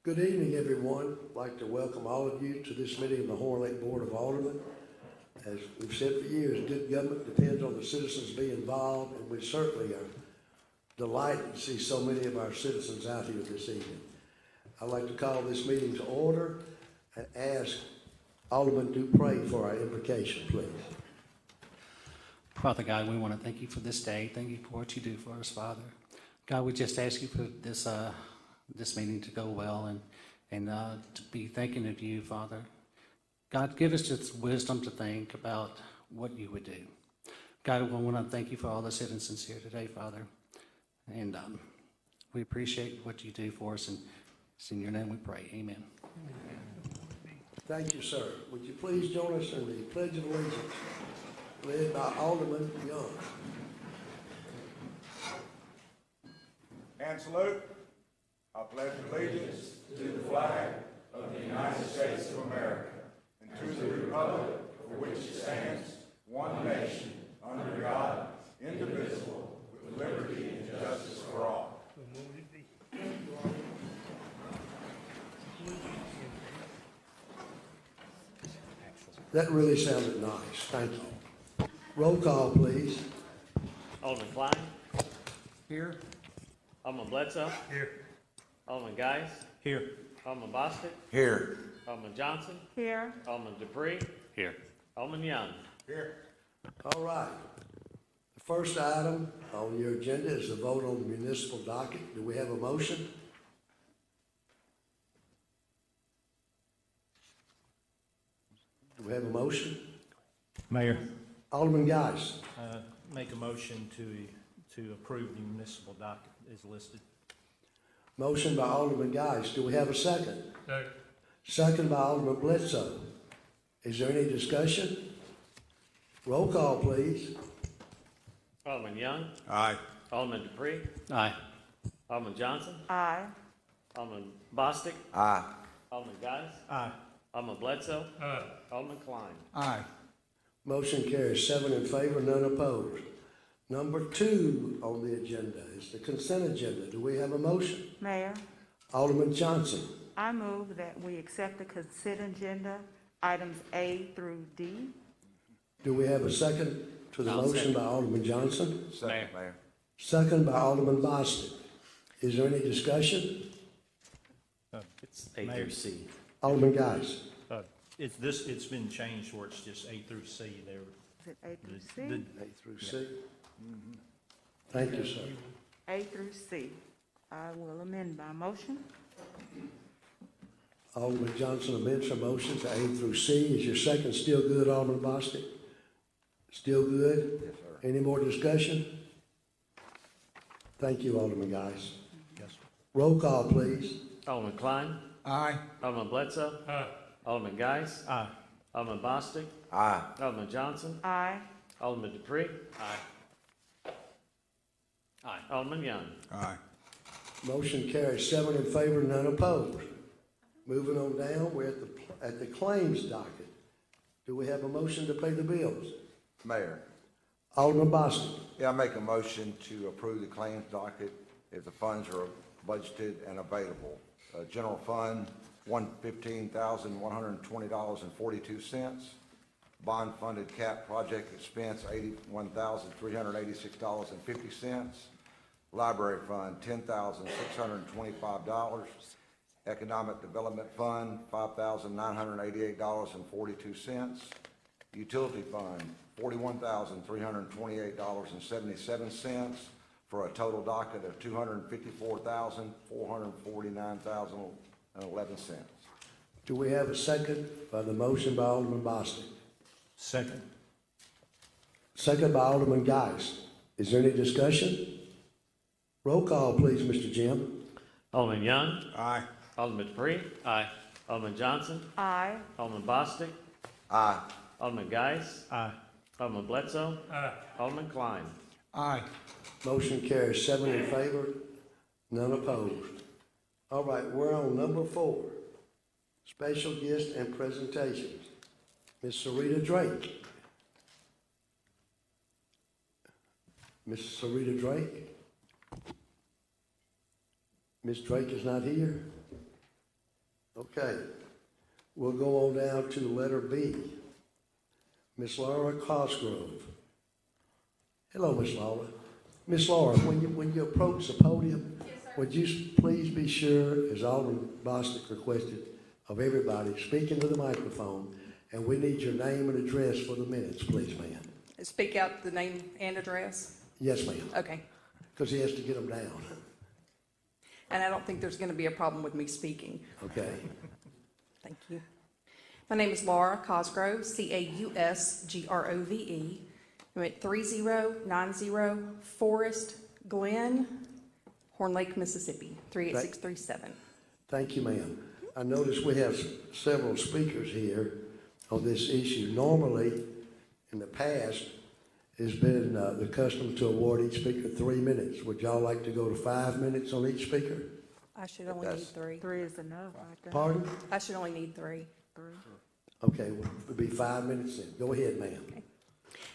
Good evening, everyone. I'd like to welcome all of you to this meeting of the Horn Lake Board of Aldermen. As we've said for years, good government depends on the citizens being involved, and we certainly are delighted to see so many of our citizens out here this evening. I'd like to call this meeting to order and ask Alderman to pray for our invocation, please. Father God, we want to thank you for this day. Thank you for what you do for us, Father. God, we just ask you for this meeting to go well and to be thinking of you, Father. God, give us just wisdom to think about what you would do. God, we want to thank you for all the citizens here today, Father. And we appreciate what you do for us. And it's in your name we pray. Amen. Thank you, sir. Would you please join us in the Pledge of Allegiance, led by Alderman Young. And salute. I pledge allegiance to the flag of the United States of America and to the republic for which it stands, one nation, under God, indivisible, with liberty and justice for all. That really sounded nice. Thank you. Roll call, please. Alderman Klein. Here. Alderman Bledsoe. Here. Alderman Geis. Here. Alderman Bostic. Here. Alderman Johnson. Here. Alderman Dupree. Here. Alderman Young. Here. All right. The first item on your agenda is the vote on the municipal docket. Do we have a motion? Do we have a motion? Mayor, Alderman Geis. make a motion to approve the municipal docket as listed. Motion by Alderman Geis. Do we have a second? Second by Alderman Bledsoe. Is there any discussion? Roll call, please. Alderman Young. Aye. Alderman Dupree. Aye. Alderman Johnson. Aye. Alderman Bostic. Aye. Alderman Geis. Aye. Alderman Bledsoe. Alderman Klein. Aye. Motion carries 7 in favor, none opposed. Number 2 on the agenda is the consent agenda. Do we have a motion? Mayor, Alderman Johnson. I move that we accept the consent agenda, items A through D. Do we have a second to the I'll motion second. by Alderman Johnson? Second, Mayor. Second by Alderman Bostic. Is there any discussion? It's A Mayor. through C. Alderman Geis. It's been changed where it's just A through C there. Is it A through The- C? A through C. Thank you, sir. A through C. I will amend my motion. Alderman Johnson amends her motion to A through C. Is your second still good, Alderman Bostic? Still good? Yes, sir. Any more discussion? Thank you, Alderman Geis. Yes, sir. Roll call, please. Alderman Klein. Aye. Alderman Bledsoe. Alderman Geis. Aye. Alderman Bostic. Aye. Alderman Johnson. Aye. Alderman Dupree. Aye. Aye. Alderman Young. Aye. Motion carries 7 in favor, none opposed. Moving on down, we're at the claims docket. Do we have a motion to pay the bills? Mayor. Alderman Boston. Yeah, I make a motion to approve the claims docket if the funds are budgeted and available. General fund, $115,120.42. Bond funded cap project expense, $81,386.50. Library fund, $10,625. Economic Development Fund, $5,988.42. Utility Fund, $41,328.77, for a total docket of $254,449.11. Do we have a second by the motion by Alderman Boston? Second. Second by Alderman Geis. Is there any discussion? Roll call, please, Mr. Jim. Alderman Young. Aye. Alderman Dupree. Aye. Alderman Johnson. Aye. Alderman Bostic. Aye. Alderman Geis. Aye. Alderman Bledsoe. Alderman Klein. Aye. Motion carries 7 in favor, none opposed. All right, we're on number 4, special gifts and presentations. Miss Sarita Drake. Miss Sarita Drake? Miss Drake is not here. Okay, we'll go on down to letter B. Miss Laura Cosgrove. Hello, Miss Laura. Miss Laura, when you approach the podium, would you please be sure, as Alderman Bostic requested, of everybody speaking to the microphone, and we need your name and address for the minutes, please, ma'am. Speak out the name and address? Yes, ma'am, Okay. because he has to get them down. And I don't think there's going to be a problem with me speaking. Okay, Thank you. My name is Laura Cosgrove, Causgrove. I'm at 3090 Forest Glen, Horn Lake, Mississippi, 38637. thank you, ma'am. I notice we have several speakers here on this issue. Normally, in the past, it's been the custom to award each speaker 3 minutes. Would y'all like to go to 5 minutes on each speaker? I should only need three. 3 is enough, I think. Pardon? I should only need three. 3. Okay, well, it'll be 5 minutes then. Go ahead, ma'am.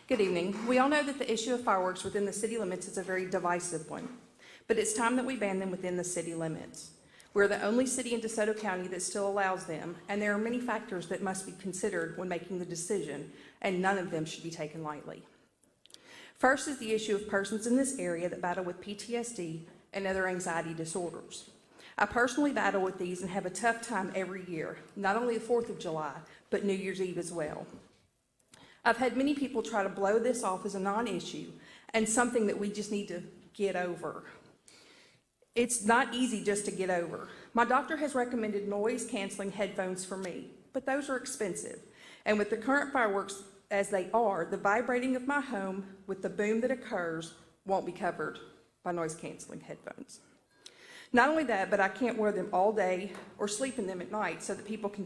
Good evening. We all know that the issue of fireworks within the city limits is a very divisive one, but it's time that we ban them within the city limits. We're the only city in DeSoto County that still allows them, and there are many factors that must be considered when making the decision, and none of them should be taken lightly. First is the issue of persons in this area that battle with PTSD and other anxiety disorders. I personally battle with these and have a tough time every year, not only the 4th of July, but New Year's Eve as well. I've had many people try to blow this off as a non-issue and something that we just need to get over. It's not easy just to get over. My doctor has recommended noise-canceling headphones for me, but those are expensive. And with the current fireworks as they are, the vibrating of my home with the boom that occurs won't be covered by noise-canceling headphones. Not only that, but I can't wear them all day or sleep in them at night so that people can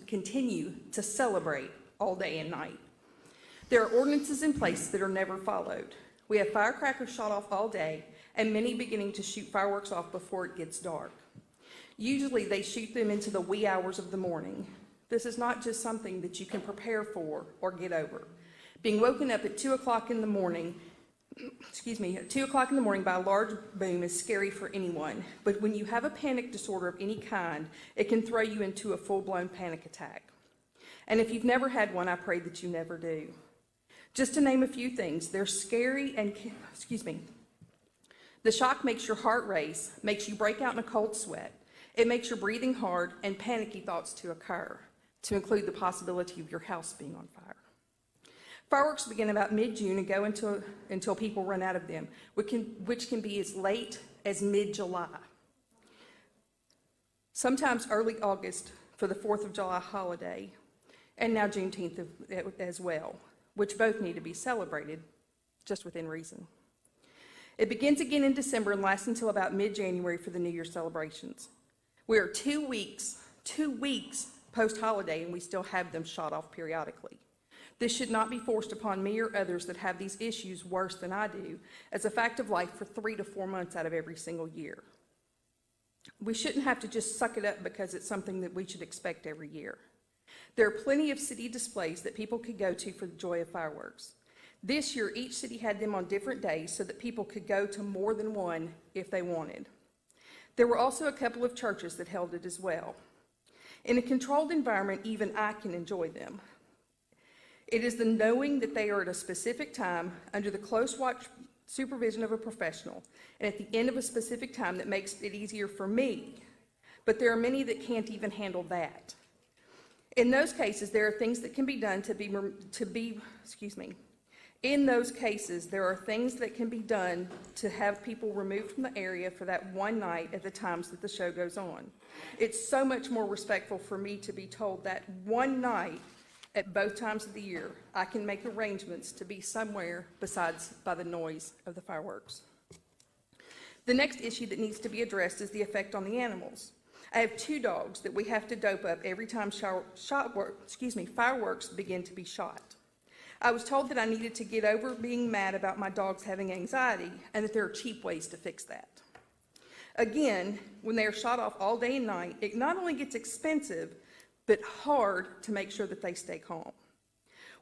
continue to celebrate all day and night. There are ordinances in place that are never followed. We have firecrackers shot off all day, and many beginning to shoot fireworks off before it gets dark. Usually they shoot them into the wee hours of the morning. This is not just something that you can prepare for or get over. Being woken up at 2 o'clock in the morning, at 2 o'clock in the morning by a large boom is scary for anyone, but when you have a panic disorder of any kind, it can throw you into a full-blown panic attack. And if you've never had one, I pray that you never do. Just to name a few things, they're scary and, the shock makes your heart race, makes you break out in a cold sweat. It makes your breathing hard and panicky thoughts to occur, to include the possibility of your house being on fire. Fireworks begin about mid-June and go until people run out of them, which can be as late as mid-July. Sometimes early August for the 4th of July holiday, and now Juneteenth as well, which both need to be celebrated, just within reason. It begins again in December and lasts until about mid-January for the New Year celebrations. We are 2 weeks post-holiday, and we still have them shot off periodically. This should not be forced upon me or others that have these issues worse than I do, as a fact of life for 3 to 4 months out of every single year. We shouldn't have to just suck it up because it's something that we should expect every year. There are plenty of city displays that people could go to for the joy of fireworks. This year, each city had them on different days so that people could go to more than one if they wanted. There were also a couple of churches that held it as well. In a controlled environment, even I can enjoy them. It is the knowing that they are at a specific time under the close watch supervision of a professional and at the end of a specific time that makes it easier for me. But there are many that can't even handle that. In those cases, there are things that can be done In those cases, there are things that can be done to have people removed from the area for that one night at the times that the show goes on. It's so much more respectful for me to be told that one night at both times of the year, I can make arrangements to be somewhere besides by the noise of the fireworks. The next issue that needs to be addressed is the effect on the animals. I have 2 dogs that we have to dope up every time fireworks begin to be shot. I was told that I needed to get over being mad about my dogs having anxiety and that there are cheap ways to fix that. Again, when they are shot off all day and night, it not only gets expensive, but hard to make sure that they stay calm.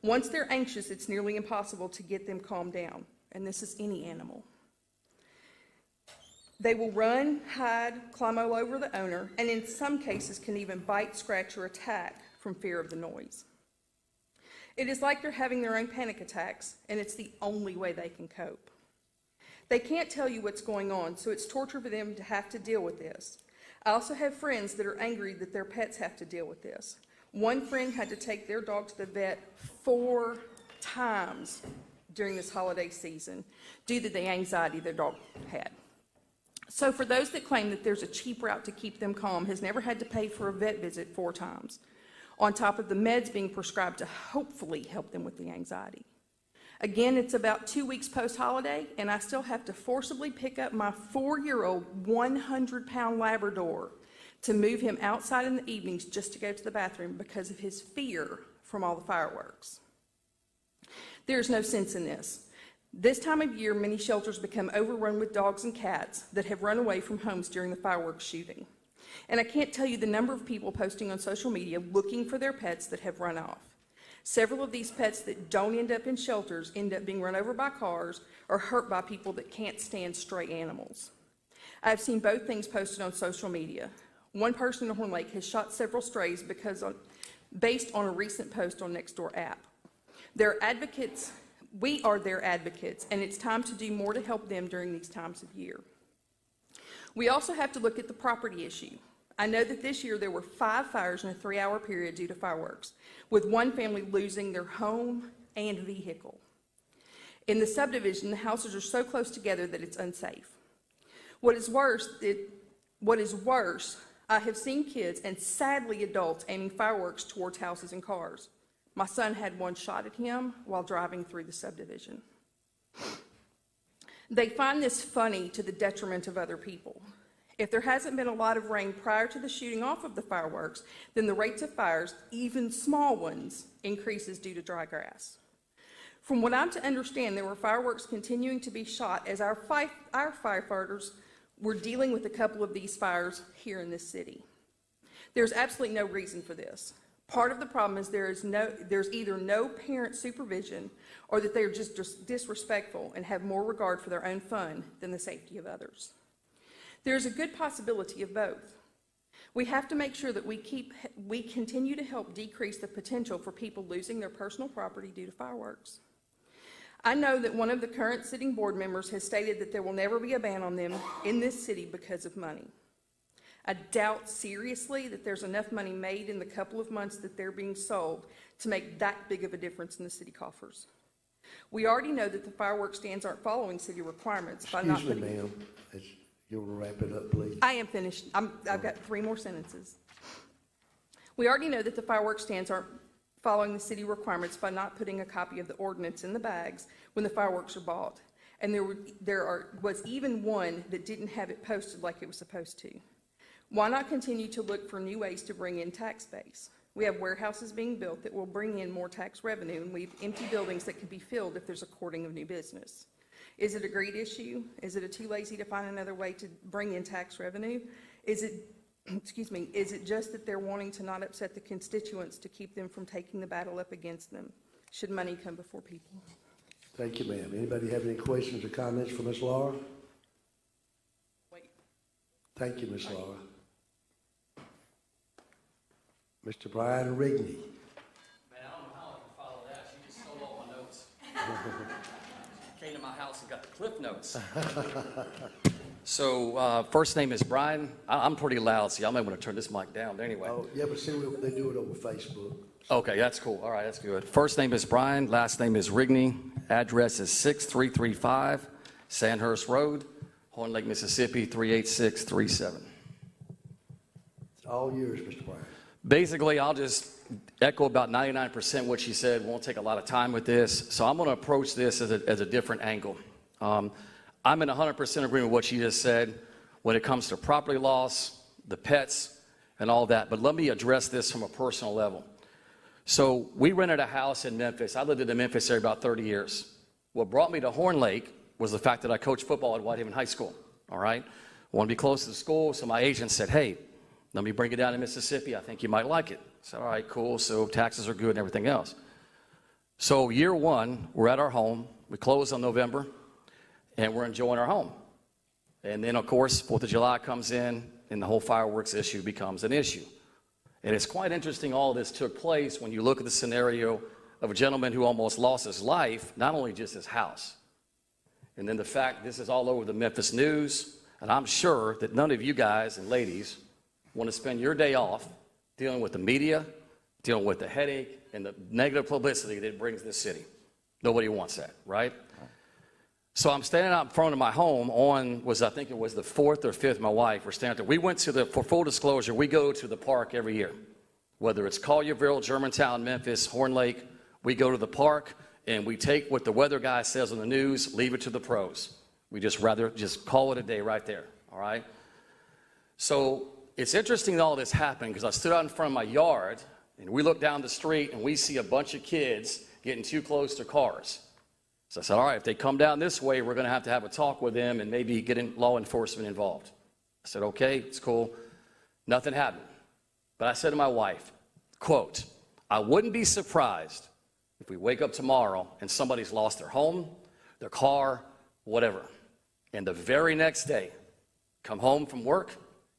Once they're anxious, it's nearly impossible to get them calmed down, and this is any animal. They will run, hide, climb all over the owner, and in some cases can even bite, scratch, or attack from fear of the noise. It is like they're having their own panic attacks, and it's the only way they can cope. They can't tell you what's going on, so it's torture for them to have to deal with this. I also have friends that are angry that their pets have to deal with this. One friend had to take their dog to the vet 4 times during this holiday season due to the anxiety their dog had. So for those that claim that there's a cheap route to keep them calm, has never had to pay for a vet visit 4 times, on top of the meds being prescribed to hopefully help them with the anxiety. Again, it's about 2 weeks post-holiday, and I still have to forcibly pick up my 4-year-old 100-pound Labrador to move him outside in the evenings just to go to the bathroom because of his fear from all the fireworks. There's no sense in this. This time of year, many shelters become overrun with dogs and cats that have run away from homes during the fireworks shooting. And I can't tell you the number of people posting on social media looking for their pets that have run off. Several of these pets that don't end up in shelters end up being run over by cars or hurt by people that can't stand stray animals. I've seen both things posted on social media. One person in Horn Lake has shot several strays based on a recent post on Nextdoor app. We are their advocates, and it's time to do more to help them during these times of year. We also have to look at the property issue. I know that this year there were 5 fires in a 3-hour period due to fireworks, with one family losing their home and vehicle. In the subdivision, the houses are so close together that it's unsafe. What is worse, I have seen kids and sadly adults aiming fireworks towards houses and cars. My son had one shot at him while driving through the subdivision. They find this funny to the detriment of other people. If there hasn't been a lot of rain prior to the shooting off of the fireworks, then the rates of fires, even small ones, increases due to dry grass. From what I'm to understand, there were fireworks continuing to be shot as our firefighters were dealing with a couple of these fires here in this city. There's absolutely no reason for this. Part of the problem is there's either no parent supervision or that they're just disrespectful and have more regard for their own fun than the safety of others. There's a good possibility of both. We have to make sure that we continue to help decrease the potential for people losing their personal property due to fireworks. I know that one of the current sitting board members has stated that there will never be a ban on them in this city because of money. I doubt seriously that there's enough money made in the couple of months that they're being sold to make that big of a difference in the city coffers. We already know that the fireworks stands aren't following city requirements by not Excuse me, putting... ma'am. You'll wrap it up, please. I am finished. I've got 3 more sentences. We already know that the fireworks stands aren't following the city requirements by not putting a copy of the ordinance in the bags when the fireworks are bought. And there was even one that didn't have it posted like it was supposed to. Why not continue to look for new ways to bring in tax base? We have warehouses being built that will bring in more tax revenue, and we have empty buildings that can be filled if there's a courting of new business. Is it a greed issue? Is it too lazy to find another way to bring in tax revenue? Is it just that they're wanting to not upset the constituents to keep them from taking the battle up against them? Should money come before people? Thank you, ma'am. Anybody have any questions or comments for Ms. Laura? Wait. Thank you, Ms. Laura. Mr. Brian Rigney. Man, I don't know how I can follow that. She just stole all my notes. Came to my house and got the cliff notes. So, first name is Brian. I'm pretty loud, so y'all may want to turn this mic down. But anyway. Oh, yeah, but see, they do it over Facebook. Okay, that's cool. All right, that's good. First name is Brian. Last name is Rigney. Address is 6335 Sandhurst Road, Horn Lake, Mississippi, 38637. It's all yours, Mr. Brian. Basically, I'll just echo about 99% what she said. Won't take a lot of time with this. So I'm going to approach this as a different angle. I'm in 100% agreement with what she just said when it comes to property loss, the pets, and all that. But let me address this from a personal level. So we rented a house in Memphis. I lived in the Memphis area about 30 years. What brought me to Horn Lake was the fact that I coached football at Whitehaven High School. All right? I want to be close to the school, so my agent said, hey, let me bring you down to Mississippi. I think you might like it. I said, all right, cool. So taxes are good and everything else. So year 1, we're at our home. We closed on November, and we're enjoying our home. And then, of course, 4th of July comes in, and the whole fireworks issue becomes an issue. And it's quite interesting all this took place when you look at the scenario of a gentleman who almost lost his life, not only just his house. And then the fact this is all over the Memphis news, and I'm sure that none of you guys and ladies want to spend your day off dealing with the media, dealing with the headache and the negative publicity that it brings this city. Nobody wants that, right? So I'm standing out in front of my home I think it was the 4th or 5th, my wife, we're standing there. We went for full disclosure, we go to the park every year. Whether it's Collierville, Germantown, Memphis, Horn Lake, we go to the park and we take what the weather guy says on the news, leave it to the pros. We just rather just call it a day right there, all right? So it's interesting that all this happened because I stood out in front of my yard and we look down the street and we see a bunch of kids getting too close to cars. So I said, all right, if they come down this way, we're going to have a talk with them and maybe get law enforcement involved. I said, okay, it's cool. Nothing happened. But I said to my wife, quote, I wouldn't be surprised if we wake up tomorrow and somebody's lost their home, their car, whatever. And the very next day, come home from work,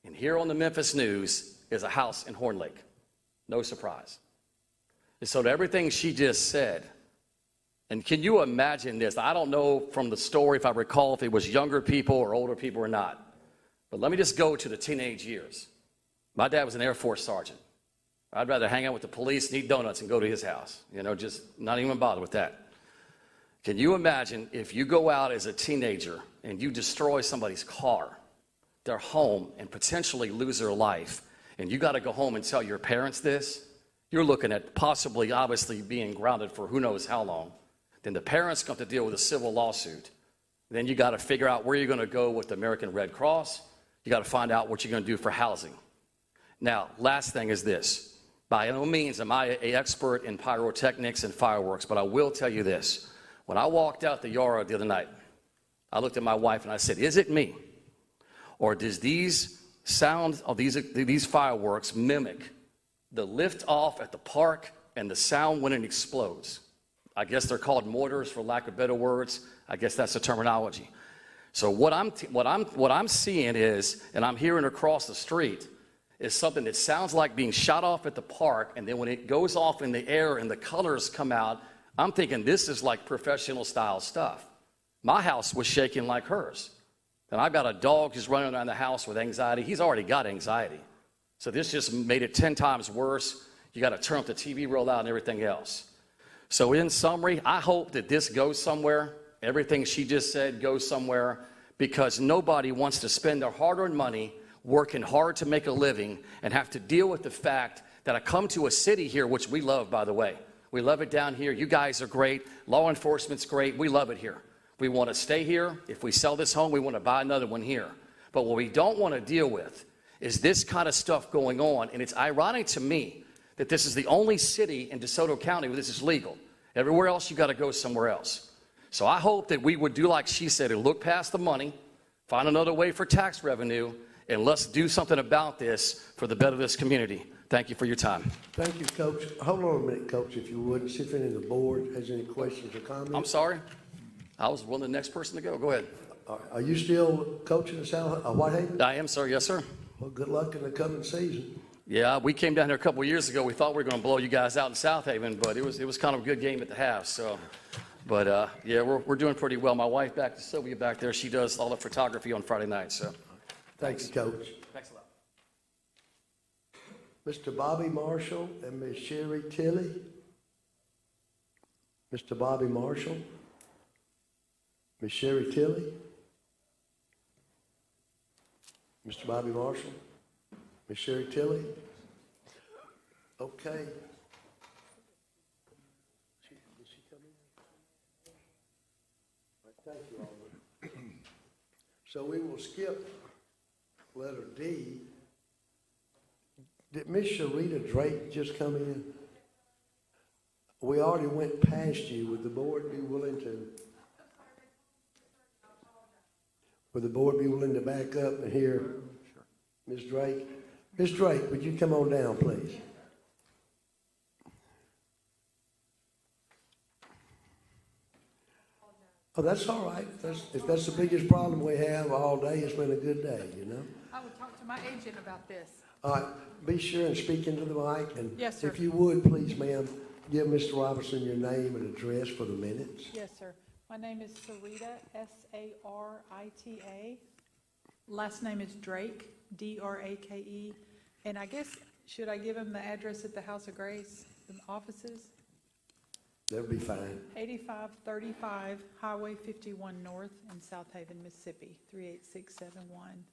and here on the Memphis News is a house in Horn Lake. No surprise. And so to everything she just said, and can you imagine this? I don't know from the story, if I recall, if it was younger people or older people or not. But let me just go to the teenage years. My dad was an Air Force sergeant. I'd rather hang out with the police and eat donuts and go to his house. Just not even bother with that. Can you imagine if you go out as a teenager and you destroy somebody's car, their home, and potentially lose their life, and you got to go home and tell your parents this? You're looking at possibly, obviously, being grounded for who knows how long. Then the parents come to deal with a civil lawsuit. Then you got to figure out where you're going to go with the American Red Cross. You got to find out what you're going to do for housing. Now, last thing is this. By no means am I an expert in pyrotechnics and fireworks, but I will tell you this. When I walked out the yard the other night, I looked at my wife and I said, is it me? Or does these sounds of these fireworks mimic the lift off at the park and the sound when it explodes? I guess they're called mortars, for lack of better words. I guess that's the terminology. So what I'm seeing is, and I'm hearing across the street, is something that sounds like being shot off at the park, and then when it goes off in the air and the colors come out, I'm thinking this is like professional style stuff. My house was shaking like hers. And I've got a dog who's running around the house with anxiety. He's already got anxiety. So this just made it 10 times worse. You got to turn up the TV real loud and everything else. So in summary, I hope that this goes somewhere. Everything she just said goes somewhere, because nobody wants to spend their hard-earned money working hard to make a living and have to deal with the fact that I come to a city here, which we love, by the way. We love it down here. You guys are great. Law enforcement's great. We love it here. We want to stay here. If we sell this home, we want to buy another one here. But what we don't want to deal with is this kind of stuff going on. And it's ironic to me that this is the only city in DeSoto County where this is legal. Everywhere else, you got to go somewhere else. So I hope that we would do like she said, and look past the money, find another way for tax revenue, and let's do something about this for the better of this community. Thank you for your time. Thank you, Coach. Hold on a minute, Coach, if you would, and see if any of the board has any questions or comments. I'm sorry. I was one of the next person to go. Go ahead. Are you still coaching in Whitehaven? I am, sir. Yes, sir. Well, good luck in the coming season. Yeah, we came down here a couple of years ago. We thought we were going to blow you guys out in South Haven, but it was kind of a good game at the half. So, but yeah, we're doing pretty well. My wife Sylvia back there, she does all the photography on Friday nights. So, Thank you, Coach. thanks a lot. Mr. Bobby Marshall and Ms. Sherry Tilley. Mr. Bobby Marshall, Ms. Sherry Tilley. Mr. Bobby Marshall, Ms. Sherry Tilley. Okay. Did she come in? Thank you, Alderman. So we will skip letter D. Did Miss Sharita Drake just come in? We already went past you. Would the board be willing to? Would the board be willing to back up and hear Ms. Drake? Ms. Drake, would you come on down, please? Oh, that's all right. If that's the biggest problem we have all day, it's been a good day, you know? I would talk to my agent about this. All right, be sure and speak into the mic, and Yes, sir. if you would, please, ma'am, give Mr. Robinson your name and address for the minutes. Yes, sir. My name is Sarita, Sarita. Last name is Drake, Drake. And I guess, should I give him the address at the House of Grace, the offices? That'll be fine. 8535 Highway 51 North in South Haven, Mississippi, 38671.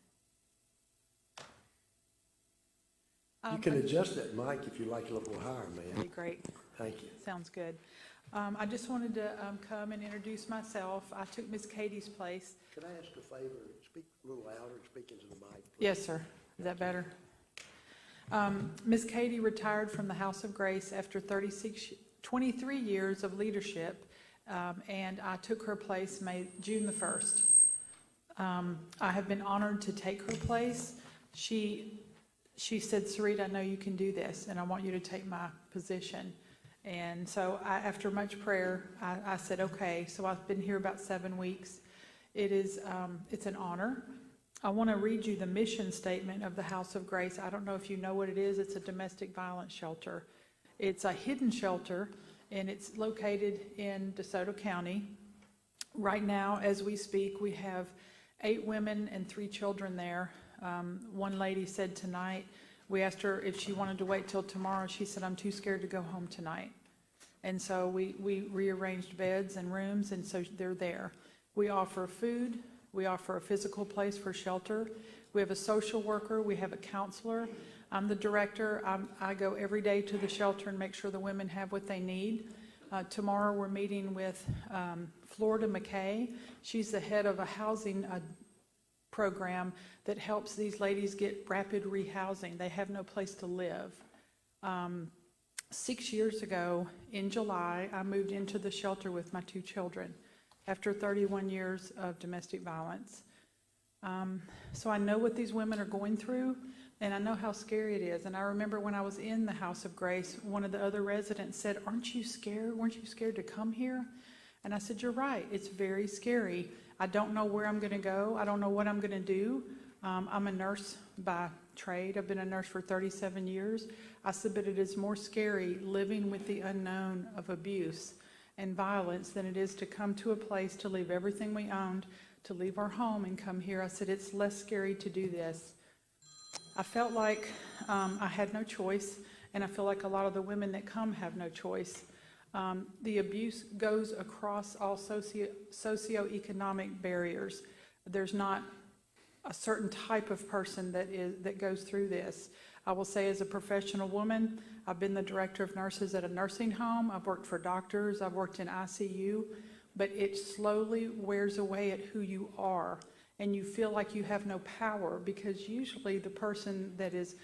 You can adjust that mic if you like a little higher, That'd ma'am. be great. Thank you. Sounds good. I just wanted to come and introduce myself. I took Miss Katie's place. Can I ask a favor? Speak a little louder, speak into the mic. please. Yes, sir. Is that better? Miss Katie retired from the House of Grace after 23 years of leadership, and I took her place June the 1st. I have been honored to take her place. She said, Sarita, I know you can do this, and I want you to take my position. And so after much prayer, I said, okay. So I've been here about 7 weeks. It's an honor. I want to read you the mission statement of the House of Grace. I don't know if you know what it is. It's a domestic violence shelter. It's a hidden shelter, and it's located in DeSoto County. Right now, as we speak, we have 8 women and 3 children there. One lady said tonight, we asked her if she wanted to wait till tomorrow. She said, I'm too scared to go home tonight. And so we rearranged beds and rooms, and so they're there. We offer food. We offer a physical place for shelter. We have a social worker. We have a counselor. I'm the director. I go every day to the shelter and make sure the women have what they need. Tomorrow we're meeting with Florida McKay. She's the head of a housing program that helps these ladies get rapid rehousing. They have no place to live. 6 years ago, in July, I moved into the shelter with my 2 children after 31 years of domestic violence. So I know what these women are going through, and I know how scary it is. And I remember when I was in the House of Grace, one of the other residents said, aren't you scared? Weren't you scared to come here? And I said, you're right. It's very scary. I don't know where I'm going to go. I don't know what I'm going to do. I'm a nurse by trade. I've been a nurse for 37 years. I said, but it is more scary living with the unknown of abuse and violence than it is to come to a place, to leave everything we owned, to leave our home and come here. I said, it's less scary to do this. I felt like I had no choice, and I feel like a lot of the women that come have no choice. The abuse goes across all socioeconomic barriers. There's not a certain type of person that goes through this. I will say, as a professional woman, I've been the director of nurses at a nursing home. I've worked for doctors. I've worked in ICU. But it slowly wears away at who you are, and you feel like you have no power, because usually the person that is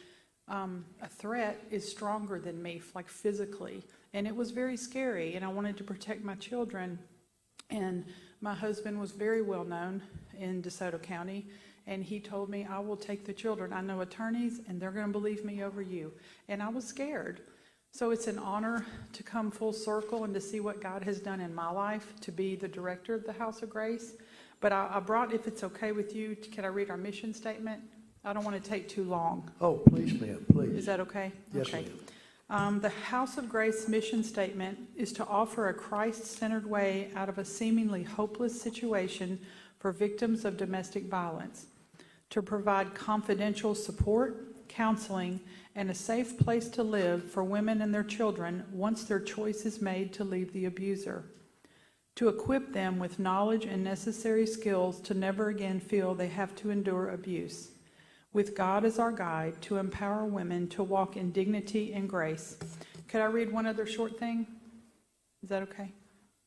a threat is stronger than me, like physically. And it was very scary, and I wanted to protect my children. And my husband was very well known in DeSoto County, and he told me, I will take the children. I know attorneys, and they're going to believe me over you. And I was scared. So it's an honor to come full circle and to see what God has done in my life, to be the director of the House of Grace. But I brought, if it's okay with you, can I read our mission statement? I don't want to take too long. Oh, please, ma'am, please. Is that okay? Yes, Okay. ma'am. The House of Grace mission statement is to offer a Christ-centered way out of a seemingly hopeless situation for victims of domestic violence, to provide confidential support, counseling, and a safe place to live for women and their children once their choice is made to leave the abuser, to equip them with knowledge and necessary skills to never again feel they have to endure abuse, with God as our guide, to empower women to walk in dignity and grace. Could I read one other short thing? Is that okay?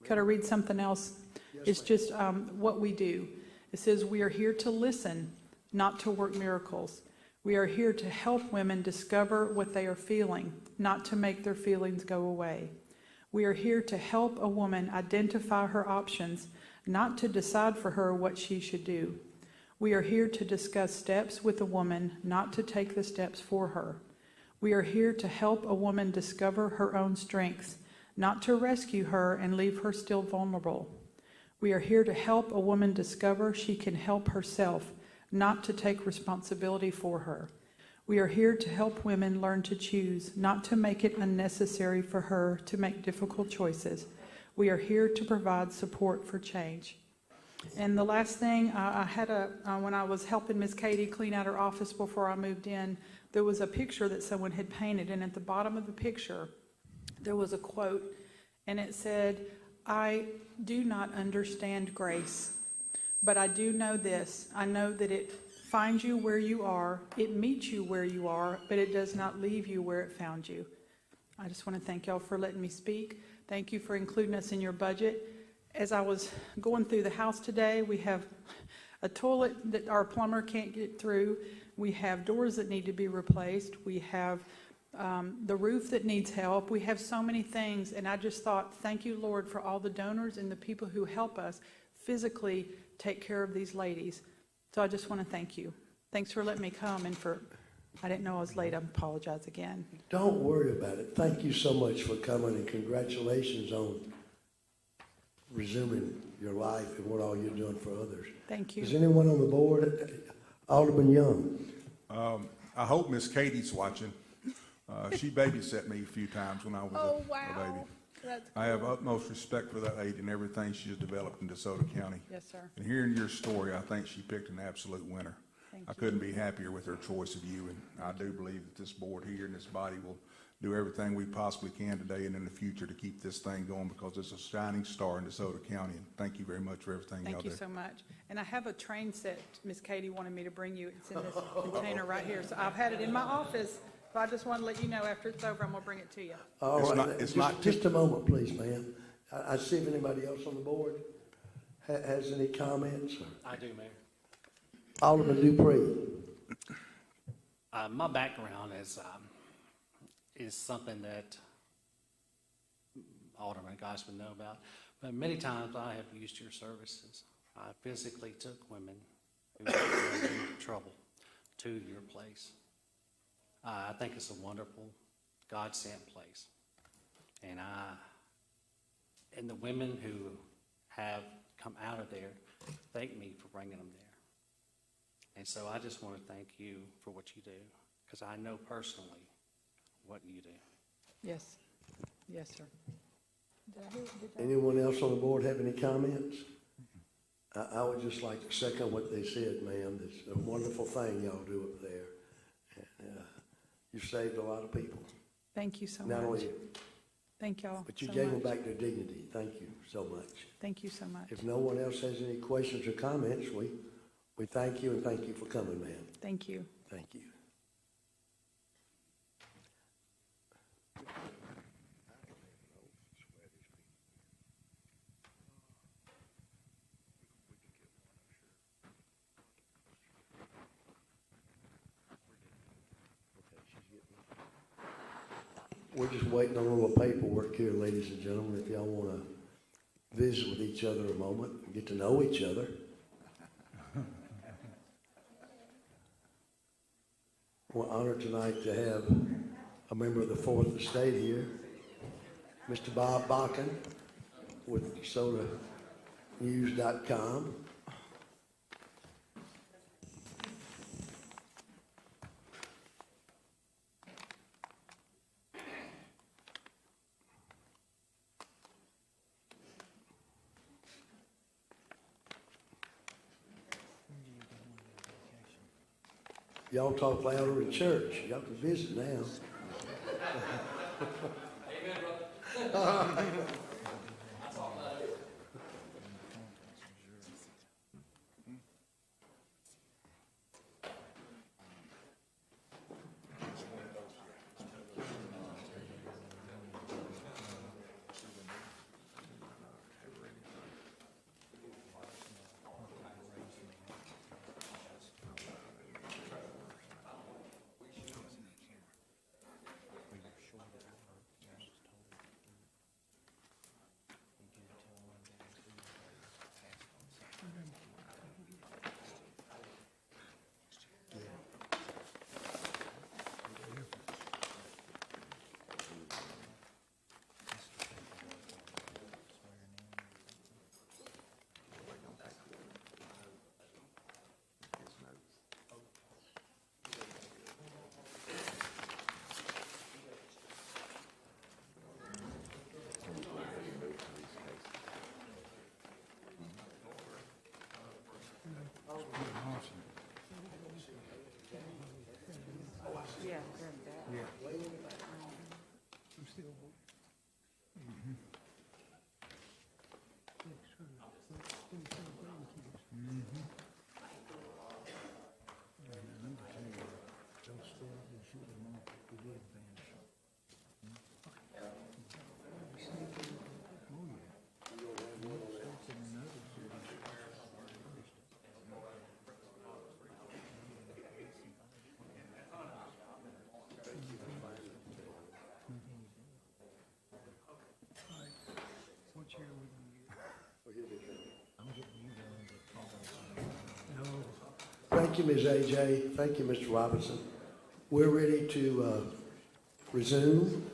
Could I read something else? Yes, It's ma'am. just what we do. It says, we are here to listen, not to work miracles. We are here to help women discover what they are feeling, not to make their feelings go away. We are here to help a woman identify her options, not to decide for her what she should do. We are here to discuss steps with a woman, not to take the steps for her. We are here to help a woman discover her own strengths, not to rescue her and leave her still vulnerable. We are here to help a woman discover she can help herself, not to take responsibility for her. We are here to help women learn to choose, not to make it unnecessary for her to make difficult choices. We are here to provide support for change. And the last thing, I had when I was helping Miss Katie clean out her office before I moved in, there was a picture that someone had painted, and at the bottom of the picture, there was a quote, and it said, "I do not understand grace, but I do know this. I know that it finds you where you are, it meets you where you are, but it does not leave you where it found you." I just want to thank y'all for letting me speak. Thank you for including us in your budget. As I was going through the house today, we have a toilet that our plumber can't get through. We have doors that need to be replaced. We have the roof that needs help. We have so many things, and I just thought, thank you, Lord, for all the donors and the people who help us physically take care of these ladies. So I just want to thank you. Thanks for letting me come, and I didn't know I was late. I apologize again. Don't worry about it. Thank you so much for coming, and congratulations on resuming your life and what all you're doing for others. Thank you. Is anyone on the board? Alderman Young. I hope Miss Katie's watching. She babysat me a few times when I was a baby. That's I have utmost respect for that lady and everything she's developed in DeSoto County. Yes, sir. And hearing your story, I think she picked an absolute winner. Thank I you. couldn't be happier with her choice of you, and I do believe that this board here and this body will do everything we possibly can today and in the future to keep this thing going, because it's a shining star in DeSoto County. And thank you very much for everything y'all Thank do. you so much. And I have a train set Miss Katie wanted me to bring you. It's in this container right here. So I've had it in my office, but I just want to let you know after it's over, I'm going to bring it to you. All It's right, not- it's just, not- just a moment, please, ma'am. I see if anybody else on the board has any comments. I do, Mayor. Alderman Dupree. My background is something that Alderman Geis would know about, but many times I have used your services. I physically took women who were in trouble to your place. I think it's a wonderful, God-sent place. And the women who have come out of there thank me for bringing them there. And so I just want to thank you for what you do, because I know personally what you do. Yes. Yes, sir. Did I hear? Anyone else on the board have any comments? I would just like to second what they said, ma'am. It's a wonderful thing y'all do up there. And, you've saved a lot of people. Thank you so Not much. only you, Thank y'all but you so gave them much. back their dignity. Thank you so much. Thank you so much. If no one else has any questions or comments, we thank you and thank you for coming, ma'am. Thank you. Thank you. We're just waiting on a little paperwork here, ladies and gentlemen, if y'all want to visit with each other a moment and get to know each other. We're honored tonight to have a member of the Fourth Estate here, Mr. Bob Bakken with DeSotoNews.com. Y'all talk louder in church. Y'all can visit now. Thank you, Ms. AJ. Thank you, Mr. Robinson. We're ready to resume.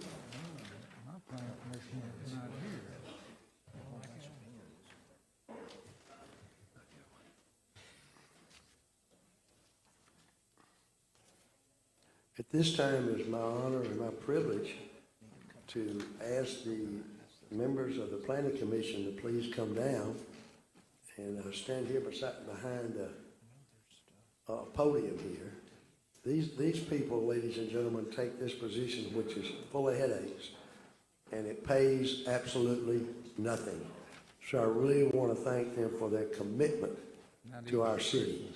At this time, it is my honor and my privilege to ask the members of the Planning Commission to please come down and stand here behind the podium here. These people, ladies and gentlemen, take this position which is full of headaches, and it pays absolutely nothing. So I really want to thank them for their commitment to our city.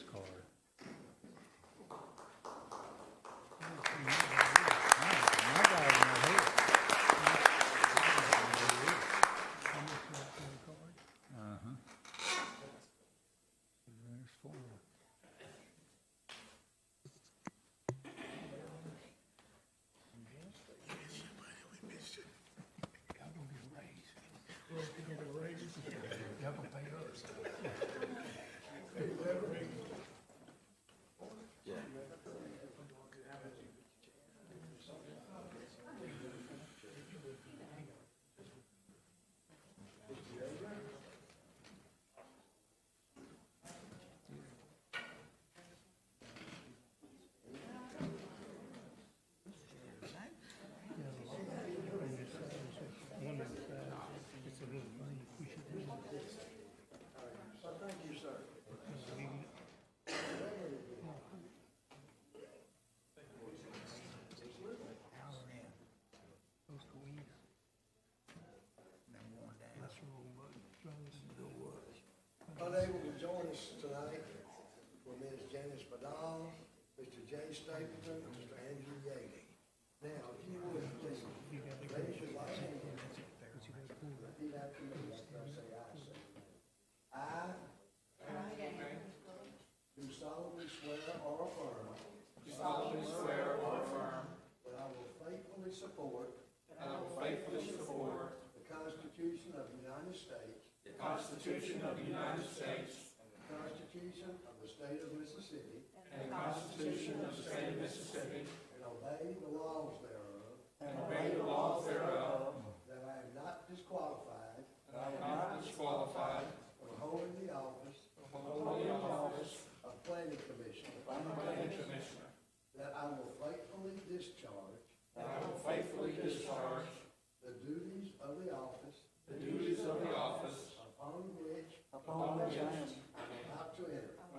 Unable to join us tonight were Ms. Janice Badal, Mr. Jay Stapleton, and Mr. Andrew Yealy. Now, if you would, please, raise your right hand. Repeat after me after I say I say. I do solemnly swear or affirm that I will faithfully support the Constitution of the United States and the Constitution of the State of Mississippi, and obey the laws thereof, that I am not disqualified from holding the office of Planning Commissioner, that I will faithfully discharge the duties of the office upon which I am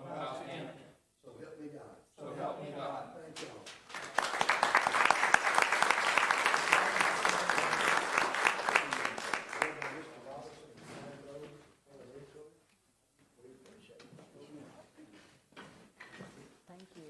about to enter. So help me God. Thank you all. Thank you.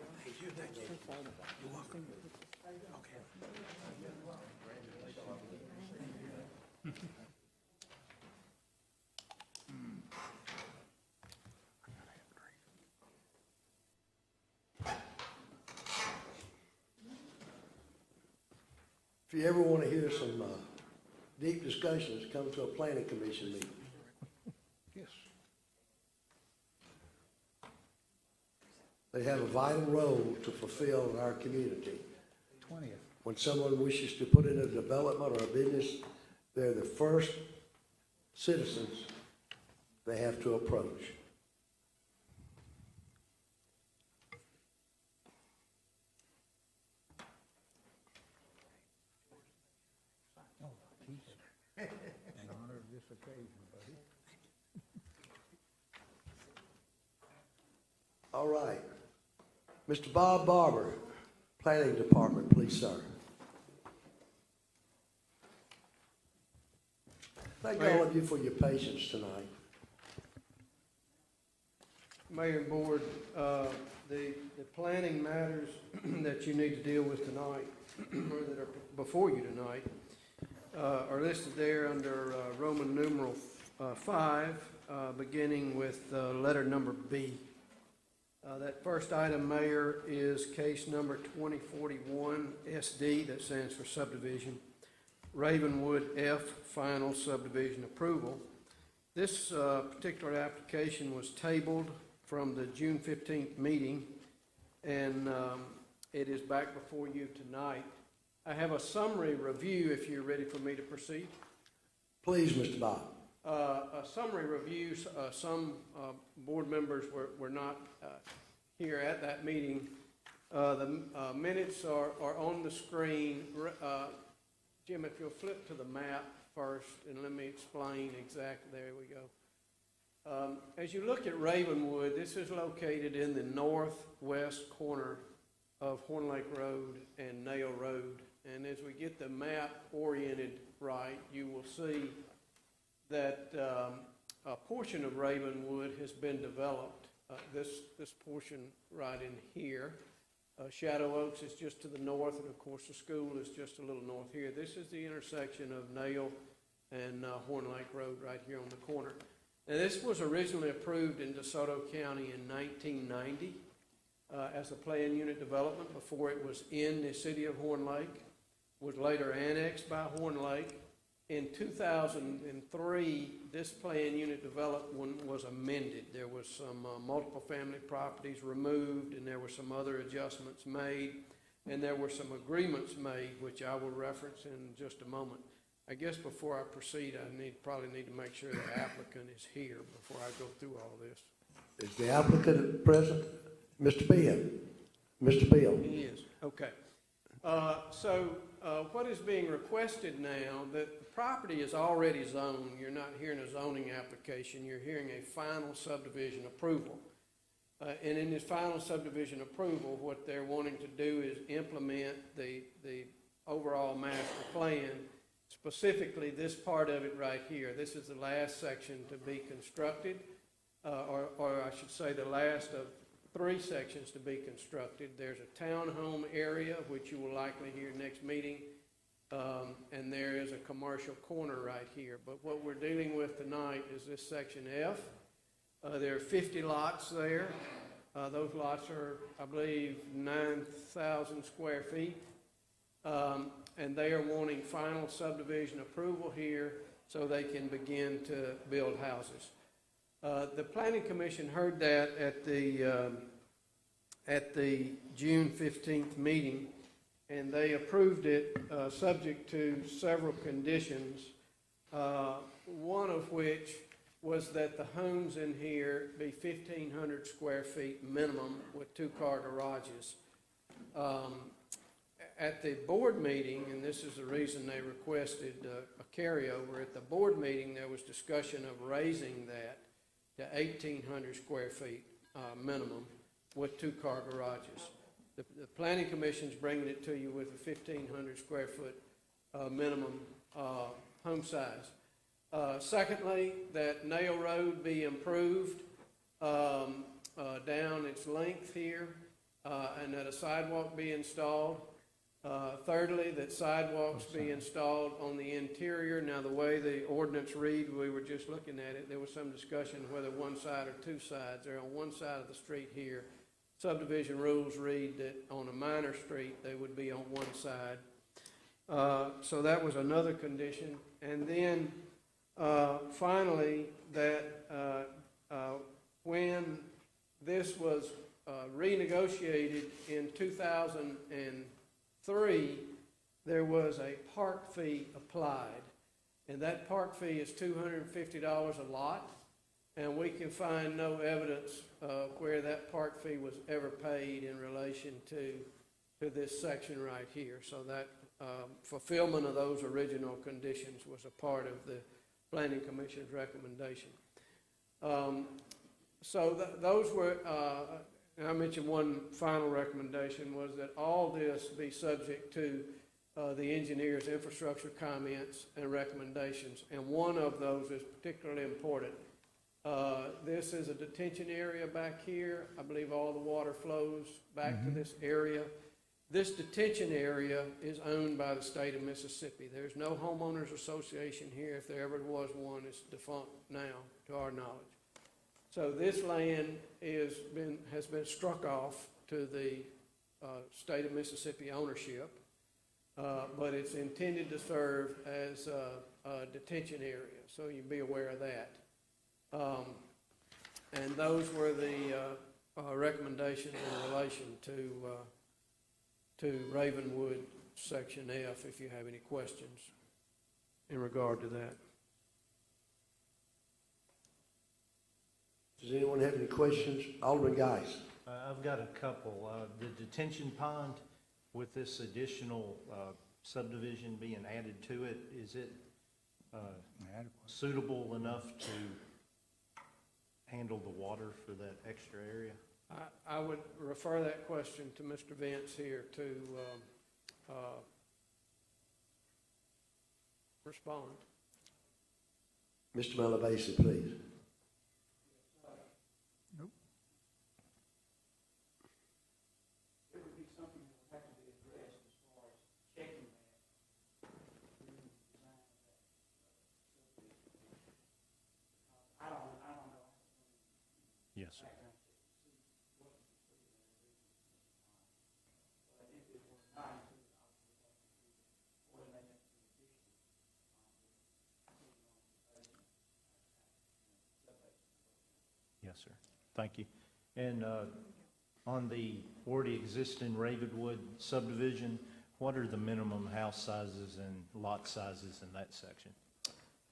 If you ever want to hear some deep discussions, come to a planning commission meeting. Yes. They have a vital role to fulfill in our community. 20th. When someone wishes to put in a development or a business, they're the first citizens they have to approach. In honor of this occasion, buddy. All right. Mr. Bob Barber, Planning Department, please, sir. Thank all of you for your patience tonight. Mayor and Board, the planning matters that you need to deal with tonight, or that are before you tonight, are listed there under Roman numeral 5, beginning with letter number B. That first item, Mayor, is case number 2041 SD, that stands for subdivision, Ravenwood F, final subdivision approval. This particular application was tabled from the June 15th meeting and it is back before you tonight. I have a summary review if you're ready for me to proceed. Please, Mr. Bob. A summary review, some board members were not here at that meeting. The minutes are on the screen. Jim, if you'll flip to the map first, and let me explain exactly. There we go. As you look at Ravenwood, this is located in the northwest corner of Horn Lake Road and Nail Road. And as we get the map oriented right, you will see that a portion of Ravenwood has been developed. This portion right in here. Shadow Oaks is just to the north, and of course the school is just a little north here. This is the intersection of Nail and Horn Lake Road right here on the corner. Now, this was originally approved in DeSoto County in 1990 as a plan unit development before it was in the city of Horn Lake, was later annexed by Horn Lake. In 2003, this plan unit development was amended. There was some multiple family properties removed, and there were some other adjustments made, and there were some agreements made, which I will reference in just a moment. I guess before I proceed, I probably need to make sure the applicant is here before I go through all this. Is the applicant present? Mr. Bill? Mr. Bill? He is. Okay. What is being requested now, that the property is already zoned. You're not hearing a zoning application. You're hearing a final subdivision approval. And in this final subdivision approval, what they're wanting to do is implement the overall master plan, specifically this part of it right here. This is the last section to be constructed, or I should say the last of 3 sections to be constructed. There's a townhome area, which you will likely hear next meeting, and there is a commercial corner right here. But what we're dealing with tonight is this section F. There are 50 lots there. Those lots are, I believe, 9,000 square feet, and they are wanting final subdivision approval here so they can begin to build houses. The Planning Commission heard that at the June 15th meeting, and they approved it subject to several conditions, one of which was that the homes in here be 1,500 square feet minimum with 2-car garages. At the board meeting, and this is the reason they requested a carryover, at the board meeting there was discussion of raising that to 1,800 square feet minimum with 2-car garages. The Planning Commission's bringing it to you with a 1,500 square foot minimum home size. Secondly, that Nail Road be improved down its length here, and that a sidewalk be installed. Thirdly, that sidewalks be installed on the interior. Now, the way the ordinance read, we were just looking at it, there was some discussion whether one side or 2 sides. They're on one side of the street here. Subdivision rules read that on a minor street, they would be on one side. So that was another condition. And then finally, that when this was renegotiated in 2003, there was a park fee applied, and that park fee is $250 a lot, and we can find no evidence where that park fee was ever paid in relation to this section right here. So that fulfillment of those original conditions was a part of the Planning Commission's recommendation. Those were, and I mentioned one final recommendation was that all this be subject to the engineer's infrastructure comments and recommendations, and one of those is particularly important. This is a detention area back here. I believe all the water flows back to this area. This detention area is owned by the state of Mississippi. There's no homeowners association here. If there ever was one, it's defunct now, to our knowledge. So this land has been struck off to the state of Mississippi ownership, but it's intended to serve as a detention area, so you be aware of that. And those were the recommendations in relation to Ravenwood Section F, if you have any questions in regard to that. Does anyone have any questions? Alderman Geis. I've got a couple. The detention pond, with this additional subdivision being added to it, is it suitable enough to handle the water for that extra area? I would refer that question to Mr. Vince here to respond. Mr. Malavasi, please. Yes, sir. Yes, sir. Thank you. And on the already existing Ravenwood subdivision, what are the minimum house sizes and lot sizes in that section?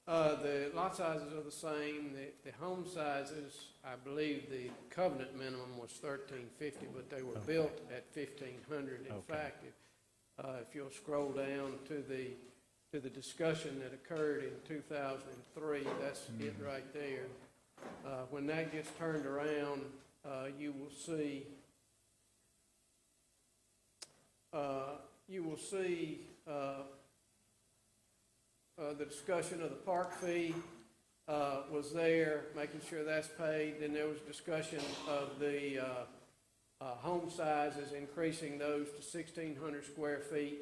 The lot sizes are the same. The home sizes, I believe the covenant minimum was 1,350, but they were built at 1,500. In fact, if you'll scroll down to the discussion that occurred in 2003, that's it right there. When that gets turned around, you will see the discussion of the park fee was there, making sure that's paid. Then there was discussion of the home sizes, increasing those to 1,600 square feet.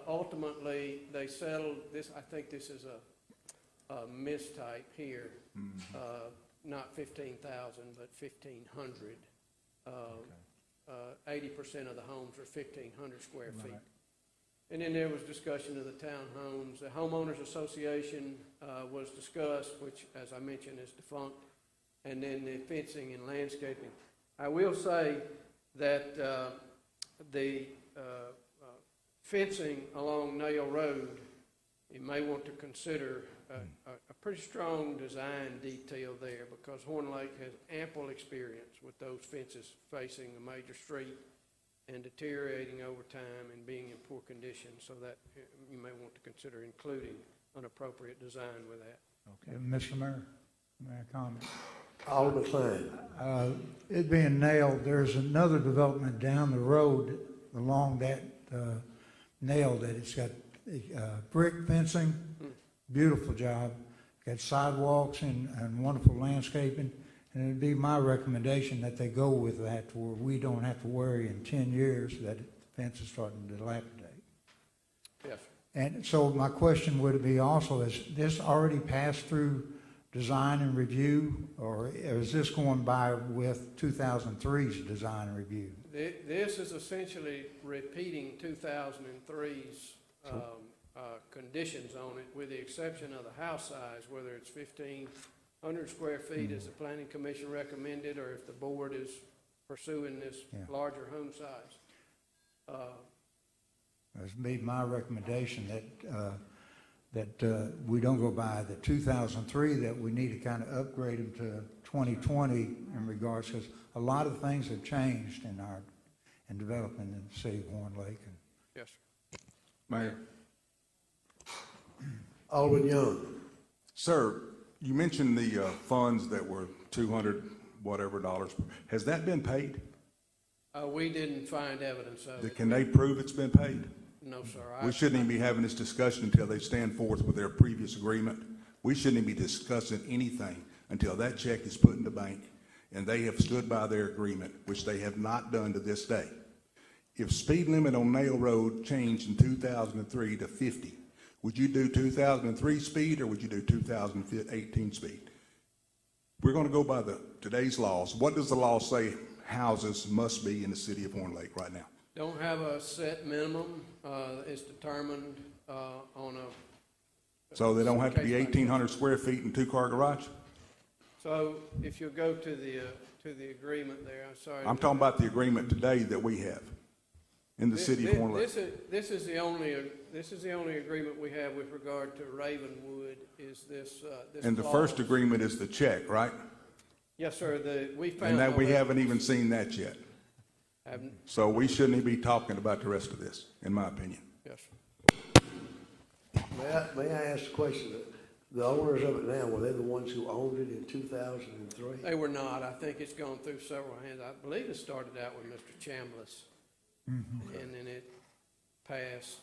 Ultimately, they settled this. I think this is a mistype here, not 15,000, but 1,500. 80% of the homes are 1,500 square feet. And then there was discussion of the townhomes. The homeowners association was discussed, which, as I mentioned, is defunct. And then the fencing and landscaping. I will say that the fencing along Nail Road, you may want to consider a pretty strong design detail there, because Horn Lake has ample experience with those fences facing a major street and deteriorating over time and being in poor condition, so that you may want to consider including an appropriate design with that. Okay, Mr. Mayor, may I comment? Alderman Klein. It being nailed, there's another development down the road along that nail that it's got brick fencing, beautiful job, got sidewalks and wonderful landscaping. And it'd be my recommendation that they go with that, to where we don't have to worry in 10 years that the fence is starting to dilapidate. Yes. And so my question would be also, is this already passed through design and review, or is this going by with 2003's design and review? This is essentially repeating 2003's conditions on it, with the exception of the house size, whether it's 1,500 square feet as the Planning Commission recommended, or if the board is pursuing this larger home size. It's made my recommendation that we don't go by the 2003, that we need to kind of upgrade them to 2020 in regards, because a lot of things have changed in development in the city of Horn Lake. Yes, sir. Mayor. Alderman Young. Sir, you mentioned the funds that were $200 whatever dollars. Has that been paid? We didn't find evidence of it. Can they prove it's been paid? No, sir. We shouldn't even be having this discussion until they stand forth with their previous agreement. We shouldn't even be discussing anything until that check is put in the bank and they have stood by their agreement, which they have not done to this day. If speed limit on Nail Road changed in 2003 to 50, would you do 2003 speed, or would you do 2018 speed? We're going to go by today's laws. What does the law say houses must be in the city of Horn Lake right now? Don't have a set minimum. It's determined on a... So they don't have to be 1,800 square feet and two-car garage? So if you go to to the agreement there, I'm sorry. I'm talking about the agreement today that we have in the city of Horn Lake. This is the only agreement we have with regard to Ravenwood, is this And the clause. first agreement is the check, right? Yes, sir, we found. And that we no- haven't even seen that yet. haven't- So we shouldn't even be talking about the rest of this, in my opinion. Yes, sir. May I ask a question? The owners of it now, were they the ones who owned it in 2003? They were not. I think it's gone through several hands. I believe it started out with Mr. Chambliss. And then it passed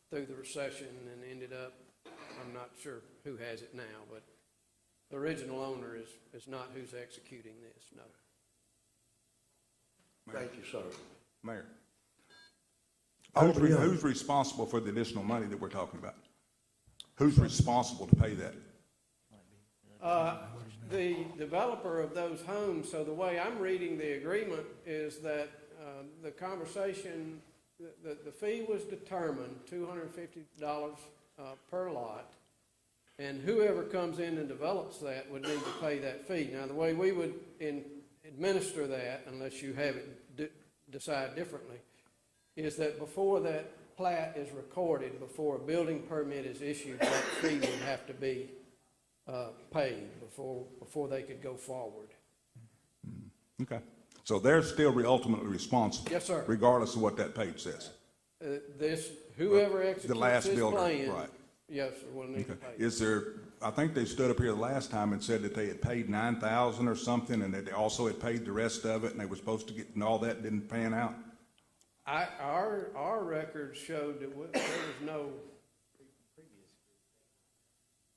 through the recession and ended up, I'm not sure who has it now, but the original owner is not who's executing this, no. Thank you, sir. Mayor. Alderman Young. Who's responsible for the additional money that we're talking about? Who's responsible to pay that? The developer of those homes, so the way I'm reading the agreement is that the conversation, the fee was determined, $250 per lot, and whoever comes in and develops that would need to pay that fee. Now, the way we would administer that, unless you have it decide differently, is that before that plat is recorded, before a building permit is issued, that fee would have to be paid before they could go forward. Okay. So they're still ultimately responsible? Yes, sir. Regardless of what that page says? Whoever The executes last this builder, plan, right. yes, sir, will need to Okay. pay. Is there, I think they stood up here the last time and said that they had paid $9,000 or something, and that they also had paid the rest of it, and they were supposed to get, and all that didn't pan out? Our records showed that there was no.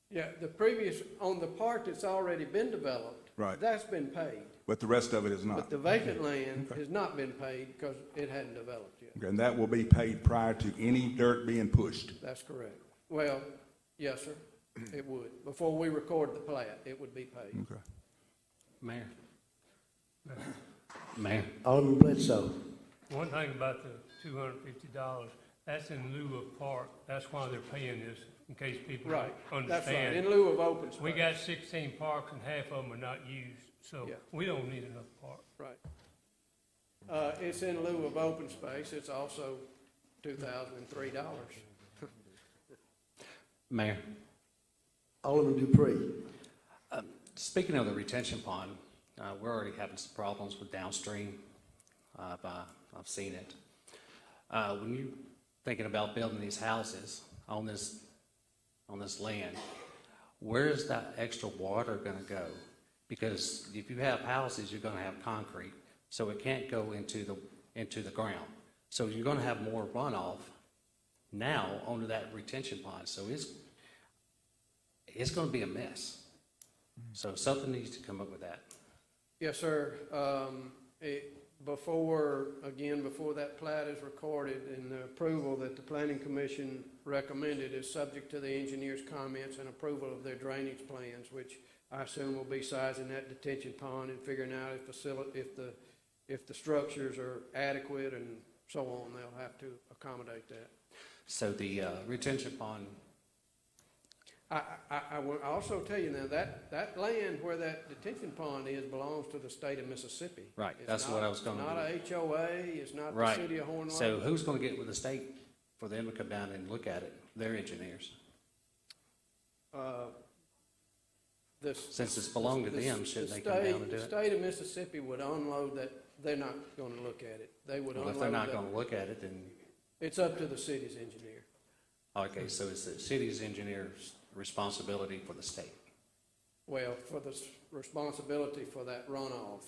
Yeah, the previous, on the part that's already been developed. Right. That's been paid. But the rest of it is not? But the vacant land Okay. has not been paid because it hadn't developed yet. Okay, and that will be paid prior to any dirt being pushed? That's correct. Well, yes, sir, it would. Before we record the plat, it would be paid. Okay. Mayor. Mayor. Alderman Bledsoe. One thing about the $250, that's in lieu of park. That's why they're paying this, in case people Right, don't that's right, understand. in lieu of open space. We got 16 parks and half of them are not used, so Yeah. we don't need enough park. Right. It's in lieu of open space. It's also $2,003. Mayor. Alderman Dupree. Speaking of the retention pond, we're already having some problems with downstream. I've seen it. When you're thinking about building these houses on this land, where is that extra water going to go? Because if you have houses, you're going to have concrete, so it can't go into the ground. So you're going to have more runoff now onto that retention pond. So it's going to be a mess. So something needs to come up with that. Yes, sir. Before that plat is recorded, and the approval that the planning commission recommended is subject to the engineer's comments and approval of their drainage plans, which I assume will be sizing that detention pond and figuring out if the structures are adequate and so on. They'll have to accommodate that. So the retention pond, I will also tell you now, that land where that detention pond is belongs to the state of Mississippi. Right, It's that's what I was gonna It's not a HOA, it's not the right. city of Horn Lake. So who's going to get with the state for them to come down and look at it? Their engineers. Since it's belonged to them, shouldn't they come down and do The it? state of Mississippi would unload that. They're not going to look at it. They would Well, unload if they're not that. going to look at it, then, It's up to the city's engineer. okay, so it's the city's engineer's responsibility for the state. Well, for the responsibility for that runoff,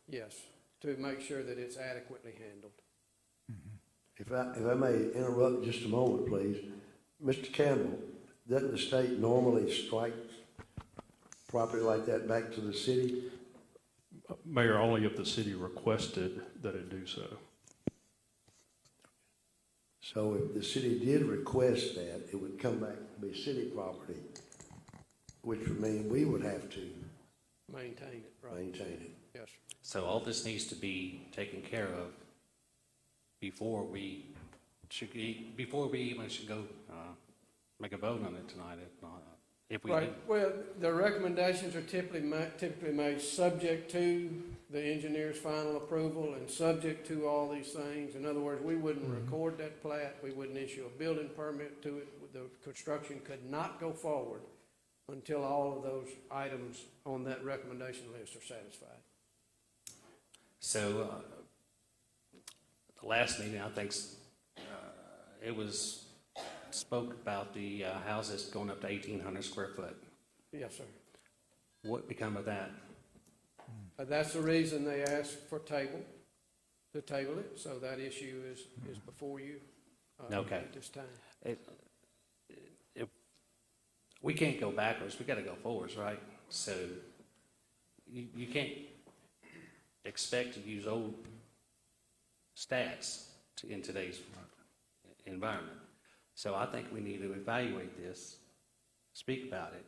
yes, to make sure that it's adequately handled. If I may interrupt just a moment, please. Mr. Campbell, doesn't the state normally strike property like that back to the city? Mayor, only if the city requested that it do so. So if the city did request that, it would come back to be city property, which would mean we would have to Maintain it, right? maintain it. Yes, sir. So all this needs to be taken care of before we even should go make a vote on it tonight, if not, If we, Right, well, the recommendations are typically made subject to the engineer's final approval and subject to all these things. In other words, we wouldn't record that plat, we wouldn't issue a building permit to it. The construction could not go forward until all of those items on that recommendation list are satisfied. so, the last meeting, I think, it was, spoke about the houses going up to 1,800 square foot. Yes, sir. What become of that? That's the reason they asked for to table it, so that issue is before you Okay. at this time. If we can't go backwards, we gotta go forwards, right? So you can't expect to use old stats in today's environment. So I think we need to evaluate this, speak about it,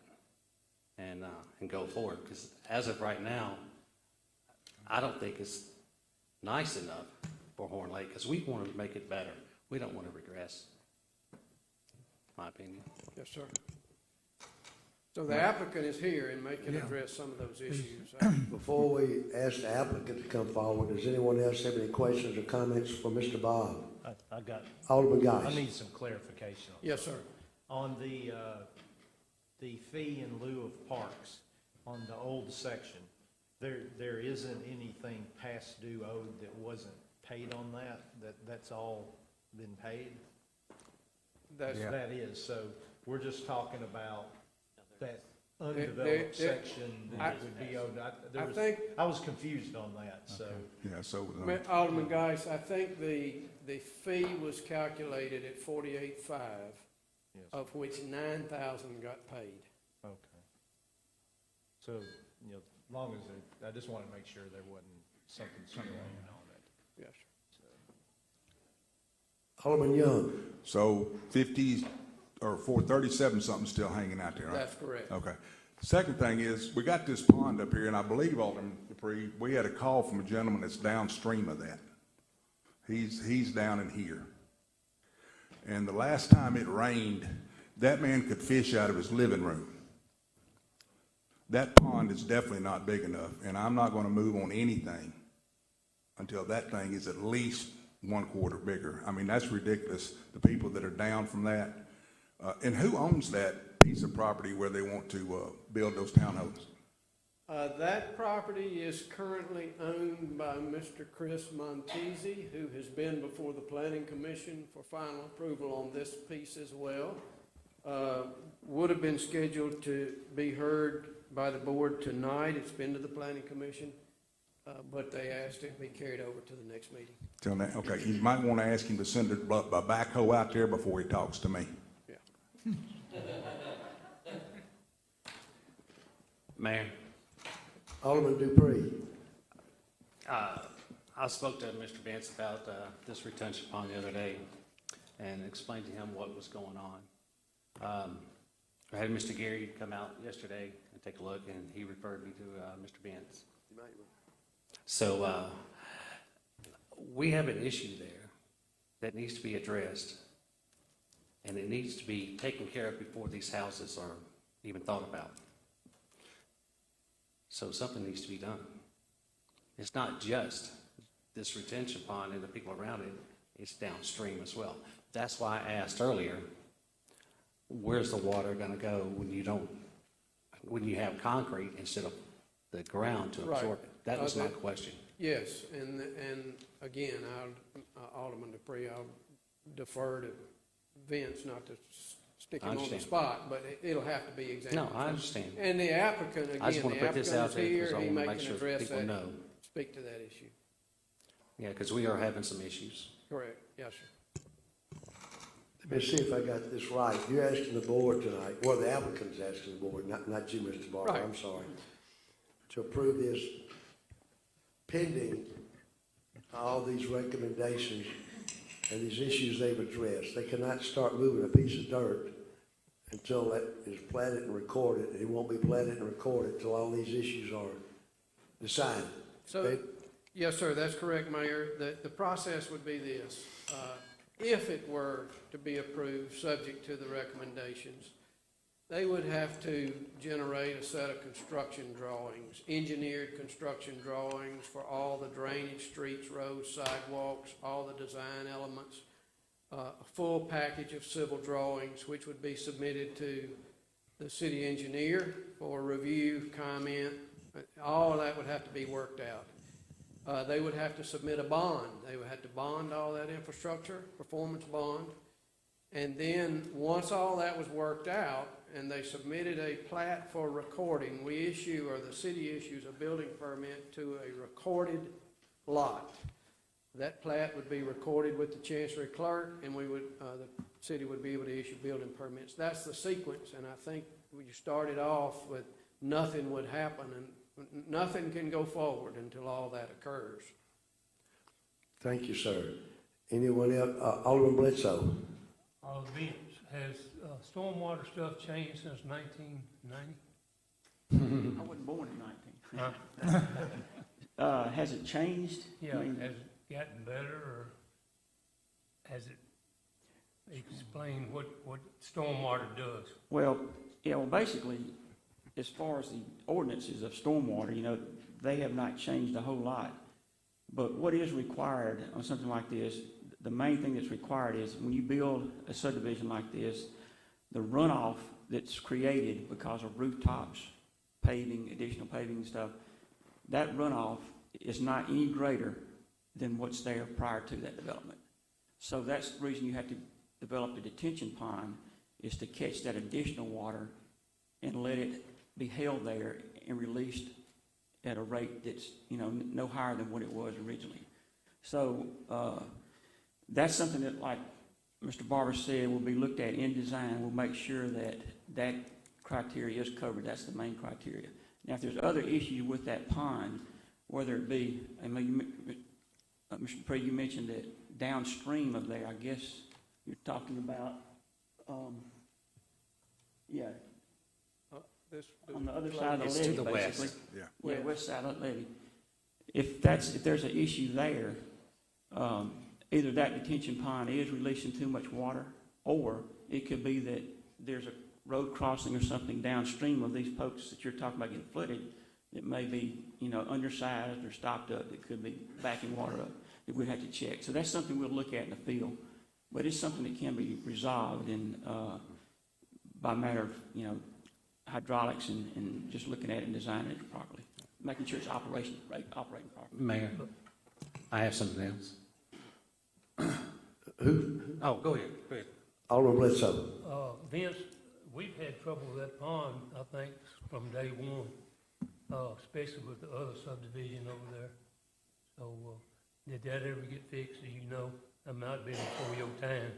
and go forward. Because as of right now, I don't think it's nice enough for Horn Lake, because we want to make it better. We don't want to regress, my opinion. Yes, sir. So the applicant is here and they can address some of those issues. Before we ask the applicant to come forward, does anyone else have any questions or comments for Mr. Bob? I got, Alderman I Geis. need some clarification. Yes, sir. On the fee in lieu of parks, on the old section, there isn't anything past due owed that wasn't paid on that's all been paid? That is, so we're just talking about that undeveloped section that would be owed. I was confused on that, so. Yeah, so. Alderman Geis, I think the fee was calculated at 48.5, Yes. of which 9,000 got paid. Okay. So, as long as I just want to make sure there wasn't something screwing on it. Yes, sir. Alderman Young. So 50 or 437 something still hanging out there, right? That's correct. Okay. Second thing is, we got this pond up here, and I believe, Alderman Dupree, we had a call from a gentleman that's downstream of that. He's down in here. And the last time it rained, that man could fish out of his living room. That pond is definitely not big enough, and I'm not gonna move on anything until that thing is at least 1/4 bigger. I mean, that's ridiculous, the people that are down from that. And who owns that piece of property where they want to build those townhomes? That property is currently owned by Mr. Chris Montesi, who has been before the Planning Commission for final approval on this piece as well. Would have been scheduled to be heard by the board tonight. It's been to the Planning Commission, but they asked it be carried over to the next meeting. Till now, okay, you might want to ask him to send a backhoe out there before he talks to me. Yeah. Mayor, Alderman Dupree. I spoke to Mr. Vance about this retention pond the other day and explained to him what was going on. I had Mr. Gary come out yesterday and take a look, and he referred me to Mr. Vance. So we have an issue there that needs to be addressed, and it needs to be taken care of before these houses are even thought about. So something needs to be done. It's not just this retention pond and the people around it, it's downstream as well. That's why I asked earlier, where's the water gonna go when you have concrete instead of the ground to absorb it? That was my question. Yes, and again, Alderman Dupree, I'll defer to Vince, not to stick him on the spot, but it'll have to be examined. No, I understand. And the applicant, again, I just want the to put this applicant out is there because here, I he want to may make can sure address people that, know. speak to that issue. Yeah, because we are having some issues. Correct, yes, sir. Let me see if I got this right. You're asking the board tonight, well, the applicant's asking the board, not you, Mr. Barber, Right. I'm sorry, to approve this pending all these recommendations and these issues they've addressed. They cannot start moving a piece of dirt until that is platted and recorded. It won't be platted and recorded until all these issues are decided. So, yes, sir, that's correct, Mayor. The process would be this. If it were to be approved, subject to the recommendations, they would have to generate a set of construction drawings, engineered construction drawings for all the drainage, streets, roads, sidewalks, all the design elements, a full package of civil drawings, which would be submitted to the city engineer for review, comment. All of that would have to be worked out. They would have to submit a bond. They would have to bond all that infrastructure, performance bond. And then, once all that was worked out, and they submitted a plat for recording, we issue, or the city issues, a building permit to a recorded lot. That plat would be recorded with the chancery clerk, and we would, the city would be able to issue building permits. That's the sequence, and I think when you started off with nothing would happen, and nothing can go forward until all that occurs. Thank you, sir. Anyone else? Alderman Bledsoe. Vince, has stormwater stuff changed since 1990? I wasn't born in 19. Has it changed? Yeah, I mean, has it gotten better, or has it explained what stormwater does? well, yeah, well, basically, as far as the ordinances of stormwater, you know, they have not changed a whole lot. But what is required on something like this, the main thing that's required is when you build a subdivision like this, the runoff that's created because of rooftops, paving, additional paving and stuff, that runoff is not any greater than what's there prior to that development. So that's the reason you have to develop a detention pond, is to catch that additional water and let it be held there and released at a rate that's, you know, no higher than what it was originally. So that's something that, like Mr. Barber said, will be looked at in design. We'll make sure that that criteria is covered. That's the main criteria. Now, if there's other issues with that pond, whether it be, I mean, Mr. Dupree, you mentioned that downstream of there, I guess you're talking about, yeah, on the other side of the levee, to the west. basically. Yeah, west side of the levee. If there's an issue there, either that detention pond is releasing too much water, or it could be that there's a road crossing or something downstream of these posts that you're talking about getting flooded that may be, you know, undersized or stopped up, that could be backing water up, that we'd have to check. So that's something we'll look at in the field. But it's something that can be resolved in, by a matter of, you know, hydraulics and just looking at it and designing it properly, making sure it's operating properly. Mayor, I have something else. Who? Oh, go ahead. Alderman Bledsoe. Vince, we've had trouble with that pond, I think, from day one, especially with the other subdivision over there. So, did that ever get fixed? Do you know? That might have been before your time.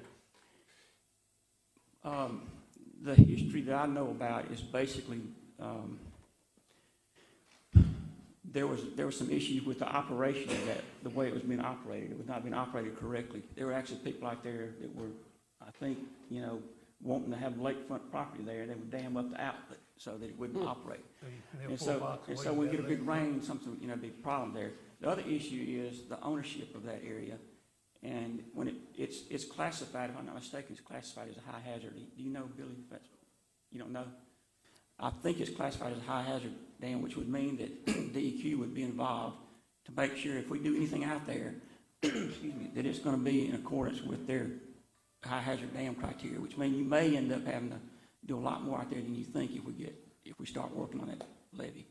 The history that I know about is basically there was some issues with the operation of that, the way it was being operated. It was not being operated correctly. There were actually people out there that were, I think, you know, wanting to have lakefront property there. They would dam up the outlet so that it wouldn't operate. And so when we get a big rain, something, you know, big problem there. The other issue is the ownership of that area. And when it's classified, if I'm not mistaken, it's classified as a high hazard. Do you know, Billy? You don't know? I think it's classified as a high hazard dam, which would mean that DEQ would be involved to make sure if we do anything out there, excuse me, that it's going to be in accordance with their high hazard dam criteria, which means you may end up having to do a lot more out there than you think if we start working on that levee.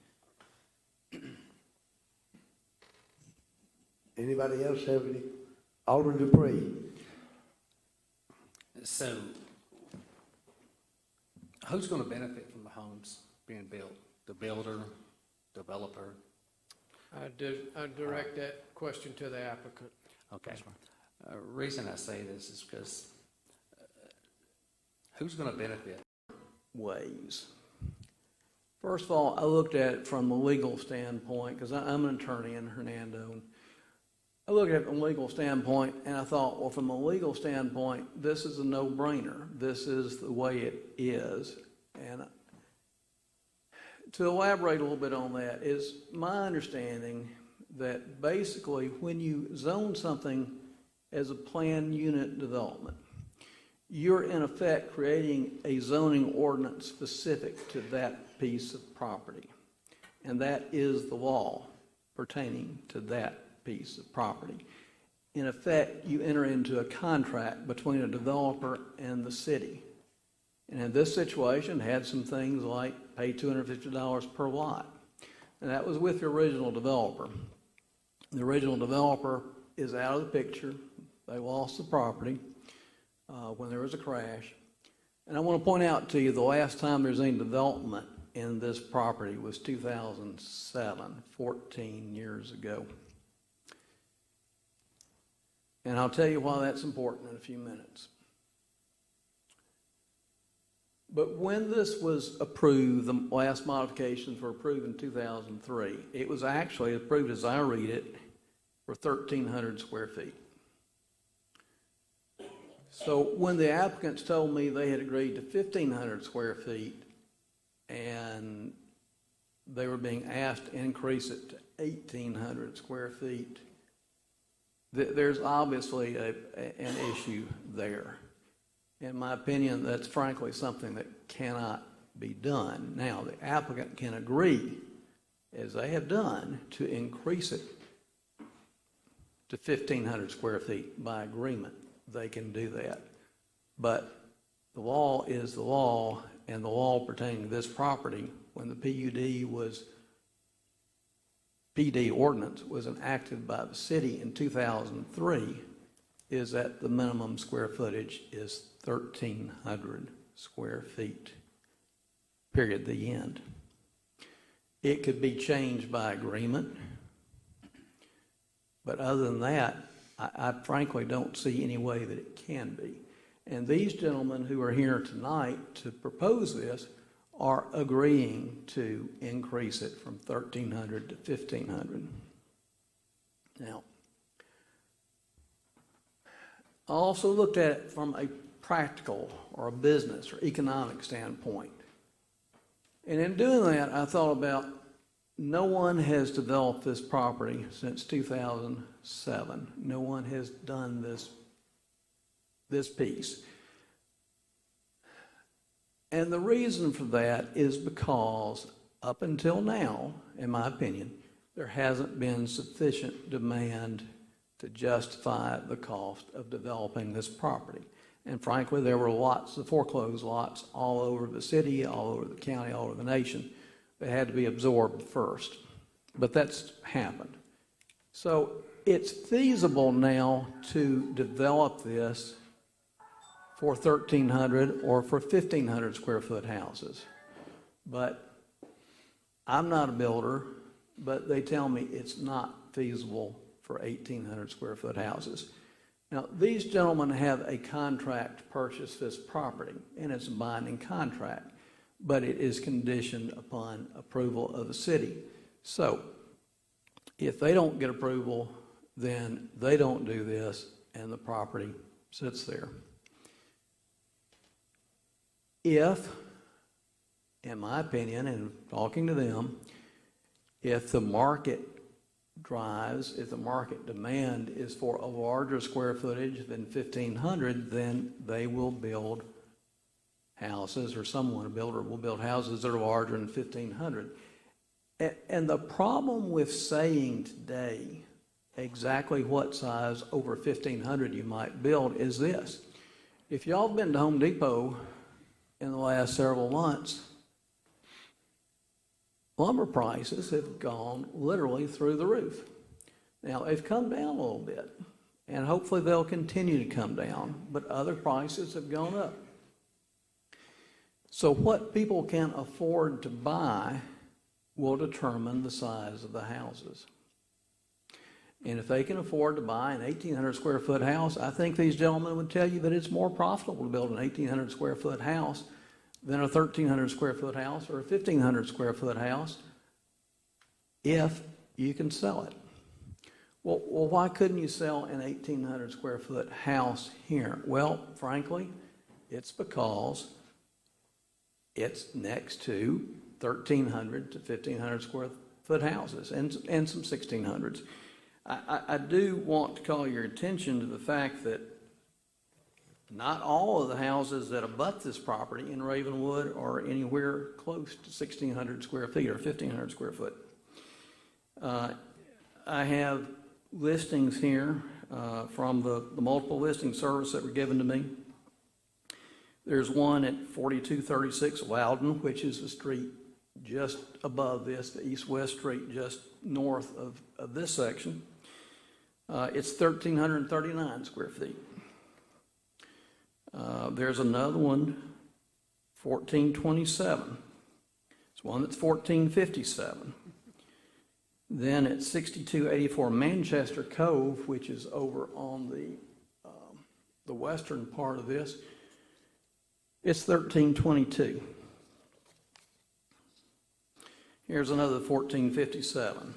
Anybody else have any? Alderman Dupree. So, who's going to benefit from the homes being built? The builder, developer? I direct that question to the applicant. Okay. Reason I say this is because who's going to benefit? Ways. First of all, I looked at it from a legal standpoint, because I'm an attorney in Hernando. And I looked at it from a legal standpoint, and I thought, well, from a legal standpoint, this is a no-brainer. This is the way it is. And to elaborate a little bit on that, is my understanding that basically when you zone something as a planned unit development, you're in effect creating a zoning ordinance specific to that piece of property. And that is the law pertaining to that piece of property. In effect, you enter into a contract between a developer and the city. And in this situation, had some things like pay $250 per lot. And that was with the original developer. The original developer is out of the picture. They lost the property when there was a crash. And I want to point out to you, the last time there's any development in this property was 2007, 14 years ago. And I'll tell you why that's important in a few minutes. But when this was approved, the last modifications were approved in 2003. It was actually approved, as I read it, for 1,300 square feet. So when the applicants told me they had agreed to 1,500 square feet and they were being asked to increase it to 1,800 square feet, there's obviously an issue there. In my opinion, that's frankly something that cannot be done. Now, the applicant can agree, as they have done, to increase it to 1,500 square feet by agreement. They can do that. But the law is the law, and the law pertaining to this property, when the PD ordinance was enacted by the city in 2003, is that the minimum square footage is 1,300 square feet, period, the end. It could be changed by agreement, but other than that, I frankly don't see any way that it can be. And these gentlemen who are here tonight to propose this are agreeing to increase it from 1,300 to 1,500. Now, I also looked at it from a practical or a business or economic standpoint. And in doing that, I thought about no one has developed this property since 2007. No one has done this piece. And the reason for that is because up until now, in my opinion, there hasn't been sufficient demand to justify the cost of developing this property. And frankly, there were lots of foreclosed lots all over the city, all over the county, all over the nation that had to be absorbed first. But that's happened. So it's feasible now to develop this for 1,300 or for 1,500 square foot houses. But I'm not a builder, but they tell me it's not feasible for 1,800 square foot houses. Now, these gentlemen have a contract to purchase this property, and it's a binding contract, but it is conditioned upon approval of the city. So, if they don't get approval, then they don't do this, and the property sits there. If, in my opinion, and talking to them, if the market drives, if the market demand is for a larger square footage than 1,500, then they will build houses, or someone, a builder, will build houses that are larger than 1,500. And the problem with saying today exactly what size over 1,500 you might build is this. If y'all have been to Home Depot in the last several months, lumber prices have gone literally through the roof. Now, they've come down a little bit, and hopefully they'll continue to come down, but other prices have gone up. So what people can afford to buy will determine the size of the houses. And if they can afford to buy an 1,800 square foot house, I think these gentlemen would tell you that it's more profitable to build an 1,800 square foot house than a 1,300 square foot house or a 1,500 square foot house if you can sell it. Well, why couldn't you sell an 1,800 square foot house here? Well, frankly, it's because it's next to 1,300 to 1,500 square foot houses and some 1,600s. I do want to call your attention to the fact that Not all of the houses that abut this property in Ravenwood are anywhere close to 1,600 square feet or 1,500 square foot. I have listings here from the multiple listing service that were given to me. There's one at 4236 Loudon, which is the street just above this, the east-west street just north of this section. It's 1,339 square feet. There's another one, 1427. It's one that's 1457. Then at 6284 Manchester Cove, which is over on the western part of this, it's 1322. Here's another 1457.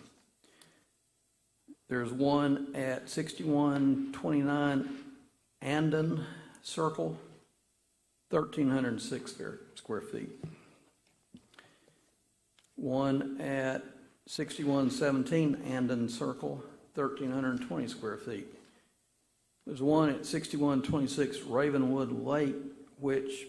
There's one at 6129 Andon Circle, 1,306 square feet. One at 6117 Andon Circle, 1,320 square feet. There's one at 6126 Ravenwood Lake, which,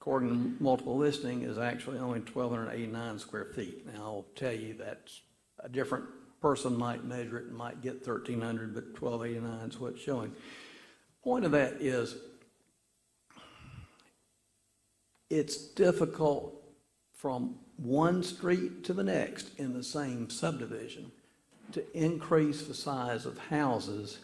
according to multiple listing, is actually only 1,289 square feet. Now, I'll tell you that a different person might measure it and might get 1,300, but 1,289 is what's showing. Point of that is, it's difficult from one street to the next in the same subdivision to increase the size of houses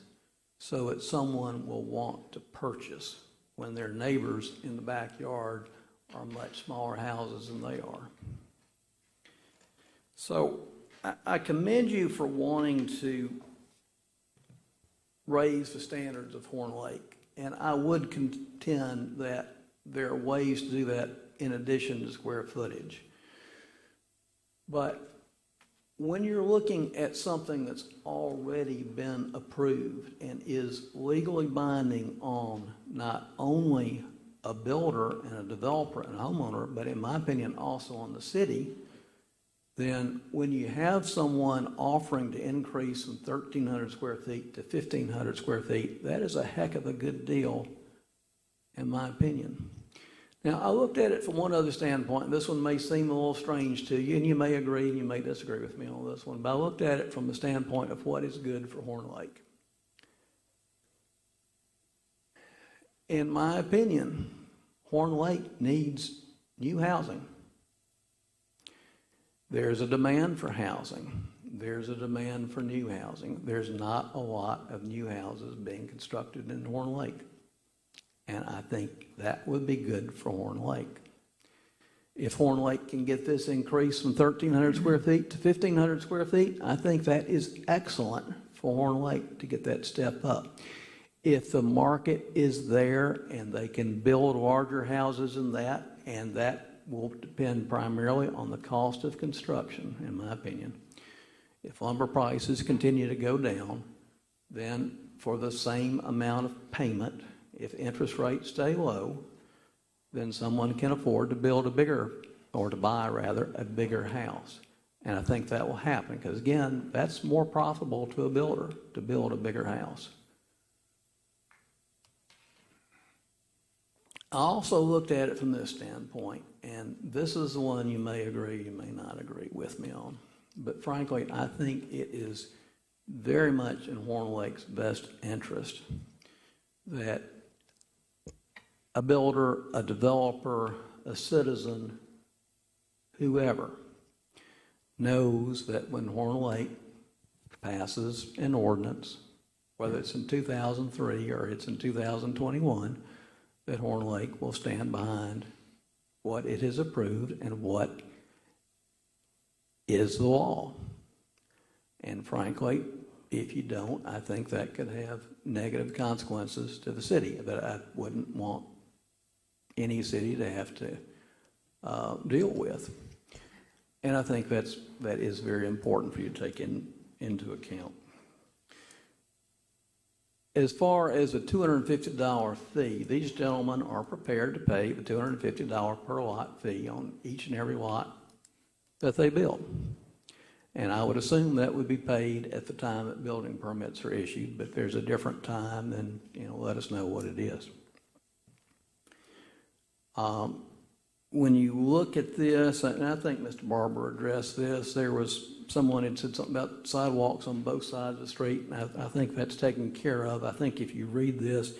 so that someone will want to purchase when their neighbors in the backyard are much smaller houses than they are. So I commend you for wanting to raise the standards of Horn Lake, and I would contend that there are ways to do that in addition to square footage. But when you're looking at something that's already been approved and is legally binding on not only a builder and a developer and a homeowner, but in my opinion also on the city, then when you have someone offering to increase from 1,300 square feet to 1,500 square feet, that is a heck of a good deal, in my opinion. Now, I looked at it from one other standpoint. This one may seem a little strange to you, and you may agree and you may disagree with me on this one, but I looked at it from the standpoint of what is good for Horn Lake. In my opinion, Horn Lake needs new housing. There's a demand for housing. There's a demand for new housing. There's not a lot of new houses being constructed in Horn Lake. And I think that would be good for Horn Lake. If Horn Lake can get this increase from 1,300 square feet to 1,500 square feet, I think that is excellent for Horn Lake to get that step up. If the market is there and they can build larger houses than that, and that will depend primarily on the cost of construction, in my opinion. If lumber prices continue to go down, then for the same amount of payment, if interest rates stay low, then someone can afford to build a bigger, or to buy rather, a bigger house. And I think that will happen because, again, that's more profitable to a builder to build a bigger house. I also looked at it from this standpoint, and this is the one you may agree, you may not agree with me on. But frankly, I think it is very much in Horn Lake's best interest that a builder, a developer, a citizen, whoever, knows that when Horn Lake passes an ordinance, whether it's in 2003 or it's in 2021, that Horn Lake will stand behind what it has approved and what is the law. And frankly, if you don't, I think that could have negative consequences to the city that I wouldn't want any city to have to deal with. And I think that is very important for you to take into account. As far as a $250 fee, these gentlemen are prepared to pay the $250 per lot fee on each and every lot that they build. And I would assume that would be paid at the time that building permits are issued, but if there's a different time, then let us know what it is. When you look at this, and I think Mr. Barber addressed this, there was someone had said something about sidewalks on both sides of the street, and I think that's taken care of. I think if you read this,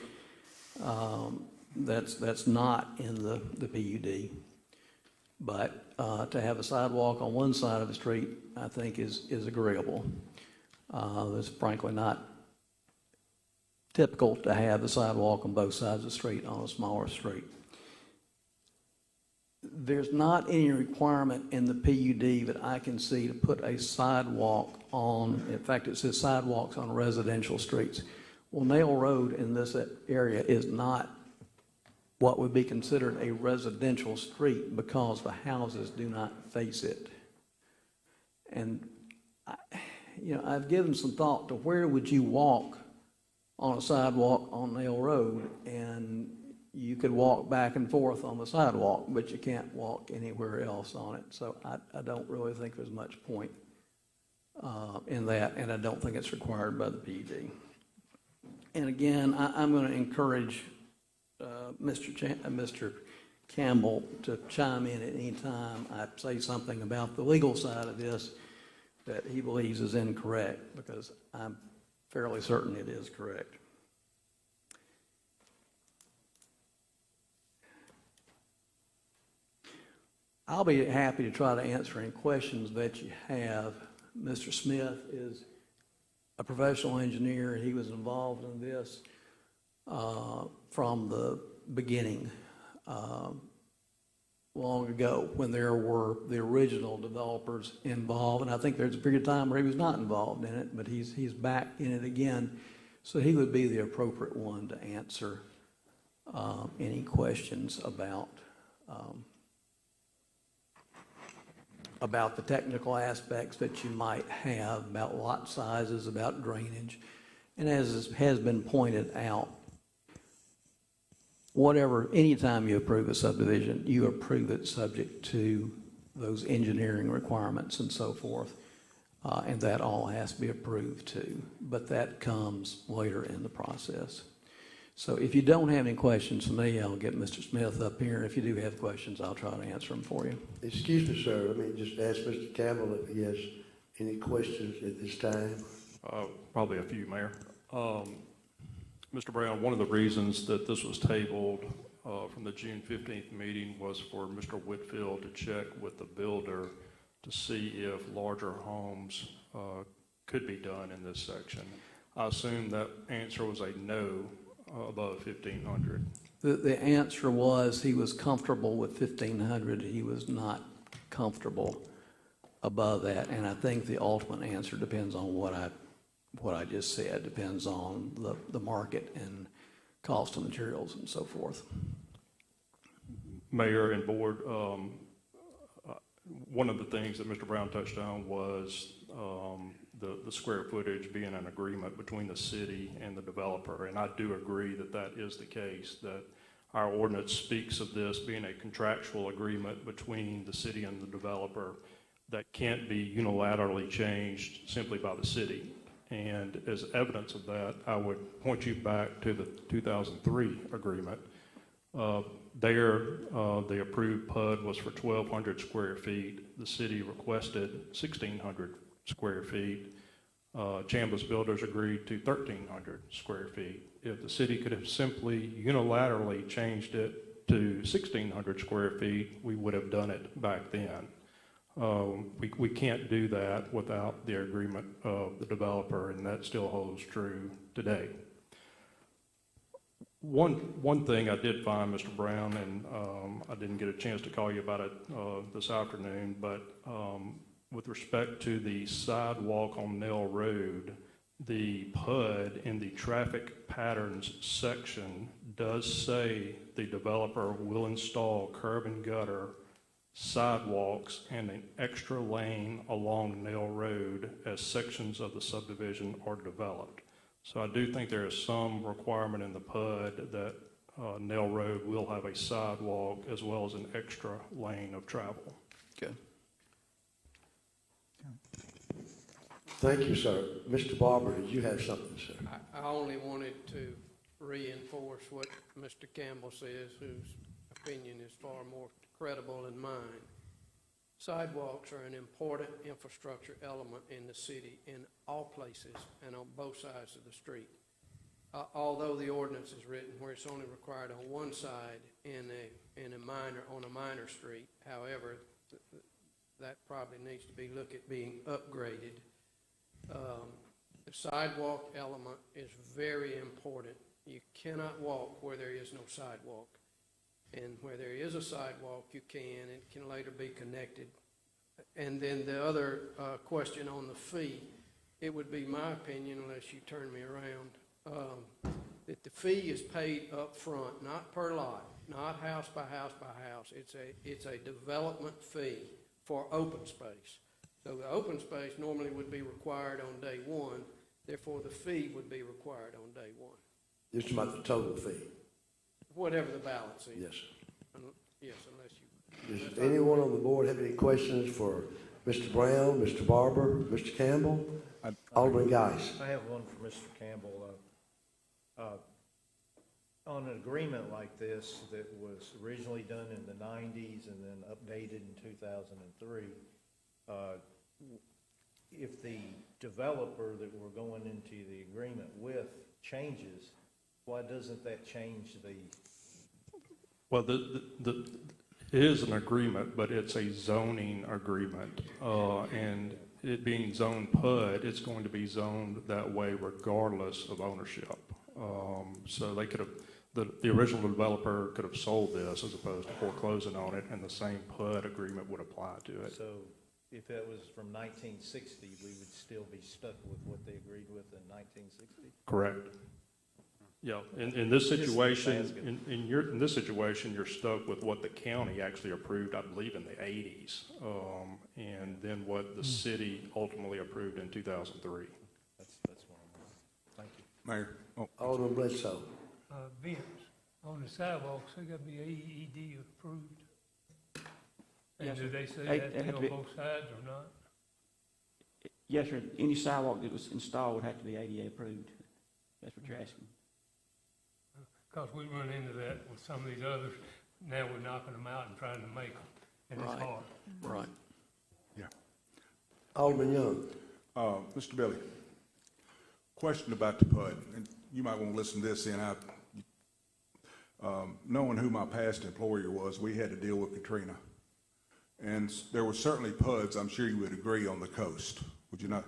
that's not in the PUD. But to have a sidewalk on one side of the street, I think is agreeable. It's frankly not typical to have a sidewalk on both sides of the street on a smaller street. There's not any requirement in the PUD that I can see to put a sidewalk on, in fact, it says sidewalks on residential streets. Well, Nail Road in this area is not what would be considered a residential street because the houses do not face it. And, I've given some thought to where would you walk on a sidewalk on Nail Road, and you could walk back and forth on the sidewalk, but you can't walk anywhere else on it. So I don't really think there's much point in that, and I don't think it's required by the PUD. And again, I'm going to encourage Mr. Campbell to chime in at any time I say something about the legal side of this that he believes is incorrect, because I'm fairly certain it is correct. I'll be happy to try to answer any questions that you have. Mr. Smith is a professional engineer. He was involved in this from the beginning, long ago, when there were the original developers involved. And I think there's a period of time where he was not involved in it, but he's back in it again. So he would be the appropriate one to answer any questions about the technical aspects that you might have, about lot sizes, about drainage. And as has been pointed out, anytime you approve a subdivision, you approve it subject to those engineering requirements and so forth. And that all has to be approved too. But that comes later in the process. So if you don't have any questions for me, I'll get Mr. Smith up here. If you do have questions, I'll try to answer them for you. Excuse me, sir. Let me just ask Mr. Campbell if he has any questions at this time. Probably a few, Mayor. Mr. Brown, one of the reasons that this was tabled from the June 15th meeting was for Mr. Whitfield to check with the builder to see if larger homes could be done in this section. I assume that answer was a no above 1,500. The answer was he was comfortable with 1,500. He was not comfortable above that. And I think the ultimate answer depends on what I just said, depends on the market and cost of materials and so forth. Mayor and board, one of the things that Mr. Brown touched on was the square footage being an agreement between the city and the developer. And I do agree that that is the case, that our ordinance speaks of this being a contractual agreement between the city and the developer that can't be unilaterally changed simply by the city. And as evidence of that, I would point you back to the 2003 agreement. The approved PUD was for 1,200 square feet. The city requested 1,600 square feet. Chambliss Builders agreed to 1,300 square feet. If the city could have simply unilaterally changed it to 1,600 square feet, we would have done it back then. We can't do that without the agreement of the developer, and that still holds true today. One thing I did find, Mr. Brown, and I didn't get a chance to call you about it this afternoon, but with respect to the sidewalk on Nell Road, the PUD in the traffic patterns section does say the developer will install curb and gutter, sidewalks, and an extra lane along Nell Road as sections of the subdivision are developed. So I do think there is some requirement in the PUD that Nell Road will have a sidewalk as well as an extra lane of travel. Okay. Thank you, sir. Mr. Barber, did you have something, sir? I only wanted to reinforce what Mr. Campbell says, who's a opinion is far more credible than mine. Sidewalks are an important infrastructure element in the city in all places and on both sides of the street. Although the ordinance is written where it's only required on one side on a minor street, however, that probably needs to be looked at being upgraded. The sidewalk element is very important. You cannot walk where there is no sidewalk. And where there is a sidewalk, you can, it can later be connected. And then the other question on the fee, it would be my opinion, unless you turn me around, that the fee is paid up front, not per lot, not house by house by house. It's a development fee for open space. So the open space normally would be required on day one, therefore the fee would be required on day one. Just about the total fee. Whatever the balance is. Yes. Yes, unless you. Does anyone on the board have any questions for Mr. Brown, Mr. Barber, Mr. Campbell, Alderman Geis? I have one for Mr. Campbell. On an agreement like this that was originally done in the 90s and then updated in 2003, if the developer that we're going into the agreement with changes, why doesn't that change the? Well, it is an agreement, but it's a zoning agreement. And it being zone PUD, it's going to be zoned that way regardless of ownership. So they could have, the original developer could have sold this as opposed to foreclosing on it, and the same PUD agreement would apply to it. So if it was from 1960, we would still be stuck with what they agreed with in 1960? Correct. Yeah, in this situation, in this situation, you're stuck with what the county actually approved, I believe, in the 80s, and then what the city ultimately approved in 2003. That's what I'm wondering. Thank you. Mayor. Oh. Alderman Bledsoe. Vince, on the sidewalks, they got to be AED approved. And Yes, do sir. they say They that have on to be- both sides or not? Yes, sir. Any sidewalk that was installed would have to be ADA approved. That's what you're asking. Because we run into that with some of these others. Now we're knocking them out and trying to make them, and it's Right. hard. Right. Alderman Young. Mr. Billy, question about the PUD, and you might want to listen to this in. Knowing who my past employer was, we had to deal with Katrina. And there were certainly PUDs, I'm sure you would agree, on the coast, would you not?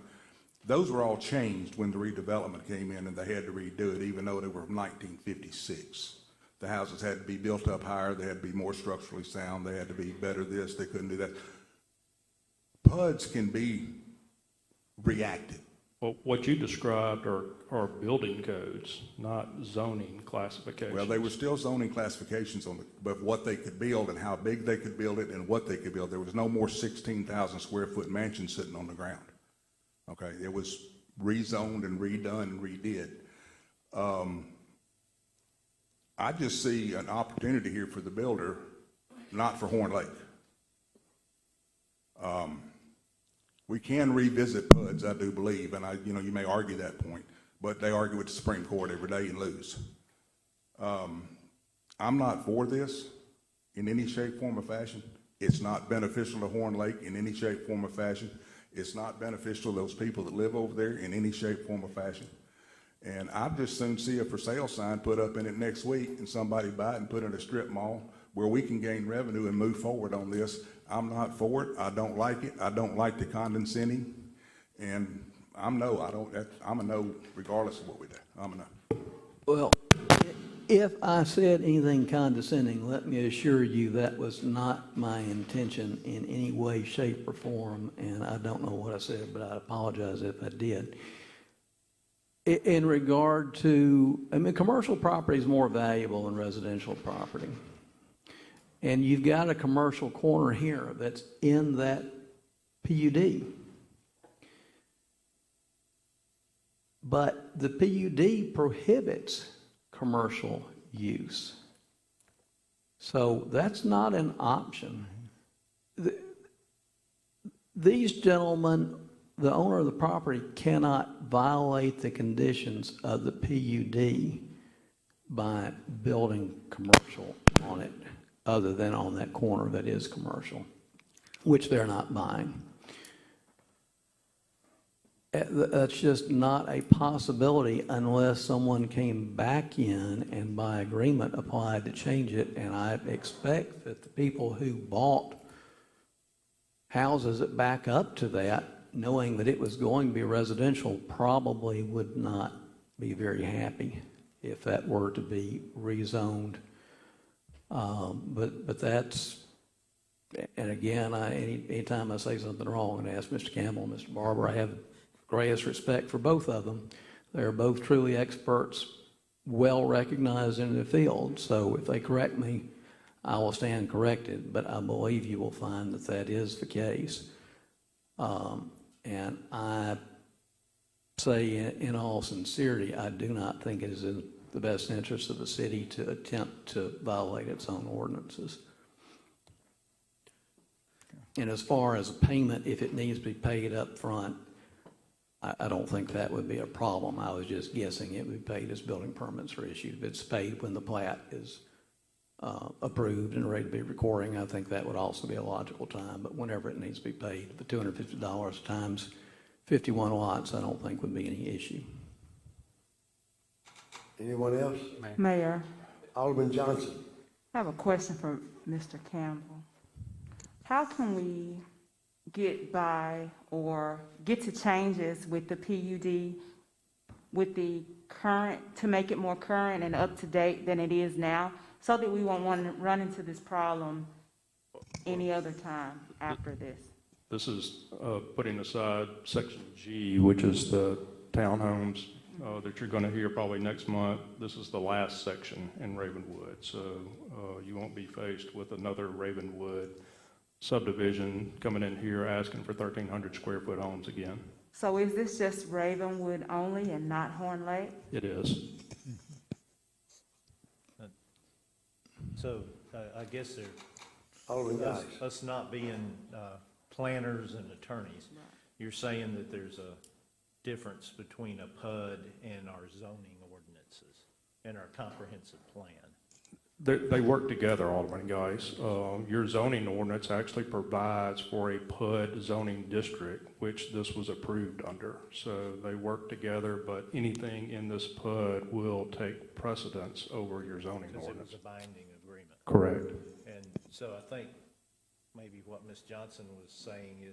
Those were all changed when the redevelopment came in and they had to redo it, even though they were from 1956. The houses had to be built up higher, they had to be more structurally sound, they had to be better this, they couldn't do that. PUDs can be reacted. Well, what you described are building codes, not zoning classifications. Well, they were still zoning classifications on but what they could build and how big they could build it and what they could build. There was no more 16,000 square foot mansion sitting on the ground. Okay, it was rezoned and redone and redid. I just see an opportunity here for the builder, not for Horn Lake. We can revisit PUDs, I do believe, and you may argue that point, but they argue with the Supreme Court every day and lose. I'm not for this in any shape, form, or fashion. It's not beneficial to Horn Lake in any shape, form, or fashion. It's not beneficial to those people that live over there in any shape, form, or fashion. And I'd just soon see a for sale sign put up in it next week and somebody buy it and put it in a strip mall where we can gain revenue and move forward on this. I'm not for it. I don't like it. I don't like the condescending. And I'm a no regardless of what we do. I'm a no. Well, if I said anything condescending, let me assure you that was not my intention in any way, shape, or form, and I don't know what I said, but I apologize if I did. In regard to, commercial property is more valuable than residential property. And you've got a commercial corner here that's in that PUD. But the PUD prohibits commercial use. So that's not an option. These gentlemen, the owner of the property, cannot violate the conditions of the PUD by building commercial on it. other than on that corner that is commercial, which they're not buying. That's just not a possibility unless someone came back in and by agreement applied to change it. And I expect that the people who bought houses that back up to that, knowing that it was going to be residential, probably would not be very happy if that were to be rezoned. But that's, and again, anytime I say something wrong, and ask Mr. Campbell and Mr. Barber, I have greatest respect for both of them. They're both truly experts, well recognized in the field. So if they correct me, I will stand corrected, but I believe you will find that that is the case. And I say in all sincerity, I do not think it is in the best interest of the city to attempt to violate its own ordinances. And as far as a payment, if it needs to be paid up front, I don't think that would be a problem. I was just guessing it would be paid as building permits are issued. If it's paid when the plat is approved and ready to be recording, I think that would also be a logical time. But whenever it needs to be paid, the $250 times 51 lots, I don't think would be any issue. Anyone else? Mayor, Alderman Johnson. I have a question for Mr. Campbell. How can we get by or get to changes with the PUD with the current, to make it more current and up to date than it is now, so that we won't want to run into this problem any other time after this? This is putting aside Section G, which is the townhomes that you're going to hear probably next month. This is the last section in Ravenwood, so you won't be faced with another Ravenwood subdivision coming in here asking for 1,300 square foot homes again. So is this just Ravenwood only and not Horn Lake? It is. So I guess Alderman Guys. us not being planners and attorneys, you're saying that there's a difference between a PUD and our zoning ordinances and our comprehensive plan. They work together, Alderman Guys. Your zoning ordinance actually provides for a PUD zoning district, which this was approved under. So they work together, but anything in this PUD will take precedence over your zoning ordinance. Because it was a binding agreement. Correct. And so I think maybe what Ms. Johnson was saying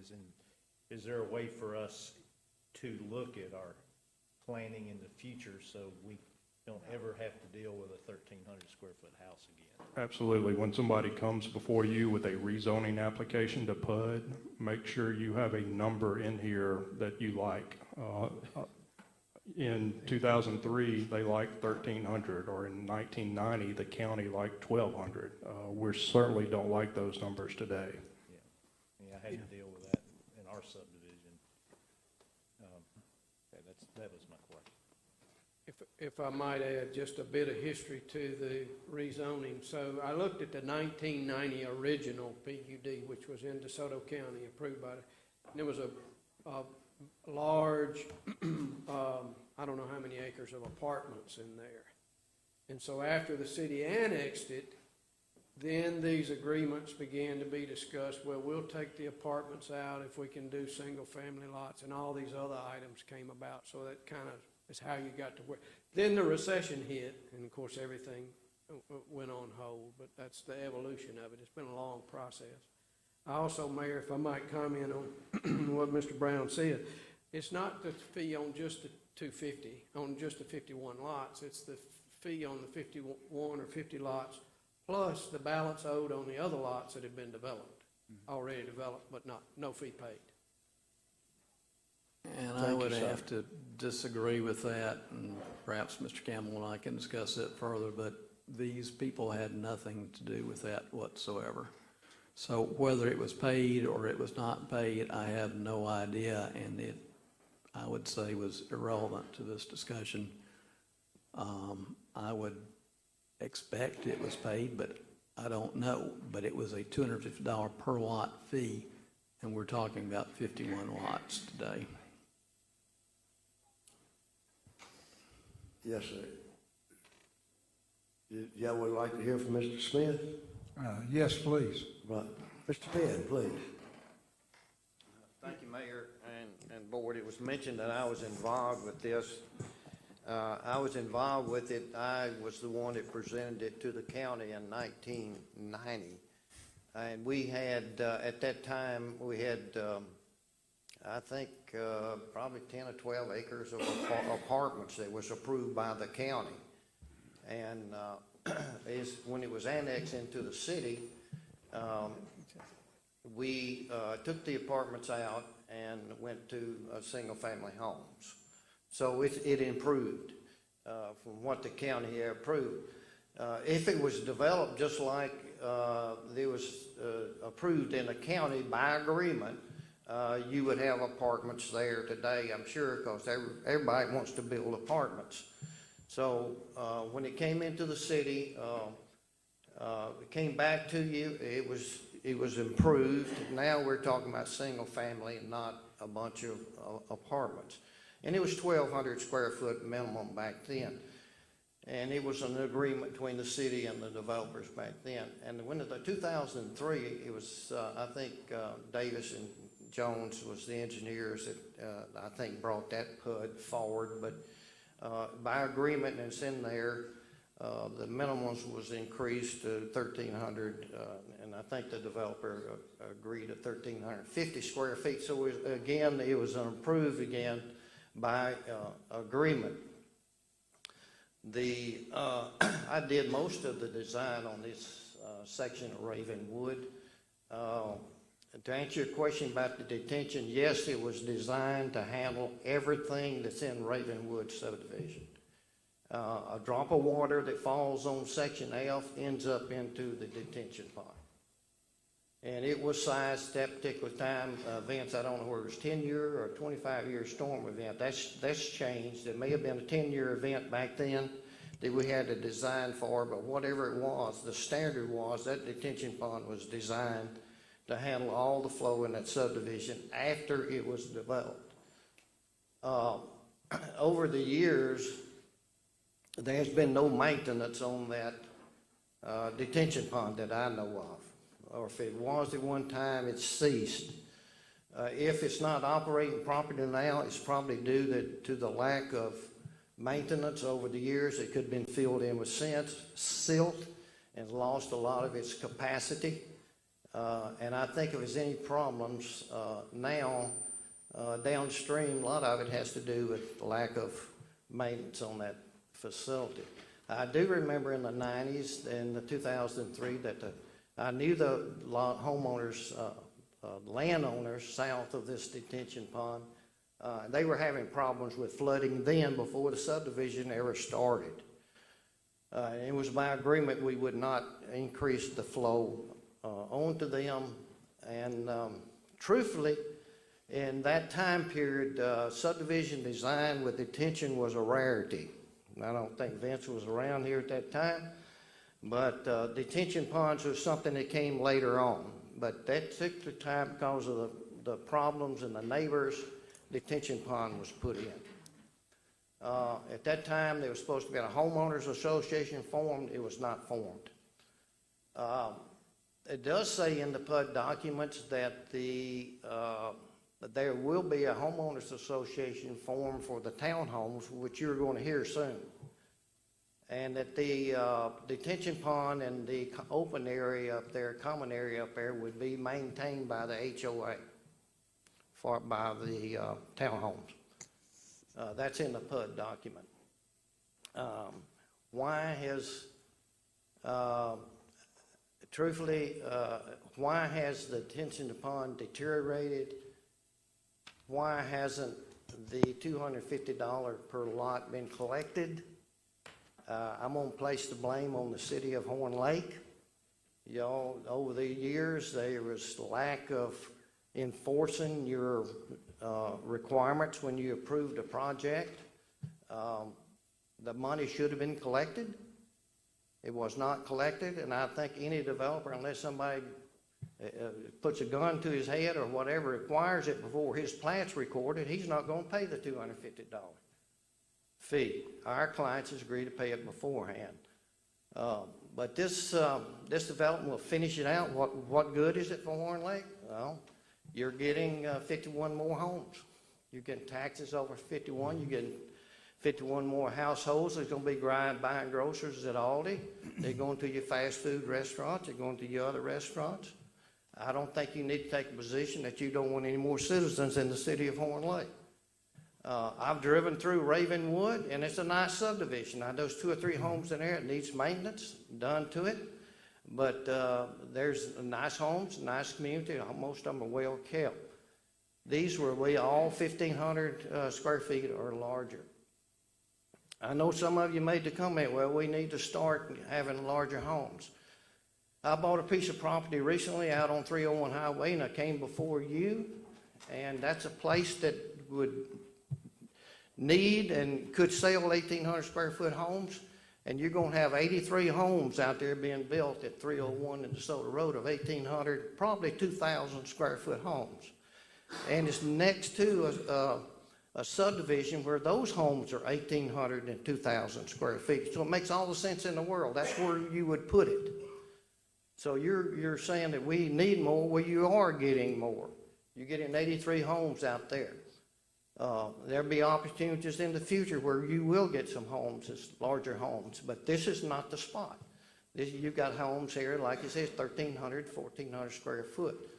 is there a way for us to look at our planning in the future so we don't ever have to deal with a 1,300 square foot house again? Absolutely. When somebody comes before you with a rezoning application to PUD, make sure you have a number in here that you like. In 2003, they liked 1,300, or in 1990, the county liked 1,200. We certainly don't like those numbers today. Yeah, I had to deal with that in our subdivision. That was my question. If I might add just a bit of history to the rezoning. So I looked at the 1990 original PUD, which was in DeSoto County, approved by and there was a large, I don't know how many acres of apartments in there. And so after the city annexed it, then these agreements began to be discussed. Well, we'll take the apartments out if we can do single family lots, and all these other items came about. So that kind of is how you got to where. Then the recession hit, and of course everything went on hold, but that's the evolution of it. It's been a long process. I also, Mayor, if I might comment on what Mr. Brown said, it's not the fee on just the 250, on just the 51 lots. It's the fee on the 51 or 50 lots, plus the balance owed on the other lots that have been developed, already developed, but no fee paid. And I would have to disagree with that, and perhaps Mr. Campbell and I can discuss it further, but these people had nothing to do with that whatsoever. So whether it was paid or it was not paid, I have no idea, and it, I would say, was irrelevant to this discussion. I would expect it was paid, but I don't know. But it was a $250 per lot fee, and we're talking about 51 lots today. Yes, sir. Y'all would like to hear from Mr. Smith? Yes, please. Right. Mr. Penn, please. Thank you, Mayor and Board. It was mentioned that I was involved with this. I was involved with it. I was the one that presented it to the county in 1990. And we had, at that time, we had, I think, probably 10 or 12 acres of apartments that was approved by the county. And when it was annexed into the city, we took the apartments out and went to single-family homes. So it improved from what the county had approved. If it was developed just like it was approved in the county by agreement, you would have apartments there today, I'm sure, because everybody wants to build apartments. So when it came into the city, it came back to you, it was improved. Now we're talking about single family, not a bunch of apartments. And it was 1,200 square foot minimum back then. And it was an agreement between the city and the developers back then. And when in 2003, it was, I think Davis and Jones was the engineers that I think brought that PUD forward. But by agreement, and it's in there, the minimums was increased to 1,300, and I think the developer agreed at 1,350 square feet. So again, it was improved again by agreement. I did most of the design on this section of Ravenwood. To answer your question about the detention, yes, it was designed to handle everything that's in Ravenwood subdivision. A drop of water that falls on section F ends up into the detention pond. And it was sized that particular time, Vince, I don't know whether it was 10-year or 25-year storm event. That's changed. It may have been a 10-year event back then that we had to design for, but whatever it was, the standard was that detention pond was designed to handle all the flow in that subdivision after it was developed. Over the years, there has been no maintenance on that detention pond that I know of. Or if it was at one time, it's ceased. If it's not operating properly now, it's probably due to the lack of maintenance over the years. It could have been filled in with silt and lost a lot of its capacity. And I think if there's any problems now downstream, a lot of it has to do with the lack of maintenance on that facility. I do remember in the 90s and the 2003 that I knew the homeowners, landowners south of this detention pond, they were having problems with flooding then before the subdivision ever started. It was by agreement we would not increase the flow onto them. And truthfully, in that time period, subdivision design with detention was a rarity. I don't think Vince was around here at that time. But detention ponds was something that came later on. But that took the time because of the problems and the neighbors, detention pond was put in. At that time, there was supposed to be a homeowners association formed. It was not formed. It does say in the PUD documents that that there will be a homeowners association formed for the townhomes, which you're going to hear soon. And that the detention pond and the open area up there, common area up there, would be maintained by the HOA, by the townhomes. That's in the PUD document. Why has, truthfully, why has the detention pond deteriorated? Why hasn't the $250 per lot been collected? I'm going to place the blame on the city of Horn Lake. Y'all, over the years, there was lack of enforcing your requirements when you approved a project. The money should have been collected. It was not collected, and I think any developer, unless somebody puts a gun to his head or whatever, requires it before his plat's recorded, he's not going to pay the $250 fee. Our clients has agreed to pay it beforehand. But this development will finish it out. What good is it for Horn Lake? Well, you're getting 51 more homes. You're getting taxes over 51. You're getting 51 more households. There's going to be buying groceries at Aldi. They're going to your fast food restaurants. They're going to your other restaurants. I don't think you need to take a position that you don't want any more citizens in the city of Horn Lake. I've driven through Ravenwood, and it's a nice subdivision. Now, those 2 or 3 homes in there, it needs maintenance done to it. But there's nice homes, nice community. Most of them are well kept. These will be all 1,500 square feet or larger. I know some of you made the comment, well, we need to start having larger homes. I bought a piece of property recently out on 301 Highway, and I came before you, and that's a place that would need and could sell 1,800 square foot homes, and you're going to have 83 homes out there being built at 301 and DeSoto Road of 1,800, probably 2,000 square foot homes. And it's next to a subdivision where those homes are 1,800 and 2,000 square feet. So it makes all the sense in the world. That's where you would put it. So you're saying that we need more. Well, you are getting more. You're getting 83 homes out there. There'll be opportunities in the future where you will get some homes, it's larger homes, but this is not the spot. You've got homes here, like it says, 1,300, 1,400 square foot.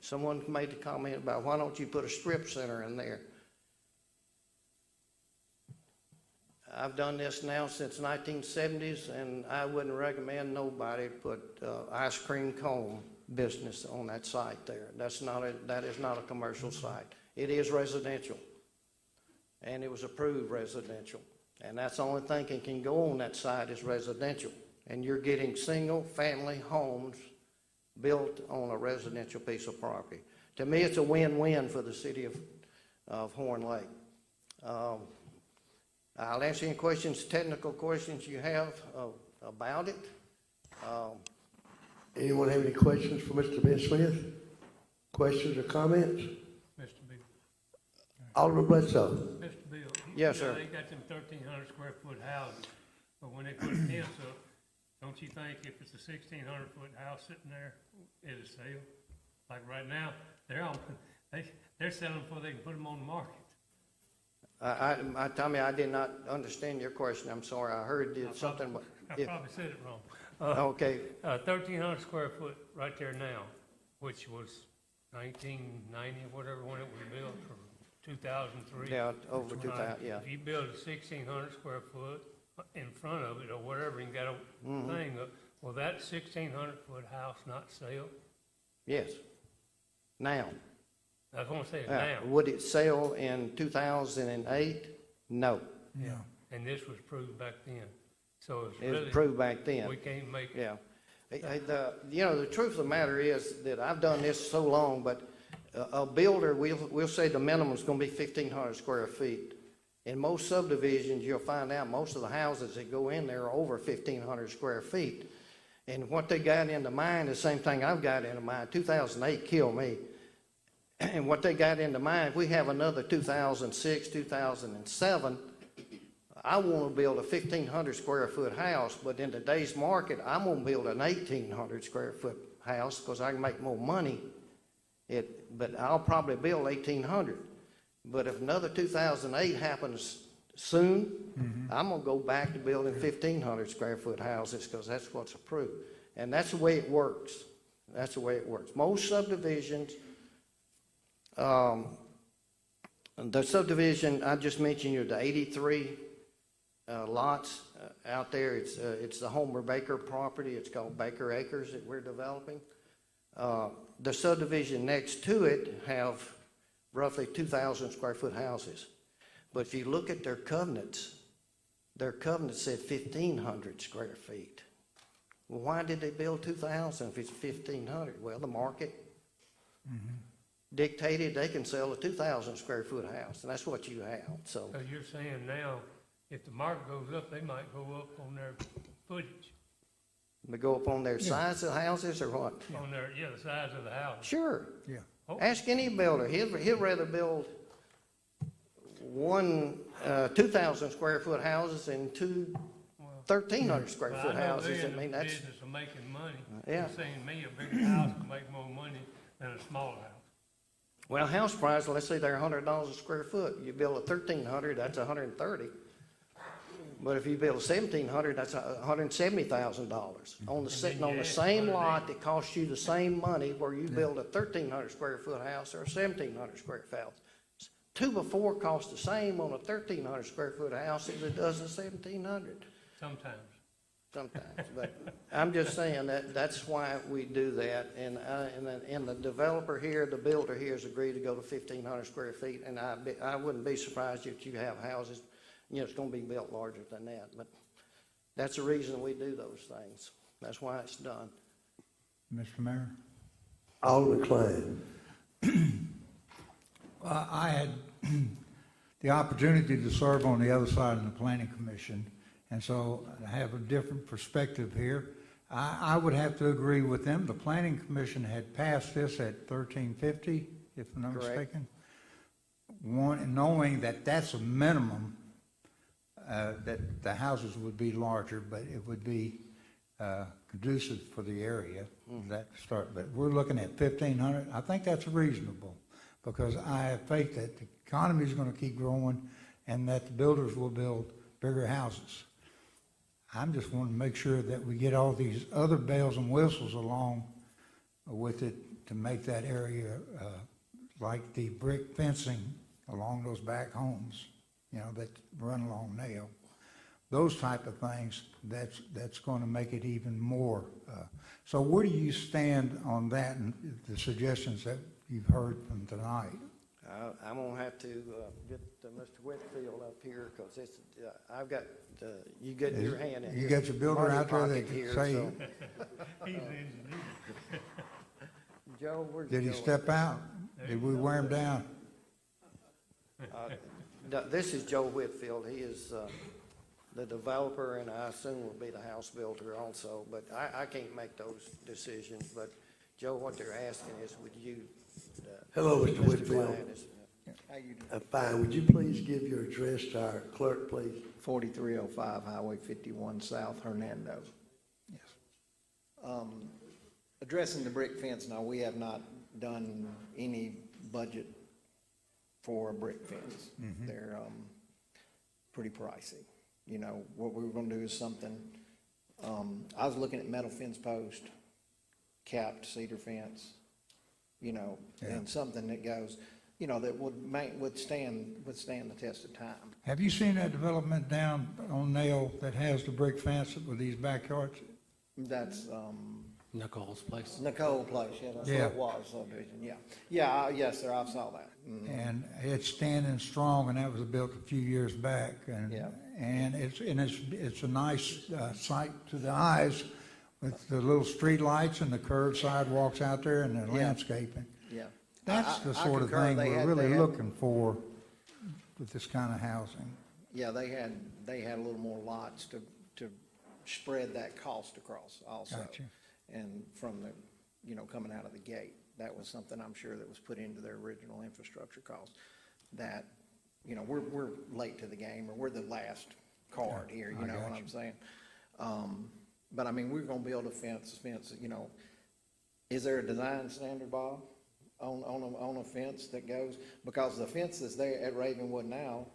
Someone made the comment about, why don't you put a strip center in there? I've done this now since 1970s, and I wouldn't recommend nobody put ice cream cone business on that site there. That is not a commercial site. It is residential, and it was approved residential, and that's the only thing that can go on that site is residential. And you're getting single-family homes built on a residential piece of property. To me, it's a win-win for the city of Horn Lake. I'll answer any questions, technical questions you have about it. Anyone have any questions for Mr. Ben Smith? Questions or comments? Mr. Bill. Alderman Bledsoe. Mr. Bill. Yes, sir. They got them 1,300 square foot houses, but when they put a fence up, don't you think if it's a 1,600 foot house sitting there, it'll sell? Like right now, they're selling before they can put them on the market. Tommy, I did not understand your question. I'm sorry. I heard something. I probably said it wrong. Okay. 1,300 square foot right there now, which was 1990, whatever, when it was built, or 2003. Yeah, over 2,000, yeah. If you build a 1,600 square foot in front of it or whatever, and got a thing up, will that 1,600 foot house not sell? Yes. Now. I was going to say it now. Would it sell in 2008? No. Yeah. And this was proved back then. So it's It really. was proved back then. We can't make. Yeah. The truth of the matter is that I've done this so long, but a builder, we'll say the minimum is going to be 1,500 square feet. In most subdivisions, you'll find out most of the houses that go in there are over 1,500 square feet. And what they got into mind, the same thing I've got into mind. 2008 killed me. And what they got into mind, if we have another 2006, 2007, I want to build a 1,500 square foot house, but in today's market, I'm going to build an 1,800 square foot house because I can make more money. But I'll probably build 1,800. But if another 2008 happens soon, I'm going to go back to building 1,500 square foot houses because that's what's approved. And that's the way it works. That's the way it works. Most subdivisions, the subdivision I just mentioned you, the 83 lots out there, it's the Homer Baker property. It's called Baker Acres that we're developing. The subdivision next to it have roughly 2,000 square foot houses. But if you look at their covenants said 1,500 square feet. Well, why did they build 2,000 if it's 1,500? Well, the market dictated they can sell a 2,000 square foot house, and that's what you have. So you're saying now, if the market goes up, they might go up on their footage. they go up on their size of houses or what? On their, the size of the house. Sure. Yeah. Oh. Ask any builder. He'll rather build 2,000 square foot houses than two 1,300 square Well, foot I know houses, they're I in mean, the that's, business of making money. Yeah. They're saying me, a bigger house can make more money than a smaller house. well, house price, let's say they're $100 a square foot. You build a 1,300, that's 130. But if you build a 1,700, that's $170,000 on the sitting on the same lot that costs you the same money where you build a 1,300 square foot house or a 1,700 square foot house. 2 by 4 costs the same on a 1,300 square foot house as it does a 1,700. Sometimes. Sometimes, but I'm just saying that's why we do that, and the developer here, the builder here has agreed to go to 1,500 square feet, and I wouldn't be surprised if you have houses, it's gonna be built larger than that, but that's the reason we do those things. That's why it's done. Mr. Mayor? Alderman Klein. I had the opportunity to serve on the other side of the planning commission, and so I have a different perspective here. I would have to agree with them. The planning commission had passed this at 1350, if I'm not mistaken. Knowing that that's a minimum, that the houses would be larger, but it would be conducive for the area. That start, but we're looking at 1,500. I think that's reasonable, because I have faith that the economy is going to keep growing and that the builders will build bigger houses. I'm just wanting to make sure that we get all these other bells and whistles along with it to make that area like the brick fencing along those back homes, that run along Nail. Those type of things, that's going to make it even more. So where do you stand on that and the suggestions that you've heard from tonight? I'm gonna have to get Mr. Whitfield up here, because it's, I've got, you get your hand in. You got your builder out there that can say, He's an engineer. Joe, where's did he Joe? step out? Did we wear him down? This is Joe Whitfield. He is the developer, and I assume will be the house builder also, but I can't make those decisions. But Joe, what they're asking is, would you? Hello, Mr. Whitfield. Klein is- How you doing? Fine. Would you please give your address to our clerk, please? 4305 Highway 51 South, Hernando. Yes. Addressing the brick fence, now, we have not done any budget for a brick fence. They're pretty pricey. What we were gonna do is something, I was looking at metal fence post, capped cedar fence, and something that goes, that would withstand the test of time. Have you seen that development down on Nail that has the brick fence with these backyards? That's, Nicole's place. Nicole Place, yeah, that's what Yeah. it was, subdivision, yeah. Yeah, yes, sir, I saw that. And it's standing strong, and that was built a few years back. And, Yeah. and it's a nice sight to the eyes with the little street lights and the curved sidewalks out there and the landscaping. Yeah. That's the I sort of concur. thing They we're had- really they had- looking for with this kind of housing. Yeah, they had a little more lots to spread that cost across also. Gotcha. And from the, coming out of the gate, that was something I'm sure that was put into their original infrastructure cost. That, we're late to the game, or we're the last card here, you know what I'm saying? But I mean, we're gonna build a fence, is there a design standard, Bob, on a fence that goes? Because the fence that's there at Ravenwood now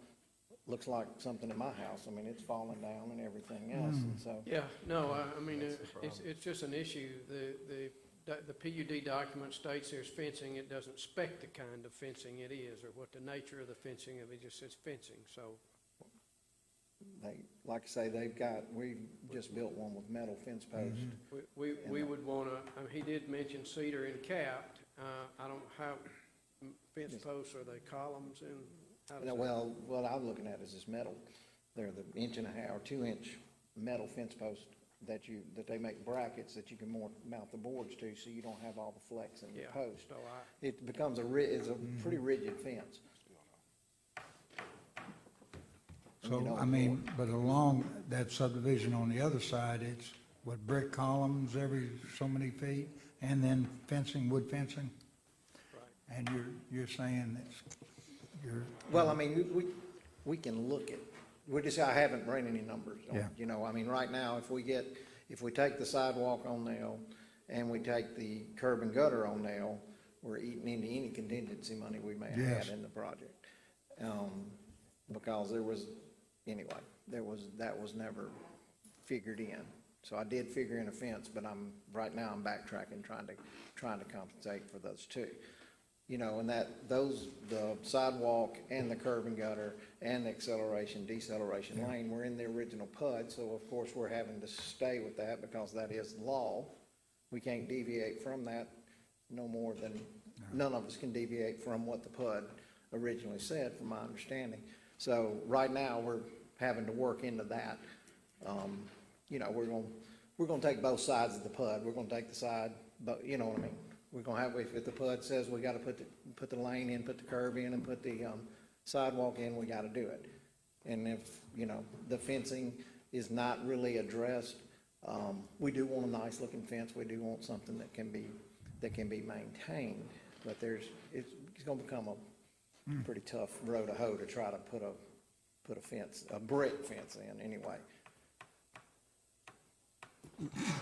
looks like something in my house. I mean, it's falling down and everything else, and so. Yeah, no, I mean, it's just an issue. The PUD document states there's fencing. It doesn't spec the kind of fencing it is or what the nature of the fencing is. It just says fencing, so. Like I say, we just built one with metal fence posts. We would want to, he did mention cedar and capped. I don't have fence posts, are they columns and? Well, what I'm looking at is this metal. They're the 1.5 or 2-inch metal fence posts that they make brackets that you can mount the boards to, so you don't have all the flex in the post. So It becomes it's a pretty rigid fence. So, I mean, but along that subdivision on the other side, it's what, brick columns every so many feet, and then fencing, wood fencing? Right. And you're saying you're. Well, I mean, we can look at I haven't ran any numbers on it, Yeah. you know, I mean, right now, if we take the sidewalk on nail and we take the curb and gutter on nail, we're eating into any contingency money we may have Yes. had in the project. Because that was never figured in. So I did figure in a fence, but right now I'm backtracking, trying to compensate for those two. You know, and the sidewalk and the curb and gutter and the acceleration, deceleration lane were in the original PUD, so of course we're having to stay with that because that is law. We can't deviate from that no more than, none of us can deviate from what the PUD originally said, from my understanding. So right now, we're having to work into that. You know, we're gonna take both sides of the PUD. We're gonna take the side, but you know what I mean? We're gonna have, if the PUD says we gotta put the lane in, put the curb in, and put the sidewalk in, we gotta do it. And if, you know, the fencing is not really addressed, we do want a nice looking fence. We do want something that can be maintained. But it's gonna become a pretty tough row to hoe to try to put a fence, a brick fence in anyway.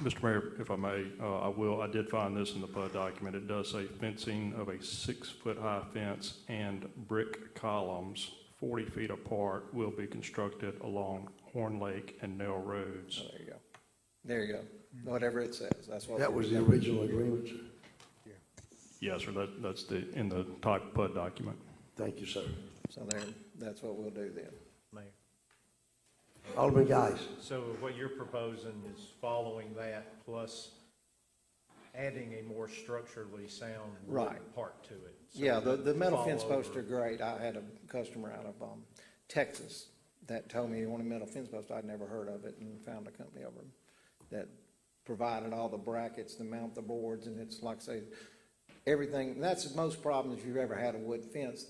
Mr. Mayor, if I may, I did find this in the PUD document. It does say fencing of a 6-foot-high fence and brick columns 40 feet apart will be constructed along Horn Lake and Nell Roads. Oh, there you go. Whatever it says, that's what. That was the original agreement, sir. Yes, sir, that's in the type PUD document. Thank you, sir. So that's what we'll do then. Mayor. Alderman Guys. So what you're proposing is following that plus adding a more structurally sound wood Right. part to it. So Yeah, the metal fall fence posts over. are great. I had a customer out of Texas that told me he wanted metal fence posts. I'd never heard of it, and found a company over that provided all the brackets to mount the boards, and it's like I say, everything. And that's most problems if you've ever had a wood fence.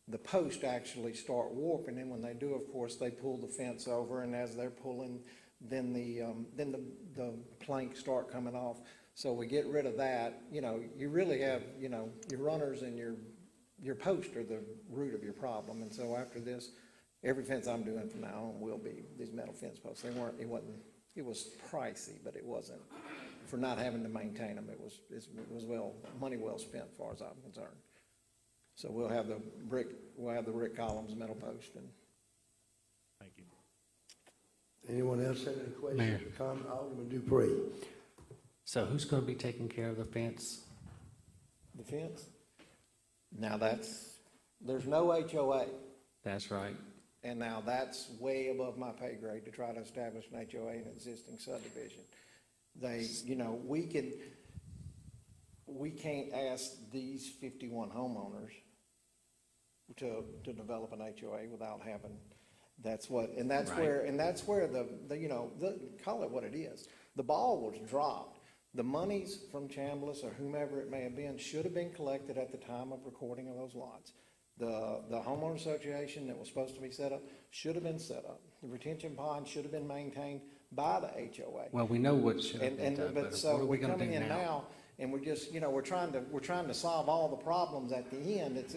The posts actually start warping, and when they do, of course, they pull the fence over, and as they're pulling, then the planks start coming off. So we get rid of that. You know, you really have, you know, your runners and your posts are the root of your problem. And so after this, every fence I'm doing from now on will be these metal fence posts. It was pricey, but it wasn't, for not having to maintain them. It was money well spent as far as I'm concerned. So we'll have the brick columns, metal post, and. Thank you. Anyone else have any questions Mayor. or comments? Alderman Dupree. So who's going to be taking care of the fence? The fence? Now there's no HOA. That's right. And now that's way above my pay grade to try to establish an HOA in an existing subdivision. We can't ask these 51 homeowners to develop an HOA without having, Right. where call it what it is. The ball was dropped. The monies from Chambliss or whomever it may have been should have been collected at the time of recording of those lots. The homeowner association that was supposed to be set up should have been set up. The retention pond should have been maintained by the HOA. Well, we know what should have been done, But but so what are we we're going to coming do in now? now, and we're just, we're trying to solve all the problems at the end. It's,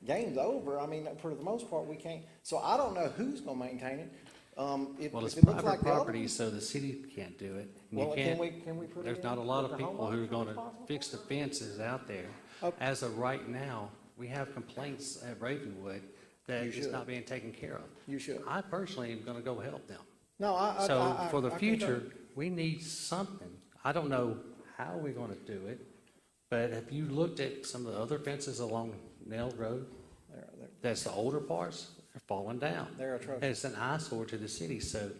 game's over. I mean, for the most part, we can't. So I don't know who's gonna maintain it. Well, it's if it looks private like the other property, ones- so the city can't do it. And you Well, can't- can we put it There's in not a lot that of the people who are homeowners going are to responsible? fix the fences out there. Okay. As of right now, we have complaints at Ravenwood that You it's should. not being taken care of. You should. I personally am going to go help them. No, So for the I future, concur. we need something. I don't know how we're going to do it, but have you looked at some of the other fences along Nell Road? That's the older parts, they're falling down. They're atrocious. It's an eyesore to the city, so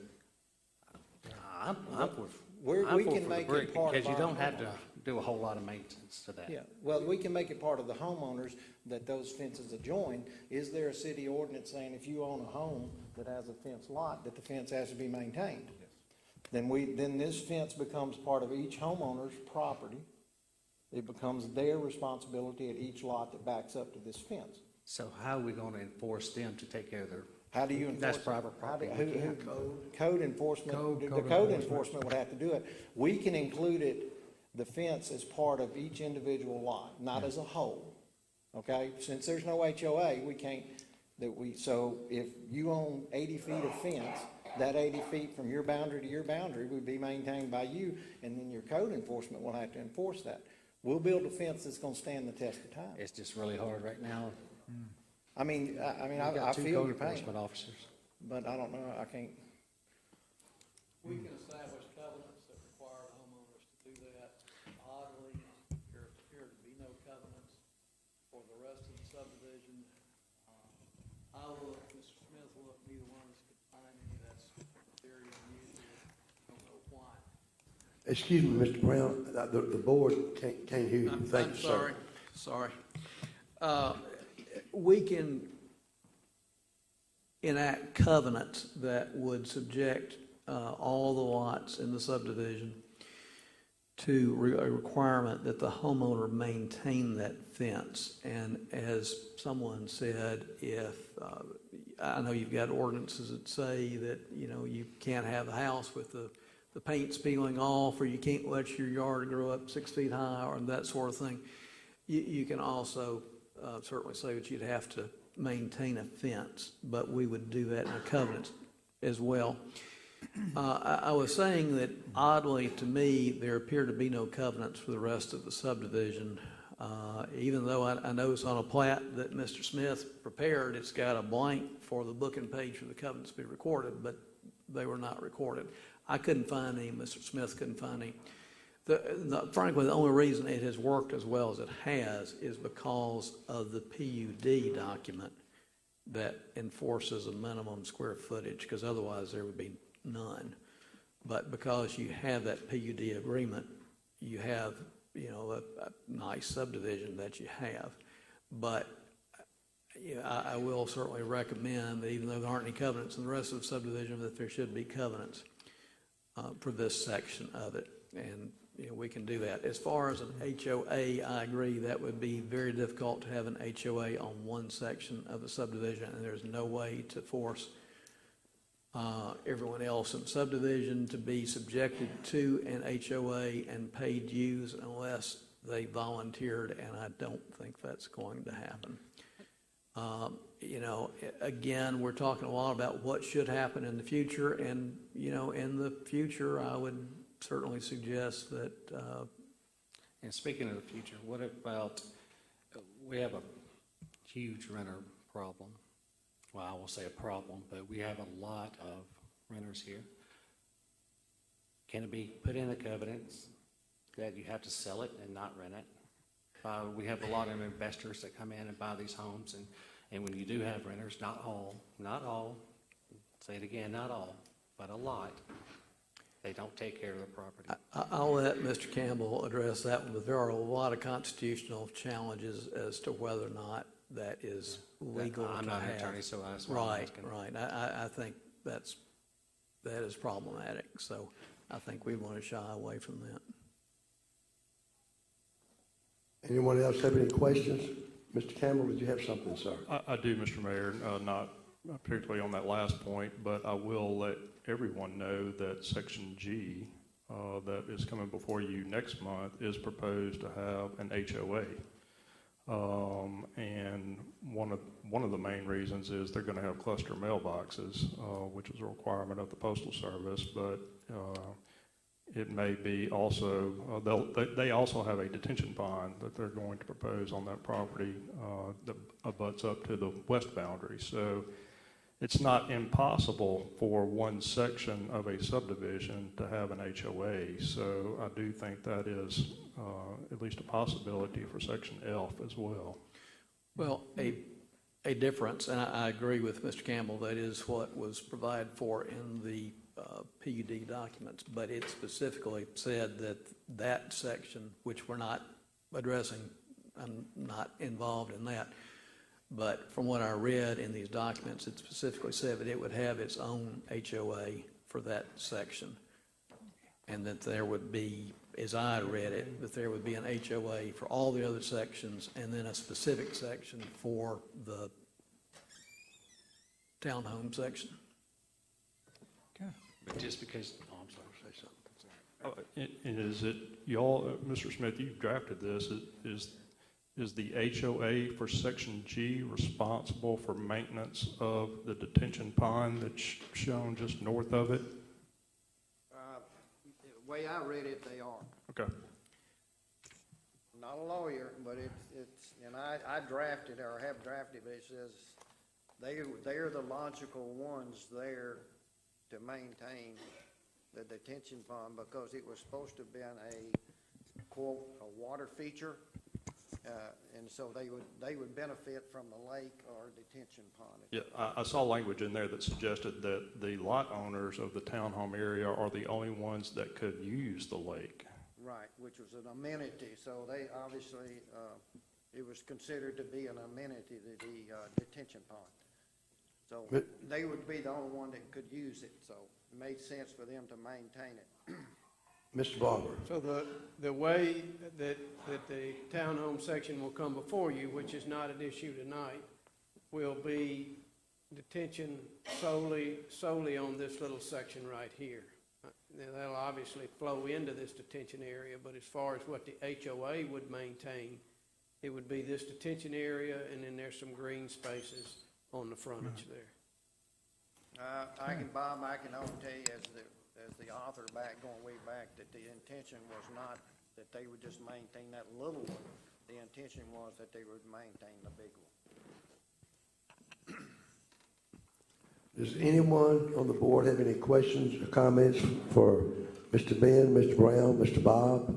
I'm for We can the make brick, it part of because you our don't have to homeowners. do a whole lot of maintenance to that. Yeah, well, we can make it part of the homeowners that those fences adjoin. Is there a city ordinance saying if you own a home that has a fenced lot, that the fence has to be maintained? Then this fence becomes part of each homeowner's property. It becomes their responsibility at each lot that backs up to this fence. So how are we going to enforce them to take care of their? How do you enforce That's it? private property. How do- We who- can't. Code enforcement, the code enforcement would have to do it. We can include it, the fence, as part of each individual lot, not as a whole. Okay? Since there's no HOA, we can't, So if you own 80 feet of fence, that 80 feet from your boundary to your boundary would be maintained by you, and then your code enforcement will have to enforce that. We'll build a fence that's gonna stand the test of time. It's just really hard right now. I mean, We've I got two feel code your pain, enforcement officers. but I don't know, I can't. We can establish covenants that require the homeowners to do that. Oddly, there appear to be no covenants for the rest of the subdivision. I looked, Mr. Smith looked, neither one of us could find any. That's very unusual. Don't know why. Excuse me, Mr. Brown, the board can't hear you. Thank you, sir. Sorry. We can enact covenants that would subject all the lots in the subdivision to a requirement that the homeowner maintain that fence. And as someone said, if, I know you've got ordinances that say that, you can't have a house with the paint's peeling off, or you can't let your yard grow up 6 feet high, or that sort of thing. You can also certainly say that you'd have to maintain a fence, but we would do that in a covenant as well. I was saying that oddly to me, there appear to be no covenants for the rest of the subdivision. Even though I notice on a plat that Mr. Smith prepared, it's got a blank for the book and page for the covenants to be recorded, but they were not recorded. I couldn't find any, Mr. Smith couldn't find any. Frankly, the only reason it has worked as well as it has is because of the PUD document that enforces a minimum square footage, because otherwise there would be none. But because you have that PUD agreement, you have, a nice subdivision that you have. But I will certainly recommend that even though there aren't any covenants in the rest of the subdivision, that there should be covenants for this section of it. And we can do that. As far as an HOA, I agree that would be very difficult to have an HOA on one section of the subdivision, and there's no way to force everyone else in the subdivision to be subjected to an HOA and paid dues unless they volunteered, and I don't think that's going to happen. Again, we're talking a lot about what should happen in the future, and, in the future, I would certainly suggest that. And speaking of the future, what about, we have a huge renter problem. Well, I won't say a problem, but we have a lot of renters here. Can it be put in the covenants that you have to sell it and not rent it? We have a lot of investors that come in and buy these homes, and when you do have renters, not all, say it again, not all, but a lot, they don't take care of the property. I'll let Mr. Campbell address that one, but there are a lot of constitutional challenges as to whether or not that is legal to have. I'm not an attorney, so that's why I'm asking. Right. I think that is problematic, so I think we want to shy away from that. Anyone else have any questions? Mr. Campbell, did you have something, sir? I do, Mr. Mayor, not particularly on that last point, but I will let everyone know that Section G that is coming before you next month is proposed to have an HOA. And one of the main reasons is they're going to have cluster mailboxes, which is a requirement of the Postal Service, but it may be also, they also have a detention pond that they're going to propose on that property that abuts up to the west boundary. So it's not impossible for one section of a subdivision to have an HOA. So I do think that is at least a possibility for Section F as well. Well, a difference, and I agree with Mr. Campbell, that is what was provided for in the PUD documents, but it specifically said that that section, which we're not addressing, I'm not involved in that, but from what I read in these documents, it specifically said that it would have its own HOA for that section, and that there would be, as I read it, that there would be an HOA for all the other sections, and then a specific section for the townhome section. But just because, I'm sorry, say something. And is it, y'all, Mr. Smith, you drafted this, is Is the HOA for Section G responsible for maintenance of the detention pond that's shown just north of it? The way I read it, they are. Okay. Not a lawyer, but it's, and I drafted, or have drafted, but it says they're the logical ones there to maintain the detention pond, because it was supposed to have been a, quote, a water feature. And so they would benefit from the lake or detention pond. Yeah, I saw language in there that suggested that the lot owners of the townhome area are the only ones that could use the lake. Right, which was an amenity, so they obviously, it was considered to be an amenity, the detention pond. So they would be the only one that could use it, so it made sense for them to maintain it. Mr. Barber. So the way that the townhome section will come before you, which is not an issue tonight, will be detention solely on this little section right here. Now, that'll obviously flow into this detention area, but as far as what the HOA would maintain, it would be this detention area, and then there's some green spaces on the frontage there. Bob, I can only tell you as the author back, going way back, that the intention was not that they would just maintain that little one. The intention was that they would maintain the big one. Does anyone on the board have any questions or comments for Mr. Ben, Mr. Brown, Mr. Bob,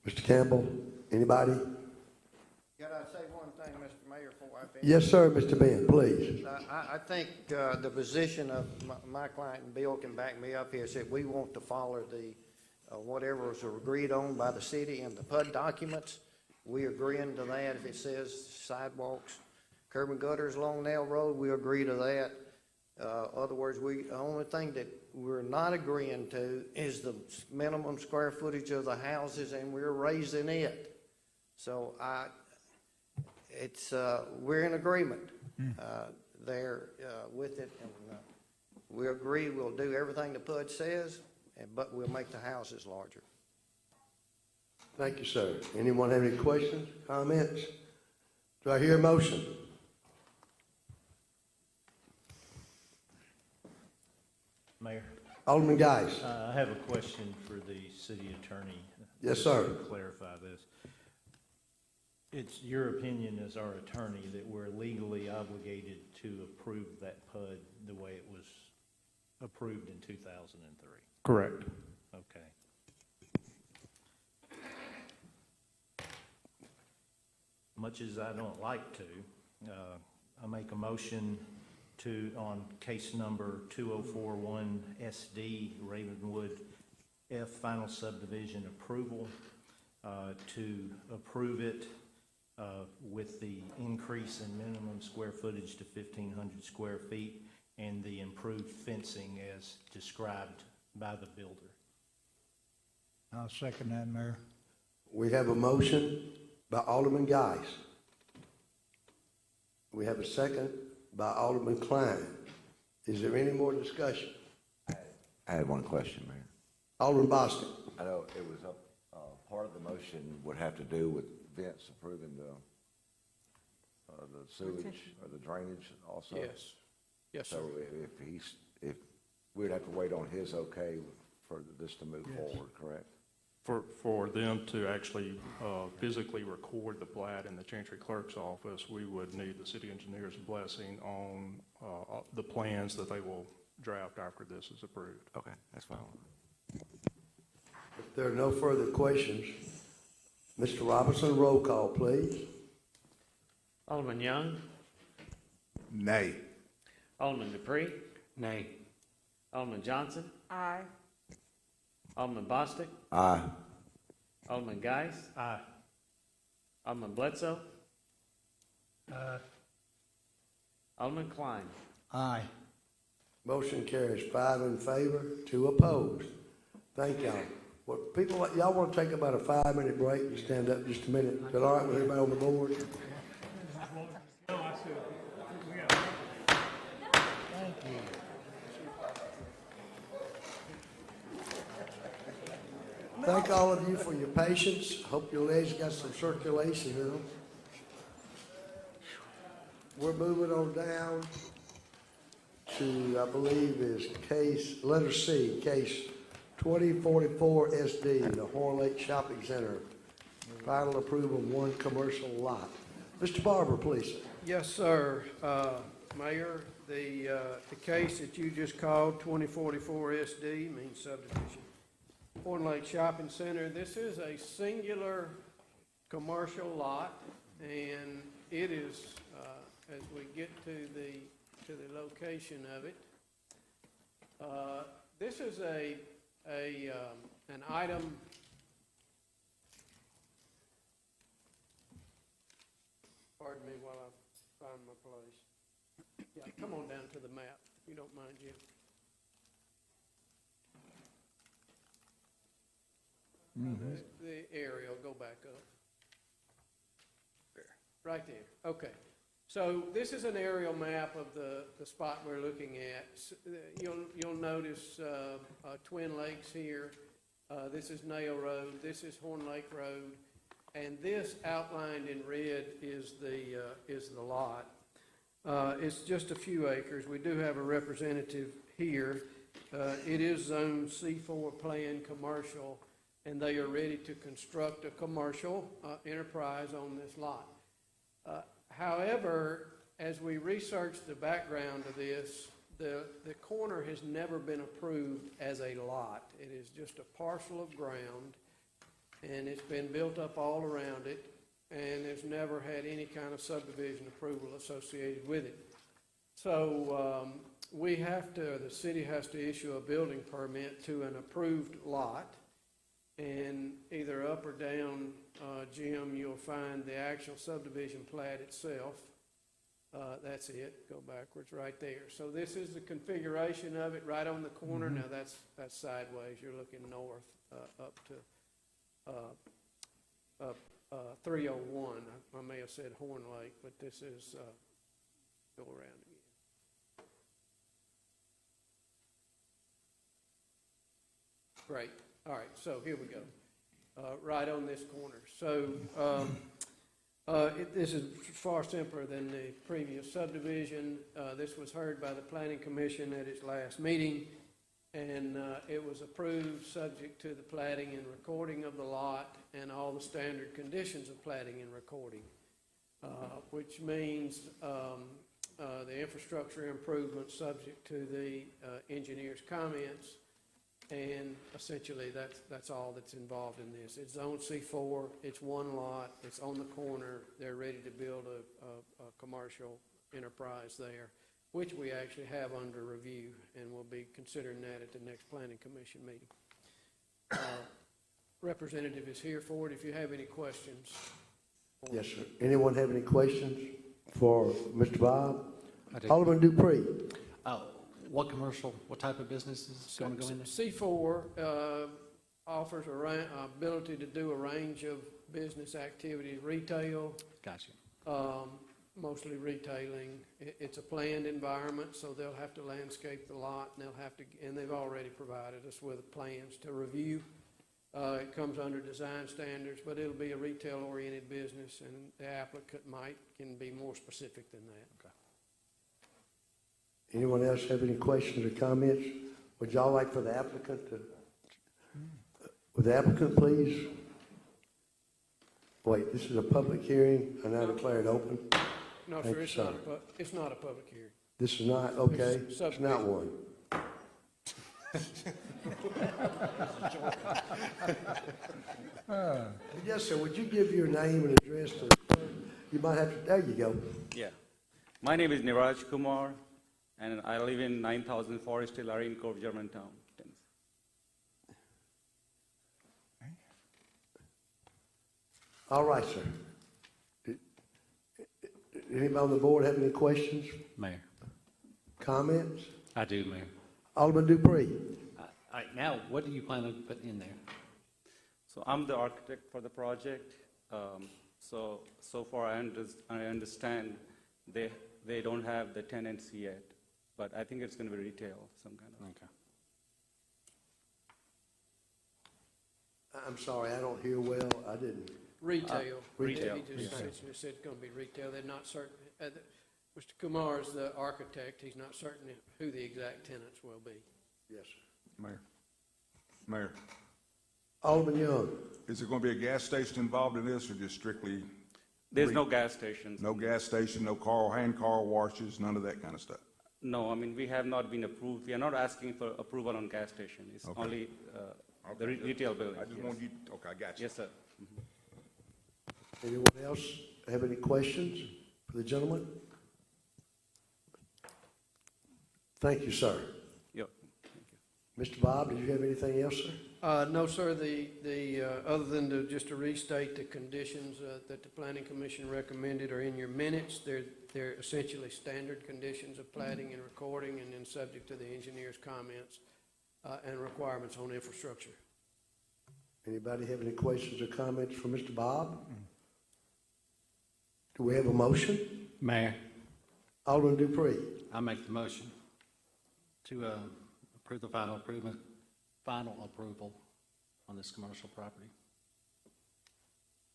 Mr. Campbell? Anybody? Can I say one thing, Mr. Mayor, before I finish? Yes, sir, Mr. Ben, please. I think the position of my client, and Bill can back me up here, said we want to follow the whatever was agreed on by the city in the PUD documents. We agreeing to that. If it says sidewalks, curb and gutters along Nail Road, we agree to that. Other words, the only thing that we're not agreeing to is the minimum square footage of the houses, and we're raising it. So we're in agreement there with it, and we agree we'll do everything the PUD says, but we'll make the houses larger. Thank you, sir. Anyone have any questions, comments? Do I hear a motion? Mayor? Alderman Geis. I have a question for the city attorney. Yes, sir. To clarify this. It's your opinion as our attorney that we're legally obligated to approve that PUD the way it was approved in 2003? Correct. Okay. Much as I don't like to, I make a motion on case number 2041 SD Ravenwood F final subdivision approval to approve it with the increase in minimum square footage to 1,500 square feet and the improved fencing as described by the builder. I'll second that, Mayor. We have a motion by Alderman Geis. We have a second by Alderman Klein. Is there any more discussion? I had one question, Mayor. Alderman Boston. I know it was up, part of the motion would have to do with Vince approving the sewage or the drainage also. Yes. Yes, sir. So if we'd have to wait on his okay for this to move forward, correct? For them to actually physically record the plat in the Chancery Clerk's office, we would need the city engineer's blessing on the plans that they will draft after this is approved. Okay, that's fine. If there are no further questions, Mr. Robinson, roll call, please. Alderman Young. Nay. Alderman Dupree. Nay. Alderman Johnson. Aye. Alderman Bostic. Aye. Alderman Geis. Aye. Alderman Bledsoe. Aye. Alderman Klein. Aye. Motion carries 5 in favor, 2 opposed. Thank y'all. What people, y'all want to take about a 5-minute break and stand up just a minute? Is that all right with everybody on the board? Thank all of you for your patience. Hope your legs got some circulation in them. We're moving on down to, I believe, is letter C, case 2044 SD, the Horn Lake Shopping Center. Final approval of one commercial lot. Mr. Barber, please. Yes, sir. Mayor, the case that you just called 2044 SD means subdivision. Horn Lake Shopping Center, this is a singular commercial lot, and it is, as we get to the location of it, this is an item. Pardon me while I find my place. Yeah, come on down to the map, if you don't mind, Jim. The aerial, go back up. There. Right there, okay. So this is an aerial map of the spot we're looking at. You'll notice Twin Lakes here. This is Nail Road, this is Horn Lake Road, and this outlined in red is the lot. It's just a few acres. We do have a representative here. It is zone C4 plan commercial, and they are ready to construct a commercial enterprise on this lot. However, as we research the background of this, the corner has never been approved as a lot. It is just a parcel of ground, and it's been built up all around it, and it's never had any kind of subdivision approval associated with it. So the city has to issue a building permit to an approved lot, and either up or down, Jim, you'll find the actual subdivision plat itself. That's it. Go backwards right there. So this is the configuration of it right on the corner. Now that's sideways. You're looking north up to 301. I may have said Horn Lake, but this is go around again. Great. All right. So here we go. Right on this corner. So this is far simpler than the previous subdivision. This was heard by the Planning Commission at its last meeting, and it was approved subject to the platting and recording of the lot and all the standard conditions of platting and recording, which means the infrastructure improvements subject to the engineer's comments. And essentially, that's all that's involved in this. It's zone C4. It's one lot. It's on the corner. They're ready to build a commercial enterprise there, which we actually have under review, and we'll be considering that at the next Planning Commission meeting. Representative is here for it. If you have any questions. Yes, sir. Anyone have any questions for Mr. Bob? Alderman Dupree. What commercial, what type of business is going to go in there? C4 offers ability to do a range of business activities, retail. Gotcha. Mostly retailing. It's a planned environment, so they'll have to landscape the lot, and they've already provided us with plans to review. It comes under design standards, but it'll be a retail-oriented business, and the applicant can be more specific than that. Okay. Anyone else have any questions or comments? Would y'all like for the applicant to, would the applicant please? Wait, this is a public hearing, and I declare it open. No, sir, it's not a public hearing. This is not, okay, it's not one. Yes, sir, would you give your name and address to the clerk? You might have to, there you go. Yeah. My name is Niraj Kumar, and I live in 9000 Forest Hill, Arine Cove, Germantown, Tennessee. All right, sir. Anybody on the board have any questions? Mayor. Comments? I do, Mayor. Alderman Dupree. All right, now, what do you plan on putting in there? So I'm the architect for the project. So far I understand they don't have the tenancy yet, but I think it's going to be retail, some kind of. Okay. I'm sorry, I don't hear well. I didn't. Retail. Retail. He just said it's going to be retail. They're not certain. Mr. Kumar is the architect. He's not certain who the exact tenants will be. Yes, sir. Mayor, Alderman Young. is there going to be a gas station involved in this, or just strictly? There's no gas stations. No gas station, no hand car washes, none of that kind of stuff? No, I mean, we have not been approved. We are not asking for approval on gas station. It's Okay. only the retail building. I just yes. want you, okay, I got you. Yes, sir. Anyone else have any questions for the gentleman? Thank you, sir. Yep. Mr. Bob, did you have anything else, sir? No, sir, other than just to restate the conditions that the Planning Commission recommended are in your minutes. They're essentially standard conditions of plating and recording, and then subject to the engineer's comments and requirements on infrastructure. Anybody have any questions or comments for Mr. Bob? Do we have a motion? Mayor, Alderman Dupree. I make the motion to approve the final approval on this commercial property.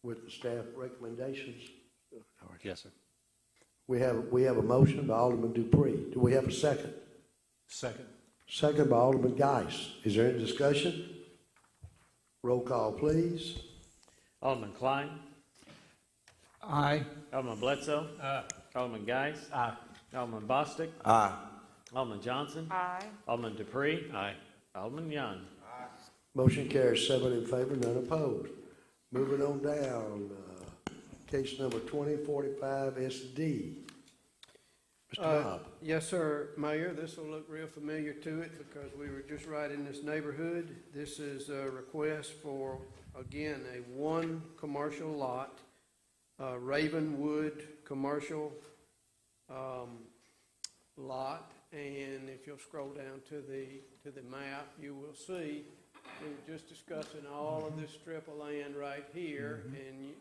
With the staff recommendations. Yes, sir. We have a motion by Alderman Dupree. Do we have a second? Second. Second by Alderman Geis. Is there any discussion? Roll call, please. Alderman Klein. Aye. Alderman Bledsoe. Alderman Geis. Aye. Alderman Bostic. Aye. Alderman Johnson. Aye. Alderman Dupree. Aye. Alderman Young. Motion carries 7 in favor, none opposed. Moving on down, case number 2045 SD. Mr. Bob. Yes, sir, Mayor. This will look real familiar to it because we were just right in this neighborhood. This is a request for, again, a one commercial lot, Ravenwood commercial lot. And if you'll scroll down to the map, you will see we were just discussing all of this strip of land right here, and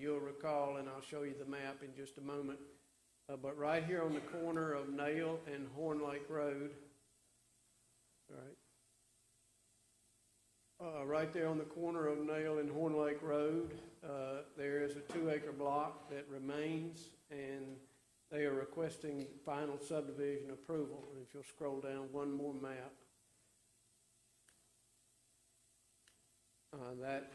you'll recall, and I'll show you the map in just a moment, but right here on the corner of Nail and Horn Lake Road, right there on the corner of Nail and Horn Lake Road, there is a 2-acre block that remains, and they are requesting final subdivision approval. And if you'll scroll down one more map,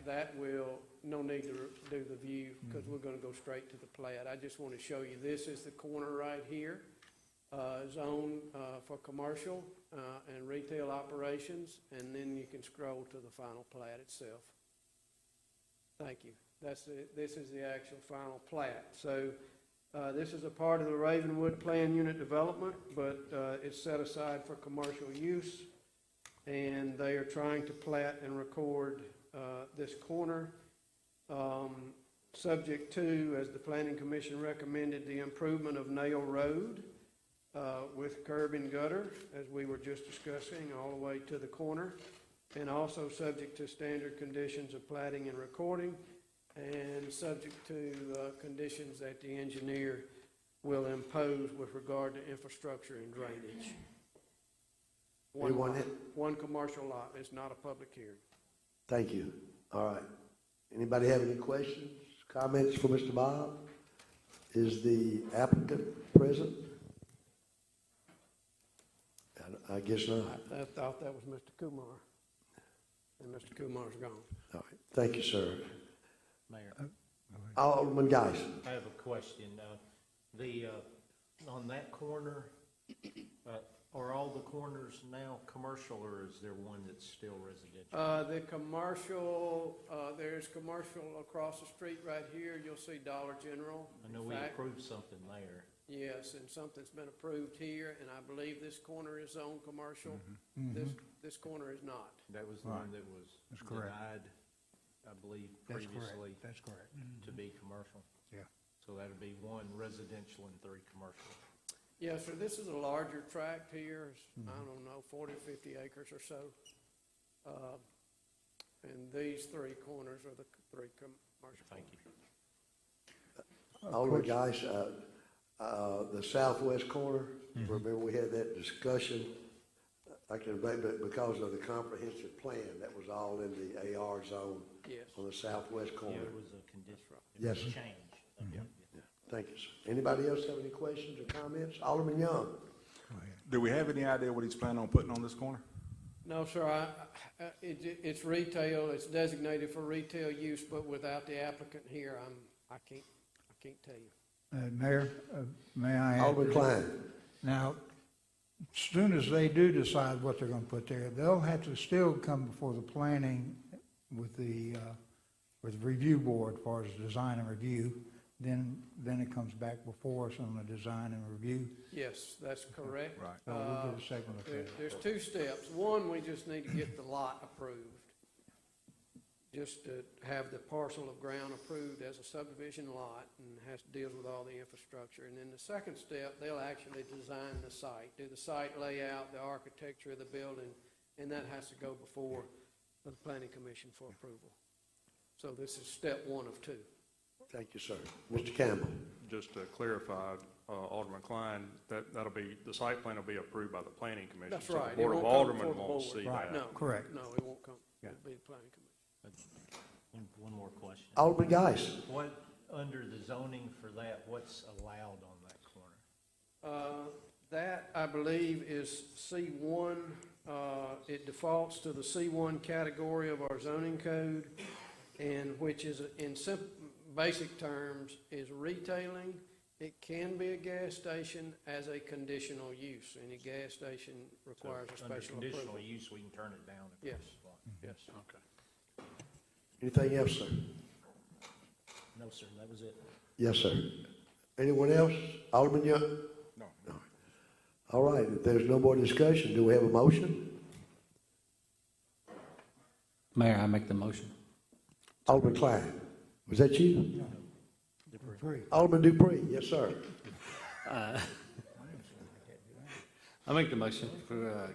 that will, no need to do the view because we're going to go straight to the plat. I just want to show you, this is the corner right here, zone for commercial and retail operations, and then you can scroll to the final plat itself. Thank you. This is the actual final plat. So this is a part of the Ravenwood Plan Unit development, but it's set aside for commercial use, and they are trying to plat and record this corner, subject to, as the Planning Commission recommended, the improvement of Nail Road with curb and gutter, as we were just discussing, all the way to the corner, and also subject to standard conditions of platting and recording, and subject to conditions that the engineer will impose with regard to infrastructure and drainage. One commercial lot. It's not a public hearing. Thank you. All right. Anybody have any questions, comments for Mr. Bob? Is the applicant present? I guess not. I thought that was Mr. Kumar, and Mr. Kumar's gone. All right. Thank you, sir. Mayor, Alderman Geis. I have a question. On that corner, are all the corners now commercial, or is there one that's still residential? The commercial, there's commercial across the street right here. You'll see Dollar General. I know we approved something there. Yes, and something's been approved here, and I believe this corner is zoned commercial. This corner is not. That was the one that was denied, I believe, previously. That's correct. To be commercial. Yeah. So that'd be 1 residential and 3 commercial. Yes, sir. This is a larger tract here. I don't know, 40, 50 acres or so. And these 3 corners are the 3 commercial. Thank you. Alderman Geis, the southwest corner, remember we had that discussion? I can remember because of the comprehensive plan, that was all in the AR zone. Yes. On the southwest corner. Yeah, it was a condition. Yes, It was sir. a change. Thank you, sir. Anybody else have any questions or comments? Alderman Young? Do we have any idea what he's planning on putting on this corner? No, sir, it's retail, it's designated for retail use, but without the applicant here, I can't tell you. Mayor, may I add? Alderman Klein? Now, as soon as they do decide what they're gonna put there, they'll have to still come before the planning with the review board as far as design and review. Then it comes back before us on the design and review. Yes, that's correct. Right. So we'll get a second look at it. There's two steps. One, we just need to get the lot approved. Just to have the parcel of ground approved as a subdivision lot and has to deal with all the infrastructure. And then the second step, they'll actually design the site, do the site layout, the architecture of the building, and that has to go before the planning commission for approval. So this is step one of two. Thank you, sir. Mr. Campbell? Just to clarify, Alderman Klein, that'll be, the site plan will be approved by the planning commission. That's so right. The It Board of won't come Aldermen before the won't board. see Right. that. No. Correct. No, it won't come. It'll be the planning commission. One more question. Alderman Geis? What, under the zoning for that, what's allowed on that corner? That, I believe, is C1. It defaults to the C1 category of our zoning code, and which is, in basic terms, is retailing. It can be a gas station as a conditional use. Any gas station requires a special approval. Under conditional use, we can turn it down. if Yes. it's blocked. Yes. Okay. Anything else, sir? No, sir, that was it. Yes, sir. Anyone else? Alderman Young? No. All right, if there's no more discussion, do we have a motion? Mayor, I make the motion. Alderman Klein? Was that you? Dupree. Alderman Dupree? Yes, sir. I make the motion for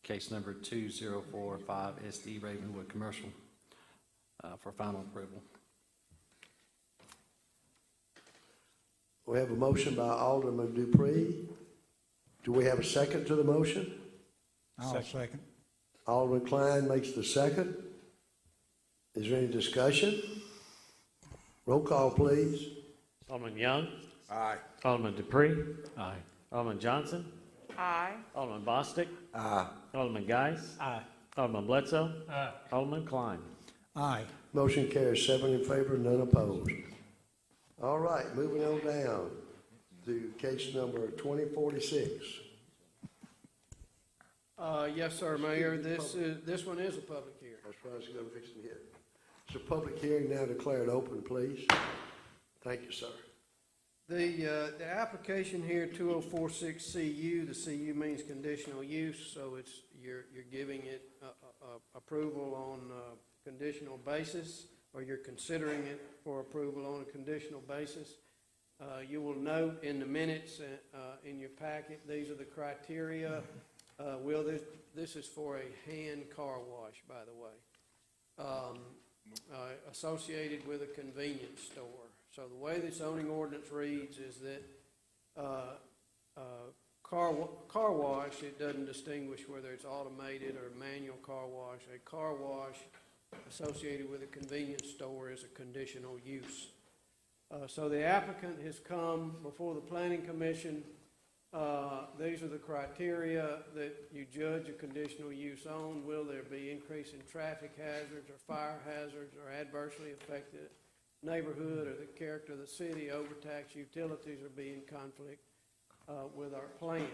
case number 2045 SD Ravenwood Commercial for final approval. We have a motion by Alderman Dupree. Do we have a second to the motion? I'll second. Alderman Klein makes the second. Is there any discussion? Roll call, please. Alderman Young. Aye. Alderman Dupree. Aye. Alderman Johnson. Aye. Alderman Bostic. Aye. Alderman Geis. Aye. Alderman Bledsoe. Alderman Klein. Aye. Motion carries 7 in favor, none opposed. All right, moving on down to case number 2046. Yes, sir, Mayor. This one is a public hearing. That's what I was going to fix to hit. It's a public hearing now declared open, please. Thank you, sir. The application here, 2046 CU, the CU means conditional use, so you're giving it approval on a conditional basis, or you're considering it for approval on a conditional basis. You will note in the minutes in your packet, these are the criteria. This is for a hand car wash, by the way, associated with a convenience store. So the way the zoning ordinance reads is that car wash, it doesn't distinguish whether it's automated or manual car wash. A car wash associated with a convenience store is a conditional use. So the applicant has come before the Planning Commission. These are the criteria that you judge a conditional use on. Will there be increase in traffic hazards or fire hazards or adversely affect the neighborhood or the character of the city? Overtax utilities or be in conflict with our plan.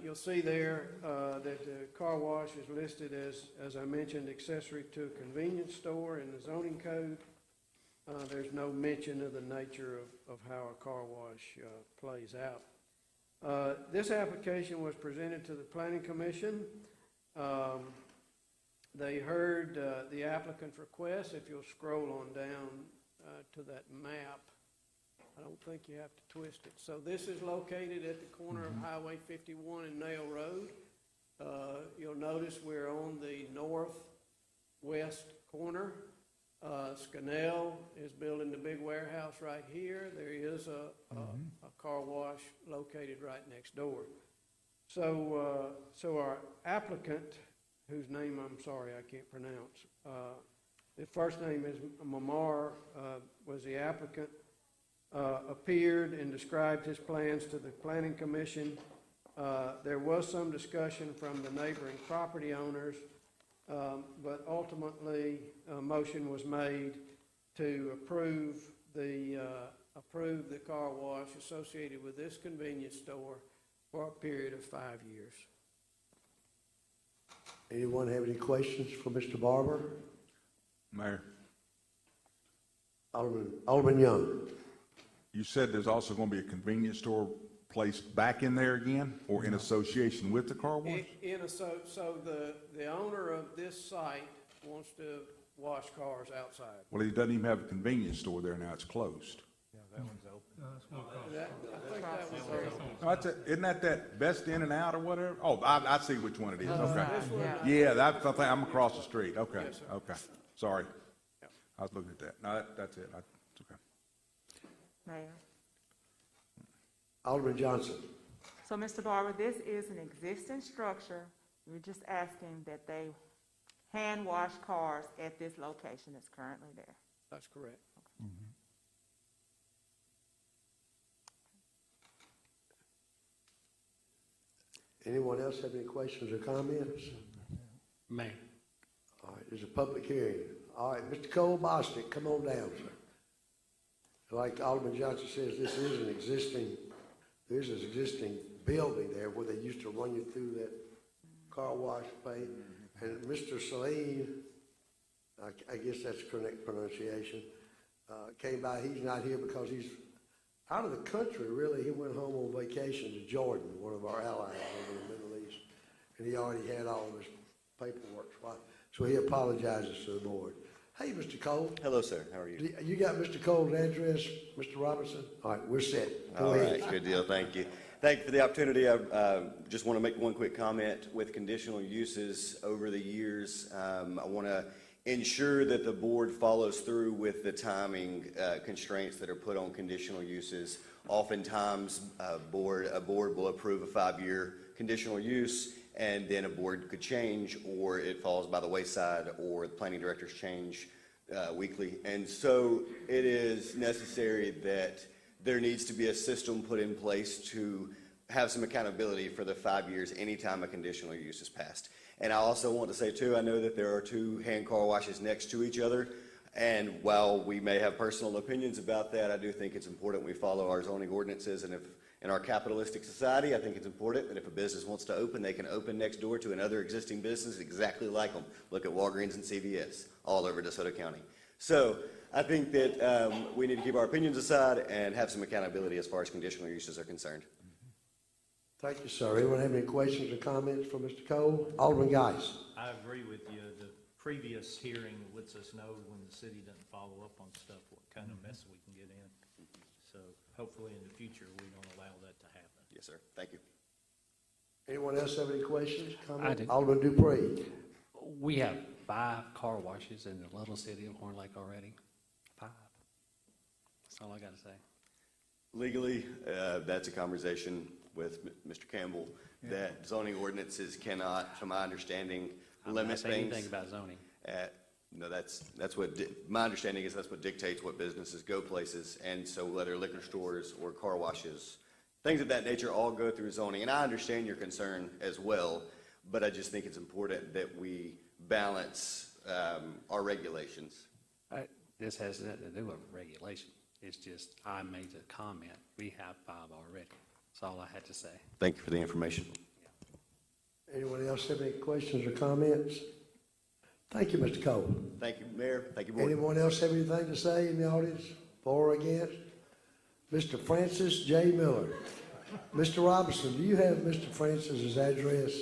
You'll see there that the car wash is listed as I mentioned, accessory to a convenience store in the zoning code. There's no mention of the nature of how a car wash plays out. This application was presented to the Planning Commission. They heard the applicant's request. If you'll scroll on down to that map, I don't think you have to twist it. So this is located at the corner of Highway 51 and Nail Road. You'll notice we're on the northwest corner. Scannell is building the big warehouse right here. There is a car wash located right next door. So our applicant, whose name I'm sorry I can't pronounce, the first name is Mamar, was the applicant. appeared and described his plans to the Planning Commission. There was some discussion from the neighboring property owners, but ultimately, a motion was made to approve the car wash associated with this convenience store for a period of 5 years. Anyone have any questions for Mr. Barber? Mayor, Alderman Young. you said there's also going to be a convenience store placed back in there again, or in association with the car wash? So the owner of this site wants to wash cars outside. Well, he doesn't even have a convenience store there now, it's closed. Yeah, that one's open. I think that was Oh, isn't that Best In and Out or whatever? Oh, I see which one it is, okay. This one, Yeah, I'm across the street, okay, Yes, sir. okay, sorry. I was looking at that, no, that's it, it's okay. Mayor. Alderman Johnson. So, Mr. Barber, this is an existing structure. We're just asking that they hand wash cars at this location that's currently there. That's correct. Anyone else have any questions or comments? Mayor. All right, there's a public hearing. All right, Mr. Cole Bostic, come on down, sir. Like Alderman Johnson says, this is an existing building there where they used to run you through that car wash bay. And Mr. Saline, I guess that's correct pronunciation, came by. He's not here because he's out of the country, really. He went home on vacation to Jordan, one of our allies over in the Middle East. And he already had all of his paperwork. So he apologizes to the board. Hey, Mr. Cole. Hello, sir. How are you? You got Mr. Cole's address, Mr. Robinson? All right, we're set. Go All ahead. right, good deal. Thank you. Thank you for the opportunity. I just want to make one quick comment with conditional uses over the years. I want to ensure that the board follows through with the timing constraints that are put on conditional uses. Oftentimes, a board will approve a 5-year conditional use, and then a board could change, or it falls by the wayside, or the planning directors change weekly. And so it is necessary that there needs to be a system put in place to have some accountability for the 5 years anytime a conditional use is passed. And I also want to say too, I know that there are 2 hand car washes next to each other. And while we may have personal opinions about that, I do think it's important we follow our zoning ordinances. And if in our capitalistic society, I think it's important that if a business wants to open, they can open next door to another existing business exactly like them. Look at Walgreens and CVS all over DeSoto County. So I think that we need to keep our opinions aside and have some accountability as far as conditional uses are concerned. Thank you, sir. Anyone have any questions or comments for Mr. Cole? Alderman Geis. I agree with you. The previous hearing lets us know when the city doesn't follow up on stuff, what kind of mess we can get in. So hopefully in the future, we don't allow that to happen. Yes, sir. Thank you. Anyone else have any questions, comments? I do. Alderman Dupree. We have 5 car washes in the little city of Horn Lake already. 5. That's all I got to say. Legally, that's a conversation with Mr. Campbell, that zoning ordinances cannot, to my understanding, limit things. I'm not saying anything about zoning. No, that's what, my understanding is that's what dictates what businesses go places. And so whether liquor stores or car washes, things of that nature all go through zoning. And I understand your concern as well, but I just think it's important that we balance our regulations. This has nothing to do with regulation. It's just, I made a comment. We have 5 already. That's all I had to say. Thank you for the information. Anyone else have any questions or comments? Thank you, Mr. Cole. Thank you, Mayor. Thank you, Board. Anyone else have anything to say in the audience, for or against? Mr. Francis J. Miller. Mr. Robinson, do you have Mr. Francis's address?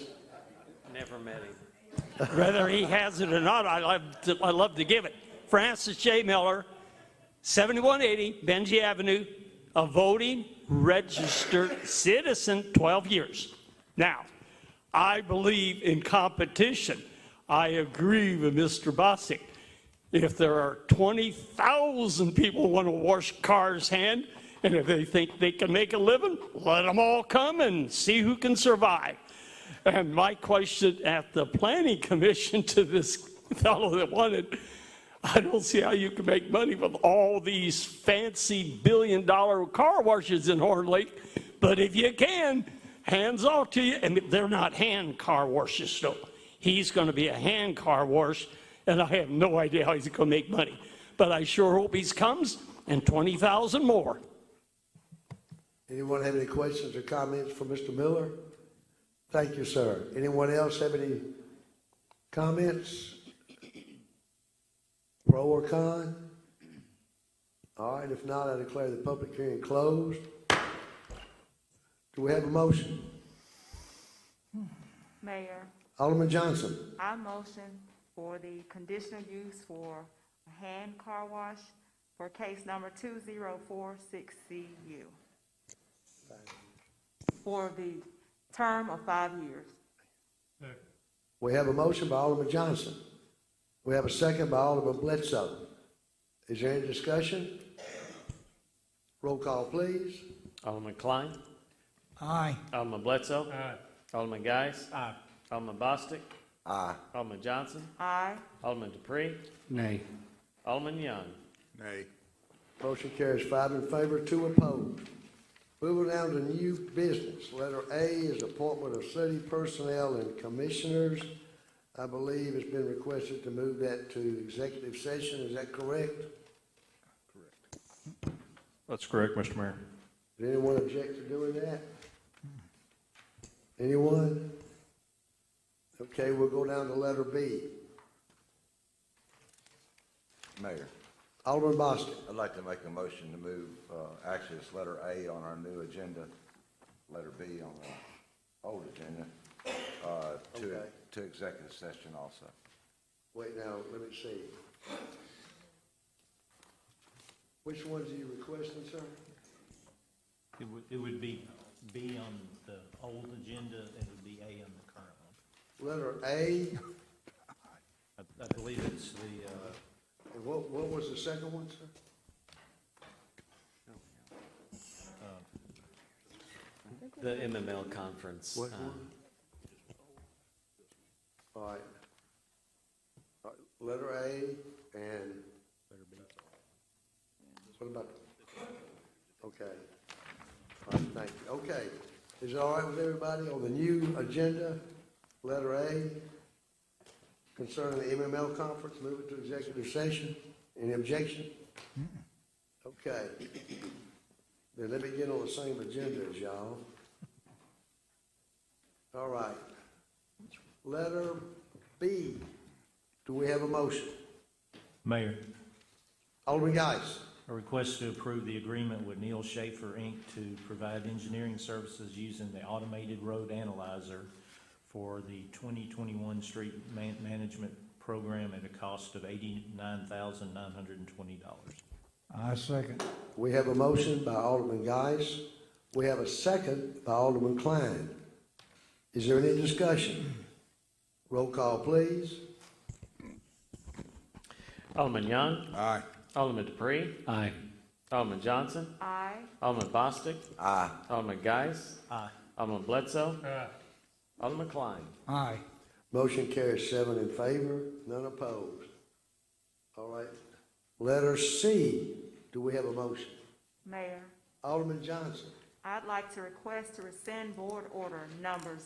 Never met him. Whether he has it or not, I love to give it. Francis J. Miller, 7180 Benji Avenue, a voting registered citizen, 12 years. Now, I believe in competition. I agree with Mr. Bosick. If there are 20,000 people who want to wash cars' hand, and if they think they can make a living, let them all come and see who can survive. And my question at the Planning Commission to this fellow that wanted, I don't see how you can make money with all these fancy billion-dollar car washes in Horn Lake, but if you can, hands off to you. And they're not hand car washes, though. He's going to be a hand car wash, and I have no idea how he's going to make money. But I sure hope he comes, and 20,000 more. Anyone have any questions or comments for Mr. Miller? Thank you, sir. Anyone else have any comments? Pro or con? All right, if not, I declare the public hearing closed. Do we have a motion? Mayor, Alderman Johnson. I motion for the conditional use for a hand car wash for case number 2046CU for the term of 5 years. We have a motion by Alderman Johnson. We have a second by Alderman Bledsoe. Is there any discussion? Roll call, please. Alderman Klein. Aye. Alderman Bledsoe. Aye. Alderman Geis. Aye. Alderman Bostic. Aye. Alderman Johnson. Aye. Alderman Dupree. Nay. Alderman Young. Nay. Motion carries 5 in favor, 2 opposed. Moving down to new business. Letter A is appointment of city personnel and commissioners. I believe it's been requested to move that to executive session. Is that correct? Correct. That's correct, Mr. Mayor. Does anyone object to doing that? Anyone? Okay, we'll go down to letter B. Mayor, Alderman Boston. I'd like to make a motion to move, actually it's letter A on our new agenda, letter B on the old agenda, Okay. to executive session also. Wait now, let me see. Which ones are you requesting, sir? It would be B on the old agenda, and it would be A on the current one. Letter A, I believe it's the, and what was the second one, sir? The MML conference. What one? All right. Letter A and. What about? Okay. All right, thank you. Okay. Is it all right with everybody on the new agenda? Letter A, concerning the MML conference, move it to executive session. Any objection? Okay. Then let me get on the same agenda as y'all. All right. Letter B, do we have a motion? Mayor, Alderman Geis. a request to approve the agreement with Neil Schaefer, Inc. to provide engineering services using the automated road analyzer for the 2021 street management program at a cost of $89,920. I second. We have a motion by Alderman Geis. We have a second by Alderman Klein. Is there any discussion? Roll call, please. Alderman Young. Aye. Alderman Dupree. Aye. Alderman Johnson. Aye. Alderman Bostic. Aye. Alderman Geis. Aye. Alderman Bledsoe. Aye. Alderman Klein. Aye. Motion carries 7 in favor, none opposed. All right. Letter C, do we have a motion? Mayor, Alderman Johnson. I'd like to request to rescind board order number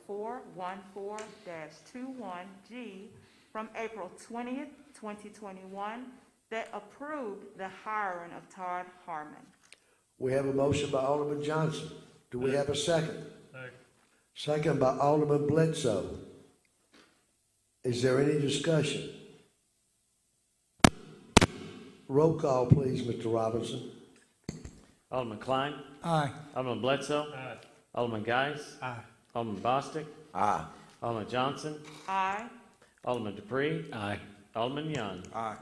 0414-21G from April 20th, 2021 that approved the hiring of Todd Harmon. We have a motion by Alderman Johnson. Do we have a second? Second. Second by Alderman Bledsoe. Is there any discussion? Roll call, please, Mr. Robinson. Alderman Klein. Aye. Alderman Bledsoe. Aye. Alderman Geis. Aye. Alderman Bostic. Aye. Alderman Johnson. Aye. Alderman Dupree. Aye. Alderman Young. Aye.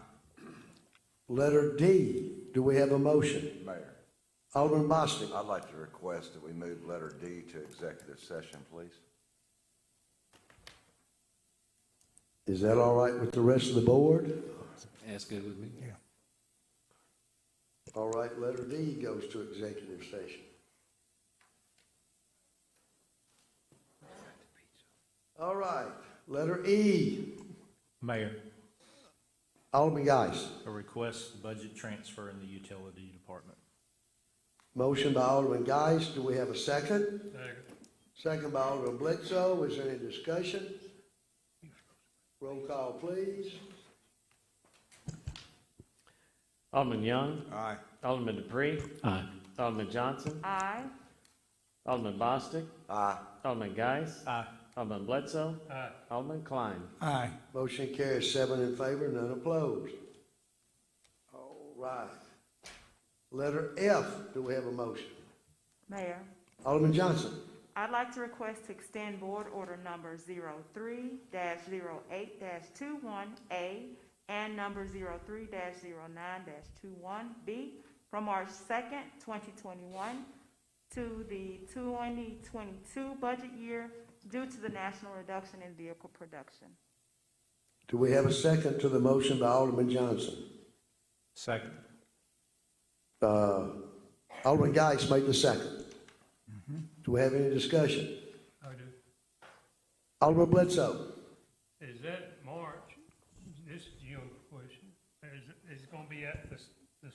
Letter D, do we have a motion? Mayor, Alderman Bostic. I'd like to request that we move letter D to executive session, please. Is that all right with the rest of the board? That's good with me. Yeah. All right, letter D goes to executive session. All right, letter E. Mayor, Alderman Geis. A request budget transfer in the utility department. Motion by Alderman Geis. Do we have a second? Second. Second by Alderman Bledsoe. Is there any discussion? Roll call, please. Alderman Young. Aye. Alderman Dupree. Aye. Alderman Johnson. Aye. Alderman Bostic. Aye. Alderman Geis. Aye. Alderman Bledsoe. Aye. Alderman Klein. Aye. Motion carries 7 in favor, none opposed. All right. Letter F, do we have a motion? Mayor, Alderman Johnson. I'd like to request to extend board order number 03-08-21A and number 03-09-21B from March 2nd, 2021 to the 2022 budget year due to the national reduction in vehicle production. Do we have a second to the motion by Alderman Johnson? Second. Alderman Geis made the second. Do we have any discussion? I do. Alderman Bledsoe. Is that March, this is your question, is it gonna be at the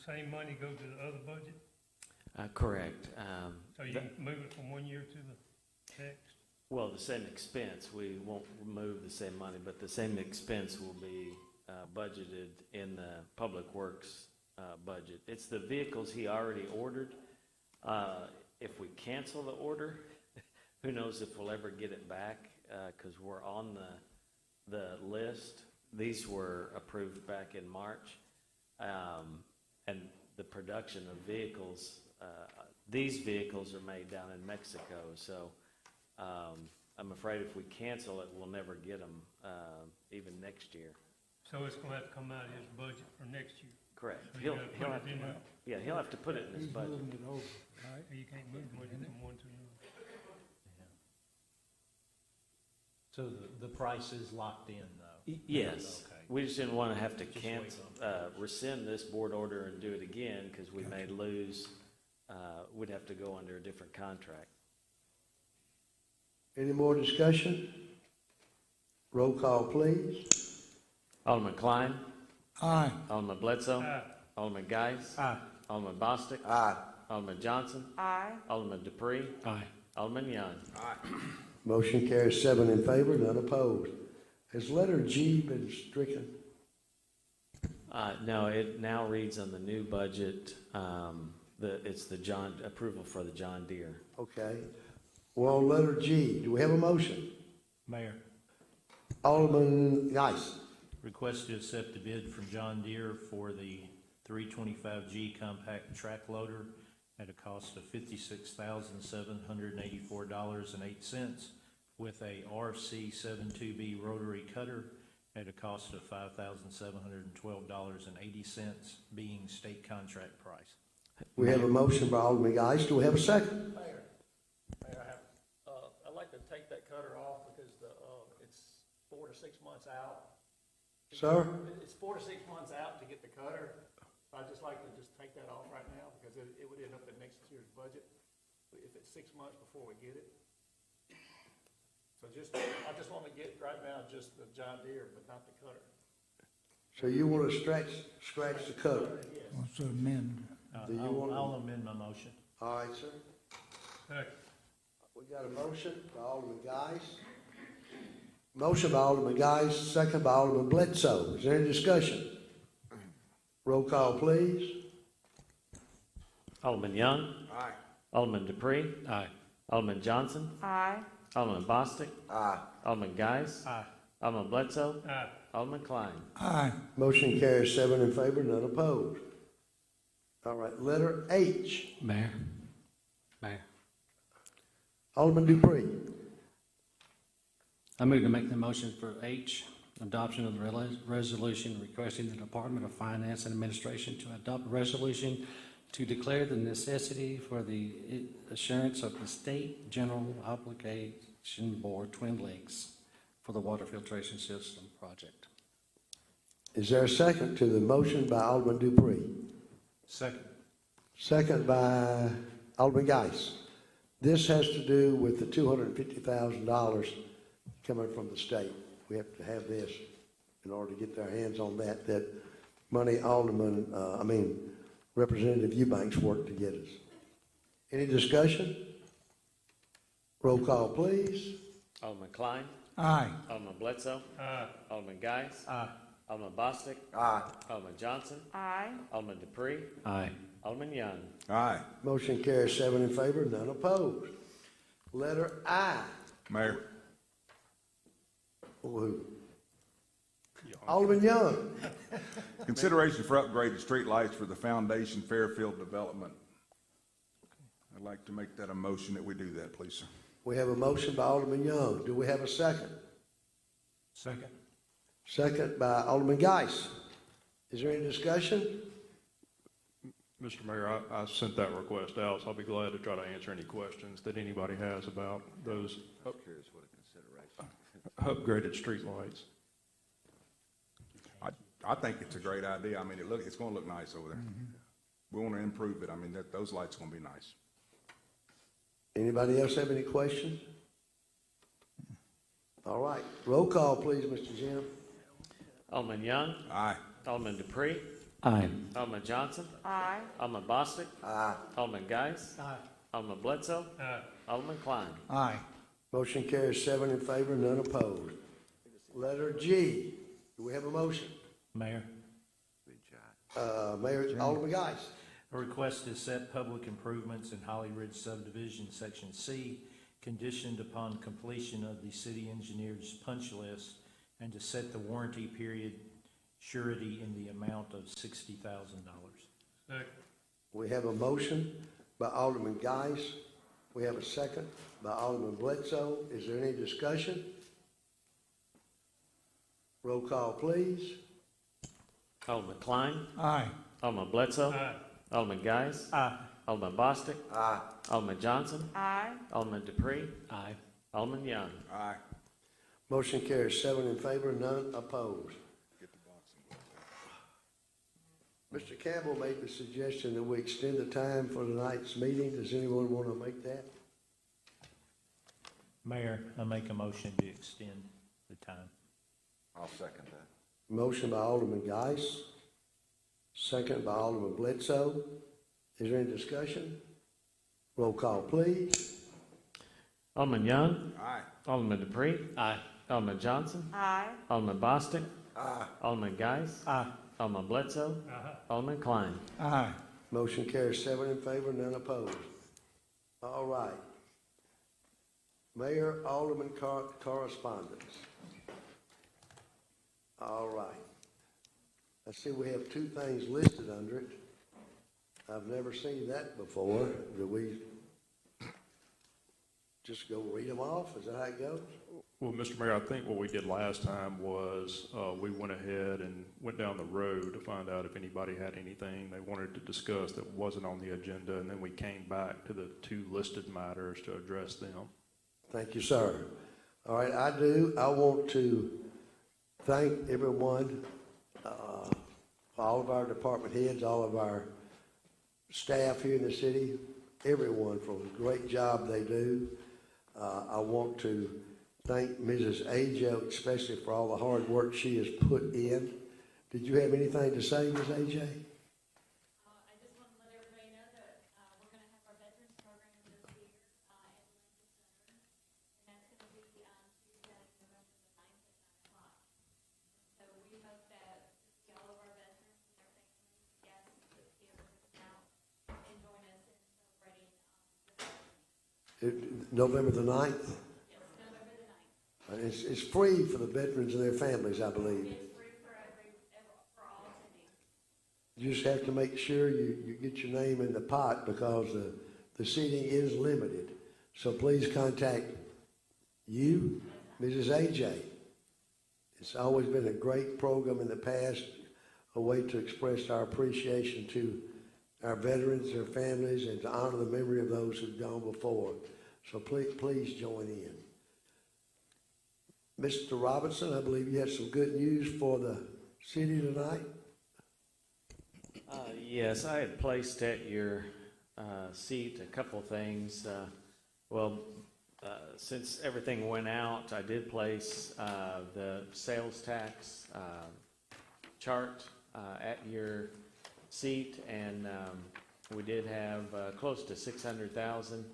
same money go to the other budget? Correct. So you can move it from one year to the next? Well, the same expense, we won't remove the same money, but the same expense will be budgeted in the Public Works budget. It's the vehicles he already ordered. If we cancel the order, who knows if we'll ever get it back, because we're on the list. These were approved back in March. And the production of vehicles, these vehicles are made down in Mexico, so I'm afraid if we cancel it, we'll never get them, even next year. So it's gonna have to come out of his budget for next year? Correct. So you He'll gotta put have it in to, there? yeah, he'll have to put it in his budget. it over, right? You can't move money from one to another. So the price is locked in, though? Yes. Okay. We just didn't want to have to Just cancel, wait rescind this board order and do it again, because we may lose, we'd have to go under a different contract. Any more discussion? Roll call, please. Alderman Klein. Aye. Alderman Bledsoe. Aye. Alderman Geis. Aye. Alderman Bostic. Aye. Alderman Johnson. Aye. Alderman Dupree. Aye. Alderman Young. Motion carries 7 in favor, none opposed. Has letter G been stricken? No, it now reads on the new budget, it's the approval for the John Deere. Okay. Well, on letter G, do we have a motion? Mayor, Alderman Geis. request to accept the bid from John Deere for the 325G compact track loader at a cost of $56,784.08 with a RC72B rotary cutter at a cost of $5,712.80, being state contract price. We have a motion by Alderman Geis. Do we have a second? Mayor, I'd like to take that cutter off because it's 4 to 6 months out. Sir? It's 4 to 6 months out to get the cutter. I'd just like to just take that off right now because it would end up in next year's budget if it's 6 months before we get it. So I just want to get right now just the John Deere, but not the cutter. So you want to scratch the cutter? Wants to amend. Do you want to? I'll amend my motion. All right, sir. Second. We got a motion by Alderman Geis. Motion by Alderman Geis, second by Alderman Bledsoe. Is there any discussion? Roll call, please. Alderman Young. Aye. Alderman Dupree. Aye. Alderman Johnson. Aye. Alderman Bostic. Aye. Alderman Geis. Aye. Alderman Bledsoe. Aye. Alderman Klein. Aye. Motion carries 7 in favor, none opposed. All right, letter H. Mayor. Alderman Dupree. I move to make the motion for H, adoption of the resolution requesting the Department of Finance and Administration to adopt a resolution to declare the necessity for the assurance of the State General Obligation Board Twin Lakes for the water filtration system project. Is there a second to the motion by Alderman Dupree? Second. Second by Alderman Geis. This has to do with the $250,000 coming from the state. We have to have this in order to get our hands on that money Representative Eubanks worked to get us. Any discussion? Roll call, please. Alderman Klein. Aye. Alderman Bledsoe. Aye. Alderman Geis. Aye. Alderman Bostic. Aye. Alderman Johnson. Aye. Alderman Dupree. Aye. Alderman Young. Aye. Motion carries 7 in favor, none opposed. Letter I. Mayor, Who? Alderman Young. consideration for upgraded streetlights for the Foundation Fairfield development. I'd like to make that a motion that we do that, please, sir. We have a motion by Alderman Young. Do we have a second? Second. Second by Alderman Geis. Is there any discussion? Mr. Mayor, I sent that request out, so I'll be glad to try to answer any questions that anybody has about those Curious what a consideration. upgraded streetlights. I think it's a great idea. I mean, it's gonna look nice over there. We wanna improve it. I mean, those lights are gonna be nice. Anybody else have any questions? All right, roll call, please, Mr. Jim. Alderman Young. Aye. Alderman Dupree. Aye. Alderman Johnson. Aye. Alderman Bostic. Aye. Alderman Geis. Aye. Alderman Bledsoe. Aye. Alderman Klein. Aye. Motion carries 7 in favor, none opposed. Letter G. Do we have a motion? Mayor, Mayor, Alderman Geis. a request to set public improvements in Holly Ridge subdivision, section C, conditioned upon completion of the city engineer's punch list, and to set the warranty period surety in the amount of $60,000. Second. We have a motion by Alderman Geis. We have a second by Alderman Bledsoe. Is there any discussion? Roll call, please. Alderman Klein. Aye. Alderman Bledsoe. Aye. Alderman Geis. Aye. Alderman Bostic. Aye. Alderman Johnson. Aye. Alderman Dupree. Aye. Alderman Young. Aye. Motion carries 7 in favor, none opposed. Mr. Campbell made the suggestion that we extend the time for tonight's meeting. Does anyone want to make that? Mayor, I make a motion to extend the time. I'll second that. Motion by Alderman Geis, second by Alderman Bledsoe. Is there any discussion? Roll call, please. Alderman Young. Aye. Alderman Dupree. Aye. Alderman Johnson. Aye. Alderman Bostic. Aye. Alderman Geis. Aye. Alderman Bledsoe. Aye. Alderman Klein. Aye. Motion carries 7 in favor, none opposed. All right. Mayor, Alderman correspondence. All right. I see we have 2 things listed under it. I've never seen that before. Do we just go read them off? Is that how it goes? Well, Mr. Mayor, I think what we did last time was we went ahead and went down the road to find out if anybody had anything they wanted to discuss that wasn't on the agenda, and then we came back to the 2 listed matters to address them. Thank you, sir. All right, I want to thank everyone, all of our department heads, all of our staff here in the city, everyone for the great job they do. I want to thank Mrs. Ajo especially for all the hard work she has put in. Did you have anything to say, Ms. AJ? I just want to let everybody know that we're going to have our veterans program this year at the Lincoln Center, and that's going to be Tuesday, November the 9th at 9 o'clock. So we hope that see all of our veterans and their families, guests, here out and join us in celebrating the veterans. November the 9th? Yes, November the 9th. It's free for the veterans and their families, I believe. It's free for all attendees. You just have to make sure you get your name in the pot because the seating is limited. So please contact you, Mrs. AJ. It's always been a great program in the past, a way to express our appreciation to our veterans, their families, and to honor the memory of those who've gone before. So please join in. Mr. Robinson, I believe you have some good news for the city tonight. Yes, I had placed at your seat a couple things. Since everything went out, I did place the sales tax chart at your seat, and we did have close to 600,000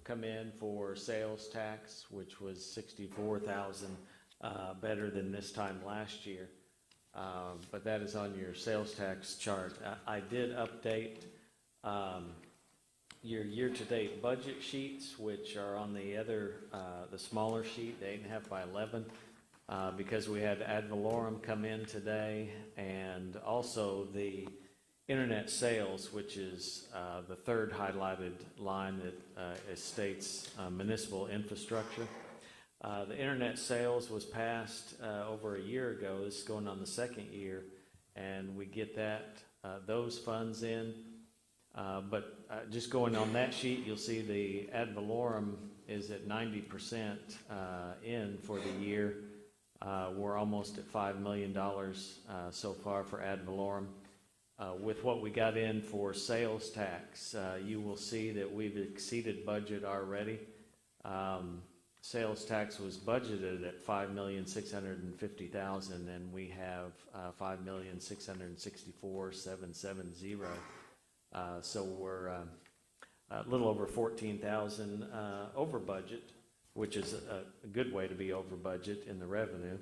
come in for sales tax, which was 64,000 better than this time last year. But that is on your sales tax chart. I did update your year-to-date budget sheets, which are on the other, the smaller sheet, the 8.5 by 11, because we had ad valorem come in today, and also the internet sales, which is the third highlighted line that it states municipal infrastructure. The internet sales was passed over a year ago. This is going on the second year, and we get that those funds in. But just going on that sheet, you'll see the ad valorem is at 90% in for the year. We're almost at $5 million so far for ad valorem. With what we got in for sales tax, you will see that we've exceeded budget already. Sales tax was budgeted at $5,650,000, and we have $5,664,770. So we're a little over 14,000 over budget, which is a good way to be over budget in the revenue.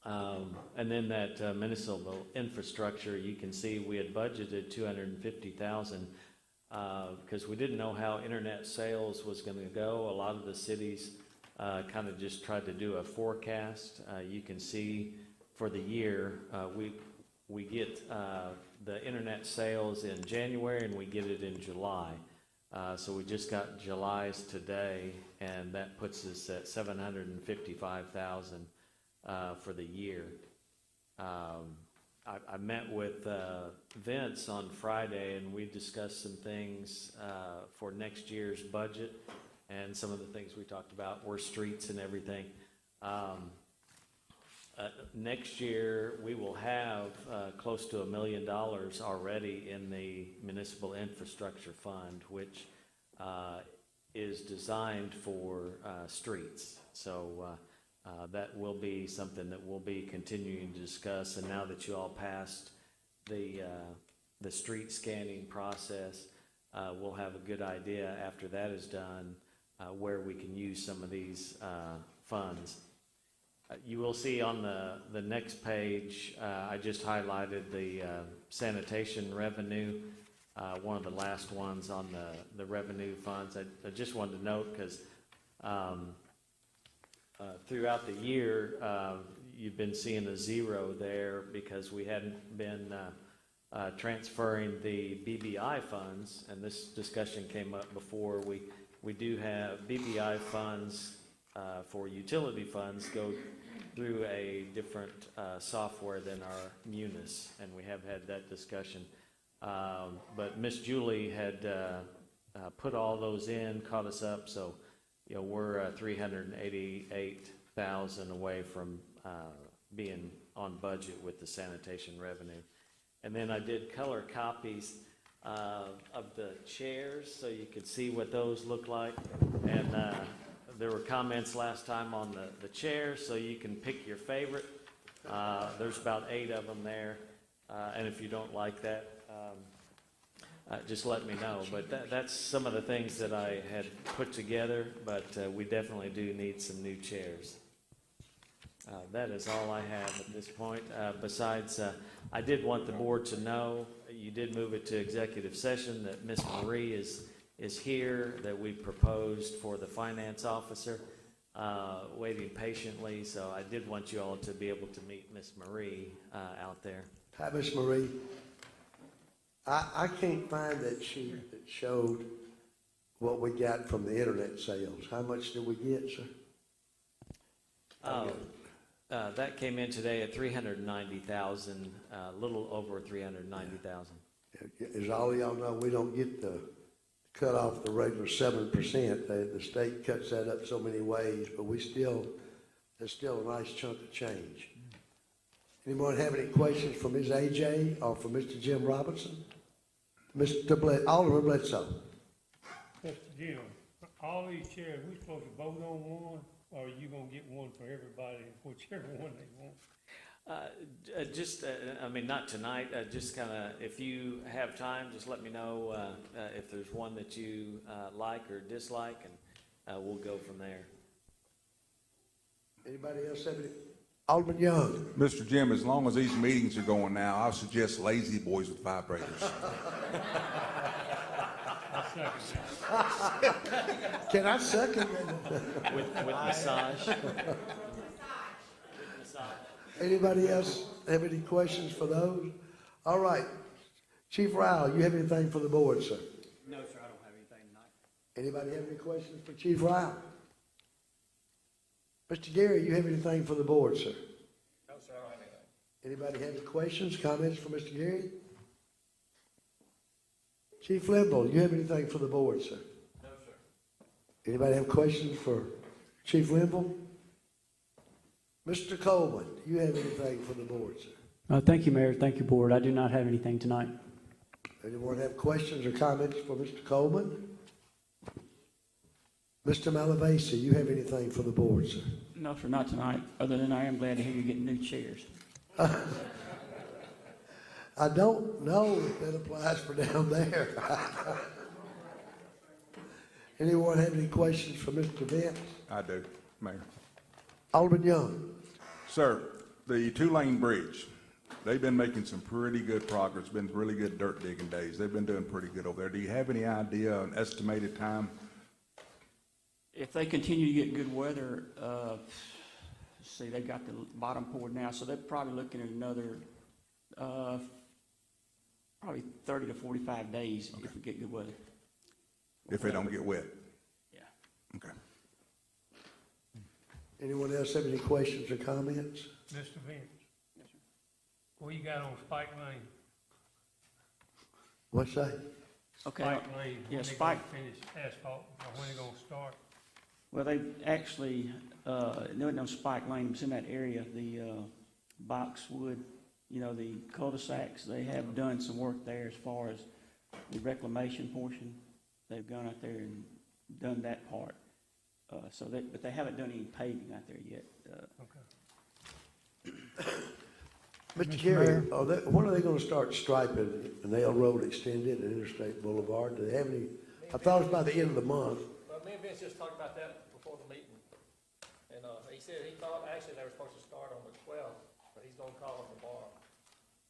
And then that municipal infrastructure, you can see we had budgeted $250,000 because we didn't know how internet sales was going to go. A lot of the cities kind of just tried to do a forecast. You can see for the year, we get the internet sales in January and we get it in July. So we just got July's today, and that puts us at $755,000 for the year. I met with Vince on Friday, and we discussed some things for next year's budget, and some of the things we talked about were streets and everything. Next year, we will have close to $1 million already in the Municipal Infrastructure Fund, which is designed for streets. So that will be something that we'll be continuing to discuss. And now that you all passed the street scanning process, we'll have a good idea after that is done where we can use some of these funds. You will see on the next page, I just highlighted the sanitation revenue, one of the last ones on the revenue funds. I just wanted to note because throughout the year, you've been seeing a zero there because we hadn't been transferring the BBI funds, and this discussion came up before. We do have BBI funds for utility funds go through a different software than our Munis, and we have had that discussion. But Miss Julie had put all those in, caught us up, so we're 388,000 away from being on budget with the sanitation revenue. And then I did color copies of the chairs so you could see what those look like. And there were comments last time on the chairs, so you can pick your favorite. There's about 8 of them there. And if you don't like that, just let me know. But that's some of the things that I had put together, but we definitely do need some new chairs. That is all I have at this point. Besides, I did want the board to know, you did move it to executive session, that Miss Marie is here, that we proposed for the finance officer, waiting patiently. So I did want you all to be able to meet Miss Marie out there. Hi, Miss Marie. I can't find that sheet that showed what we got from the internet sales. How much did we get, sir? That came in today at 390,000, a little over 390,000. As all of y'all know, we don't get the cut off the regular 7%. The state cuts that up so many ways, but there's still a nice chunk of change. Anyone have any questions for Ms. AJ or for Mr. Jim Robinson? Alderman Bledsoe. Mr. Jim, all these chairs, we supposed to vote on one, or are you gonna get one for everybody, whichever one they want? I mean, not tonight, just kind of, if you have time, just let me know if there's one that you like or dislike, and we'll go from there. Anybody else have any? Alderman Young. Mr. Jim, as long as these meetings are going now, I'll suggest Lazy Boys with vibrators. Can I second? With massage. Anybody else have any questions for those? All right. Chief Rowell, you have anything for the board, sir? No, sir, I don't have anything tonight. Anybody have any questions for Chief Rowell? Mr. Gary, you have anything for the board, sir? No, sir, I don't have anything. Anybody have any questions, comments for Mr. Gary? Chief Limble, you have anything for the board, sir? No, sir. Anybody have questions for Chief Limble? Mr. Coleman, do you have anything for the board, sir? Thank you, Mayor. Thank you, Board. I do not have anything tonight. Anyone have questions or comments for Mr. Coleman? Mr. Malavasi, you have anything for the board, sir? No, sir, not tonight, other than I am glad to hear you're getting new chairs. I don't know if that applies for down there. Anyone have any questions for Mr. Vince? I do, Mayor. Alderman Young. Sir, the two-lane bridge, they've been making some pretty good progress, been really good dirt digging days. They've been doing pretty good over there. Do you have any idea, an estimated time? If they continue to get good weather, see, they've got the bottom poured now, so they're probably looking at another, probably 30 to 45 days if we get good weather. If they don't get wet? Yeah. Okay. Anyone else have any questions or comments? Mr. Vince? Yes, sir. What you got on Spike Lane? What's that? Okay. Spike Lane, Yeah, when they Spike. gonna finish asphalt, or when they gonna start? Well, they actually, no Spike Lane, it's in that area, the Boxwood, you know, the cul-de-sacs, they have done some work there as far as the reclamation portion. They've gone out there and done that part. But they haven't done any paving out there yet. Mr. Gary, when are they gonna start striping Nail Road extended and Interstate Boulevard? Do they have any, I thought it was by the end of the month. Well, me and Vince just talked about that before the meeting, and he said he thought actually they were supposed to start on the 12th, but he's gonna call them tomorrow.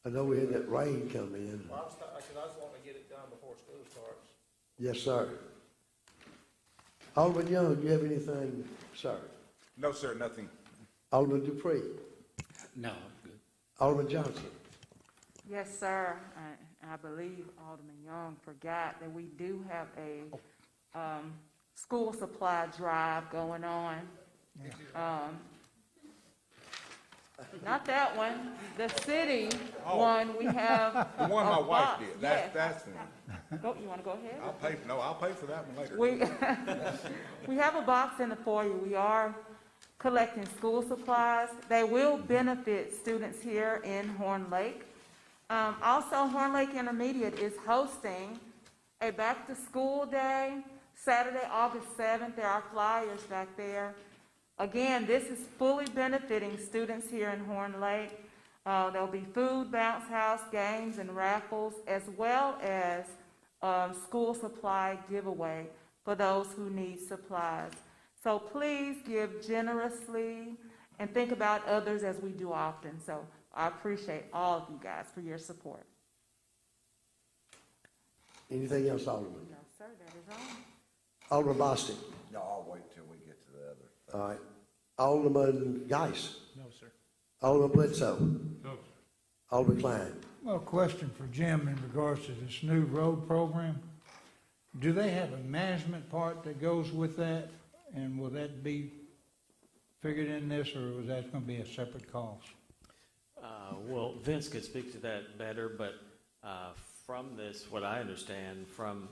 I know we had that rain come in. Well, I just wanted to get it done before school starts. Yes, sir. Alderman Young, do you have anything, sir? No, sir, nothing. Alderman Dupree? No, I'm good. Alderman Johnson? Yes, sir. I believe Alderman Young forgot that we do have a school supply drive going on. Not that one, the city one, we have. The one my a wife box. did, Yes. that's the one. Go, you wanna go ahead? I'll pay for that one later. We have a box in the foyer. We are collecting school supplies. They will benefit students here in Horn Lake. Also, Horn Lake Intermediate is hosting a back-to-school day, Saturday, August 7th. There are flyers back there. Again, this is fully benefiting students here in Horn Lake. There'll be food, bounce house, games, and raffles, as well as school supply giveaway for those who need supplies. So please give generously and think about others as we do often. So I appreciate all of you guys for your support. Anything else, Alderman? No, sir, that is all. Alderman Bostic? No, I'll wait till we get to the other. All right. Alderman Geis? No, sir. Alderman Bledsoe? No, sir. Alderman Klein? Well, question for Jim in regards to this new road program. Do they have a management part that goes with that? And will that be figured in this, or is that going to be a separate cost? Well, Vince could speak to that better, but from this, what I understand from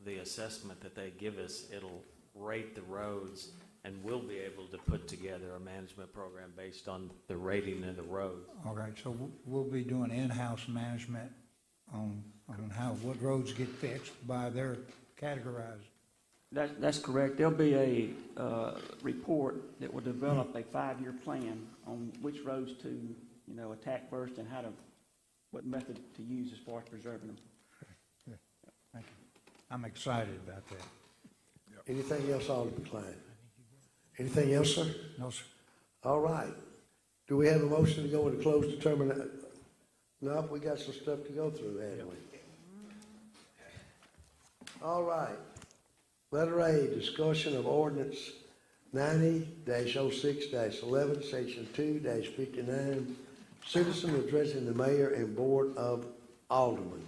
the assessment that they give us, it'll rate the roads, and we'll be able to put together a management program based on the rating of the road. All right, so we'll be doing in-house management on what roads get fixed by their categorized. That's correct. There'll be a report that will develop a 5-year plan on which roads to attack first and what method to use as far as preserving them. Thank you. I'm excited about that. Anything else, Alderman Klein? Anything else, sir? No, sir. All right. Do we have a motion to go into closed determination? No, we got some stuff to go through, haven't we? All right. Letter A, discussion of ordinance 90-06-11, section 2-59, citizen addressing the mayor and board of aldermen.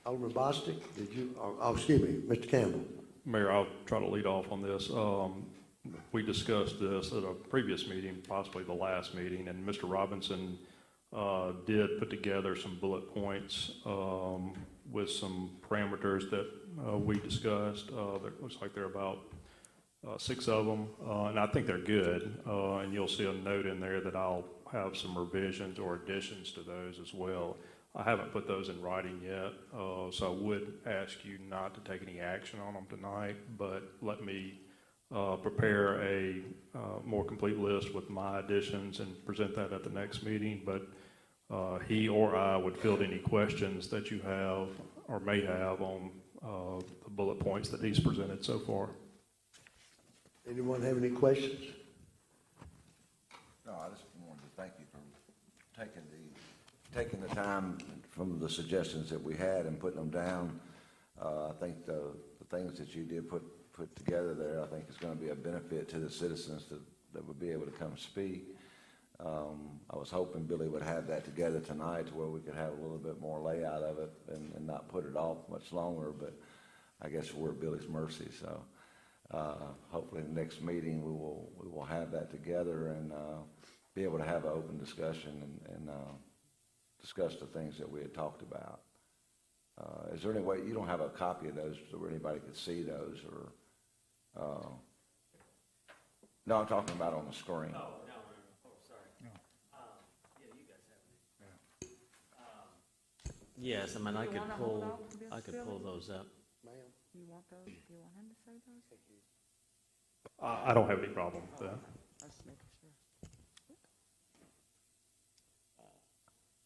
Alderman Bostic, excuse me, Mr. Campbell. Mayor, I'll try to lead off on this. We discussed this at a previous meeting, possibly the last meeting, and Mr. Robinson did put together some bullet points with some parameters that we discussed. There looks like there are about 6 of them, and I think they're good. And you'll see a note in there that I'll have some revisions or additions to those as well. I haven't put those in writing yet, so I would ask you not to take any action on them tonight, but let me prepare a more complete list with my additions and present that at the next meeting. But he or I would field any questions that you have or may have on the bullet points that he's presented so far. Anyone have any questions? No, I just wanted to thank you for taking the time from the suggestions that we had and putting them down. I think the things that you did put together there, I think is going to be a benefit to the citizens that would be able to come speak. I was hoping Billy would have that together tonight to where we could have a little bit more layout of it and not put it off much longer, but I guess we're at Billy's mercy. So hopefully in the next meeting we will have that together and be able to have an open discussion and discuss the things that we had talked about. Is there any way, you don't have a copy of those so where anybody could see those, or? No, I'm talking about on the screen. Oh, sorry. Yeah, you guys have it. Yes, I mean, I could pull those up. You want those? Do you want him to say those? I don't have any problem with that. Let's make sure.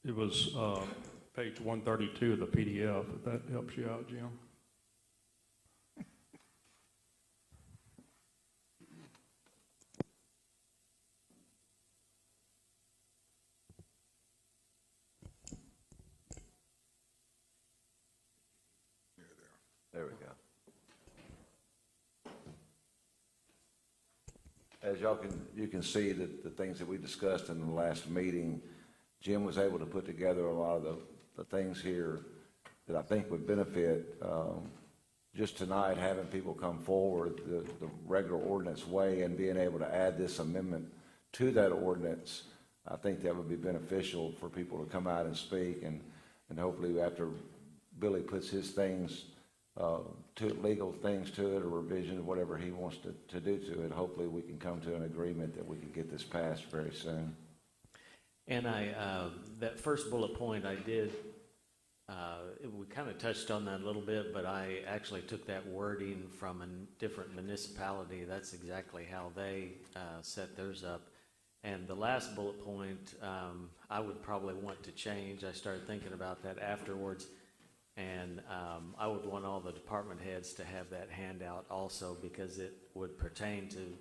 It was page 132 of the PDF, if that helps you out, Jim. There we go. As you can see that the things that we discussed in the last meeting, Jim was able to put together a lot of the things here that I think would benefit. Just tonight, having people come forward the regular ordinance way and being able to add this amendment to that ordinance, I think that would be beneficial for people to come out and speak, and hopefully after Billy puts his things, legal things to it, or revision, whatever he wants to do to it, hopefully we can come to an agreement that we can get this passed very soon. And that first bullet point I did, we kind of touched on that a little bit, but I actually took that wording from a different municipality. That's exactly how they set theirs up. And the last bullet point, I would probably want to change. I started thinking about that afterwards. And I would want all the department heads to have that handout also, because it would pertain to,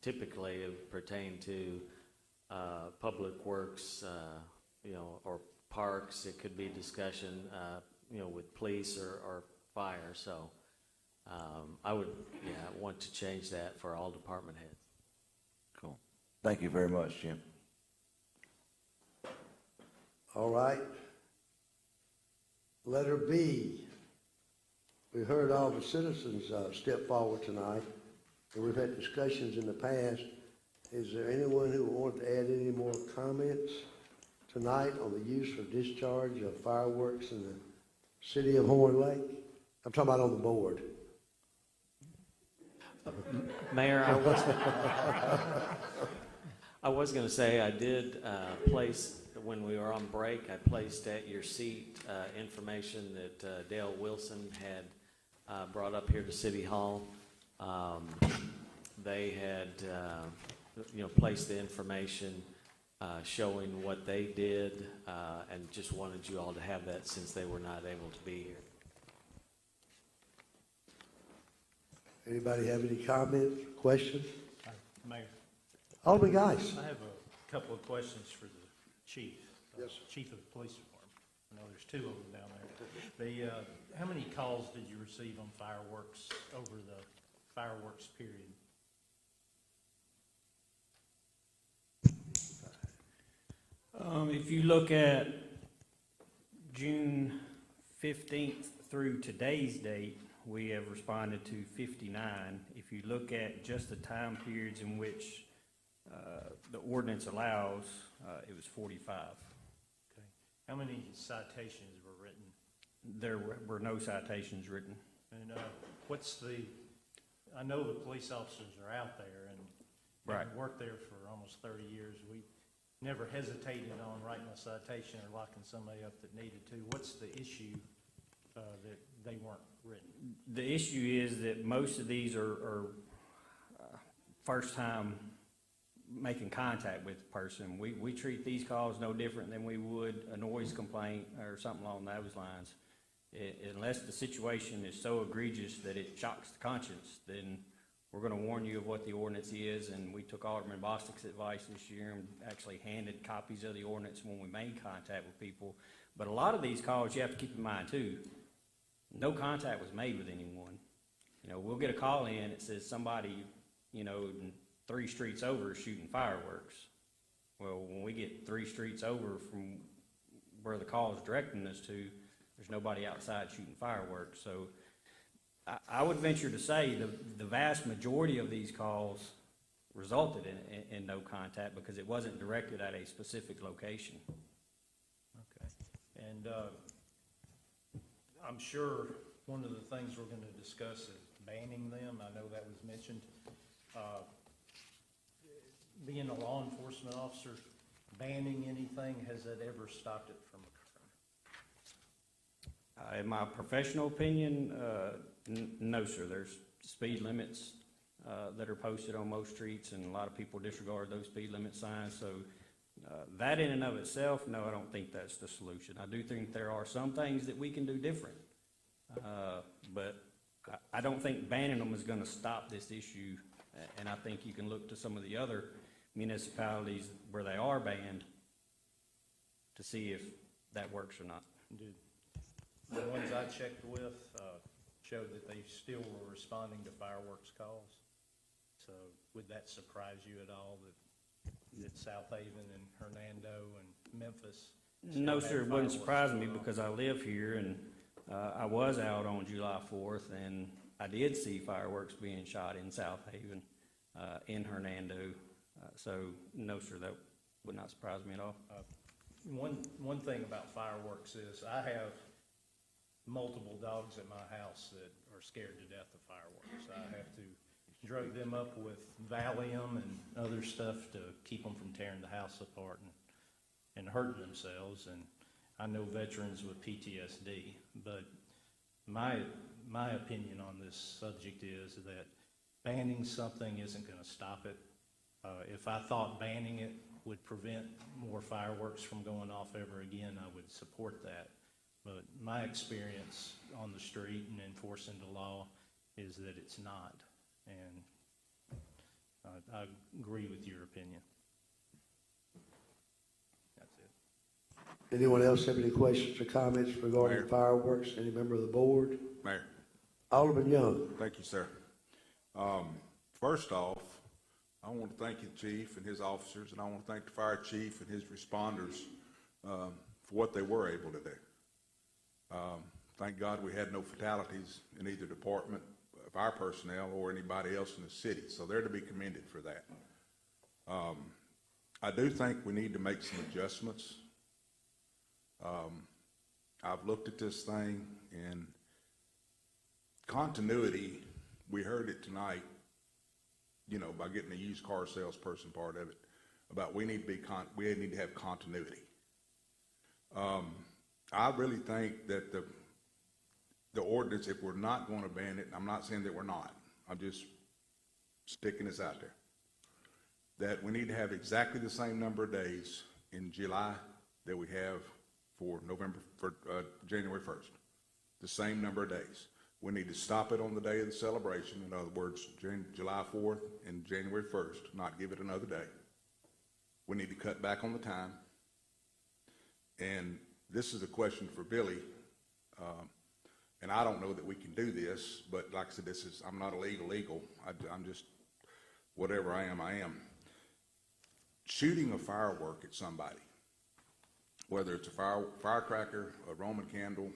typically it would pertain to public works, or parks. It could be discussion, with police or fire. So I would, want to change that for all department heads. Cool. Thank you very much, Jim. All right. Letter B. We heard all the citizens step forward tonight, and we've had discussions in the past. Is there anyone who wants to add any more comments tonight on the use or discharge of fireworks in the city of Horn Lake? I'm talking about on the board. Mayor, I was going to say I did place, when we were on break, I placed at your seat information that Dale Wilson had brought up here to City Hall. They had, placed the information showing what they did, and just wanted you all to have that since they were not able to be here. Anybody have any comments, questions? Mayor, Alderman Geis. I have a couple of questions for the chief. Yes, sir. Chief of the police department. I know there's two of them down there. How many calls did you receive on fireworks over the fireworks period? If you look at June 15th through today's date, we have responded to 59. If you look at just the time periods in which the ordinance allows, it was 45. Okay. How many citations were written? There were no citations written. And I know the police officers are out there and Right. having worked there for almost 30 years. We never hesitated on writing a citation or locking somebody up that needed to. What's the issue that they weren't written? The issue is that most of these are first time making contact with the person. We treat these calls no different than we would a noise complaint or something along those lines. Unless the situation is so egregious that it shocks the conscience, then we're going to warn you of what the ordinance is. And we took Alderman Bostick's advice this year and actually handed copies of the ordinance when we made contact with people. But a lot of these calls, you have to keep in mind too, no contact was made with anyone. We'll get a call in that says somebody, 3 streets over is shooting fireworks. Well, when we get 3 streets over from where the call is directing us to, there's nobody outside shooting fireworks. So I would venture to say the vast majority of these calls resulted in no contact because it wasn't directed at a specific location. Okay. And I'm sure one of the things we're going to discuss is banning them. I know that was mentioned. Being a law enforcement officer, banning anything, has that ever stopped it from occurring? In my professional opinion, no, sir. There's speed limits that are posted on most streets, and a lot of people disregard those speed limit signs. So that in and of itself, no, I don't think that's the solution. I do think there are some things that we can do different, but I don't think banning them is going to stop this issue. And I think you can look to some of the other municipalities where they are banned to see if that works or not. The ones I checked with showed that they still were responding to fireworks calls. So would that surprise you at all that South Haven and Hernando and Memphis? No, sir, it wouldn't surprise me because I live here and I was out on July 4th and I did see fireworks being shot in South Haven, in Hernando. So no, sir, that would not surprise me at all. One thing about fireworks is I have multiple dogs at my house that are scared to death of fireworks. I have to drug them up with Valium and other stuff to keep them from tearing the house apart and hurting themselves. And I know veterans with PTSD, but my opinion on this subject is that banning something isn't going to stop it. If I thought banning it would prevent more fireworks from going off ever again, I would support that. But my experience on the street and enforcing the law is that it's not. And I agree with your opinion. That's it. Anyone else have any questions or comments regarding Mayor. fireworks? Any member of the board? Mayor. Alderman Young. Thank you, sir. First off, I want to thank the chief and his officers, and I want to thank the fire chief and his responders for what they were able to do. Thank God we had no fatalities in either department of our personnel or anybody else in the city, so they're to be commended for that. I do think we need to make some adjustments. I've looked at this thing, and continuity, we heard it tonight, by getting the used car salesperson part of it, about we need to have continuity. I really think that the ordinance, if we're not going to ban it, and I'm not saying that we're not, I'm just sticking this out there, that we need to have exactly the same number of days in July that we have for January 1st. The same number of days. We need to stop it on the day of the celebration. In other words, July 4th and January 1st, not give it another day. We need to cut back on the time. And this is a question for Billy. And I don't know that we can do this, but like I said, I'm not a legal. I'm just, whatever I am. Shooting a firework at somebody, whether it's a firecracker, a Roman candle,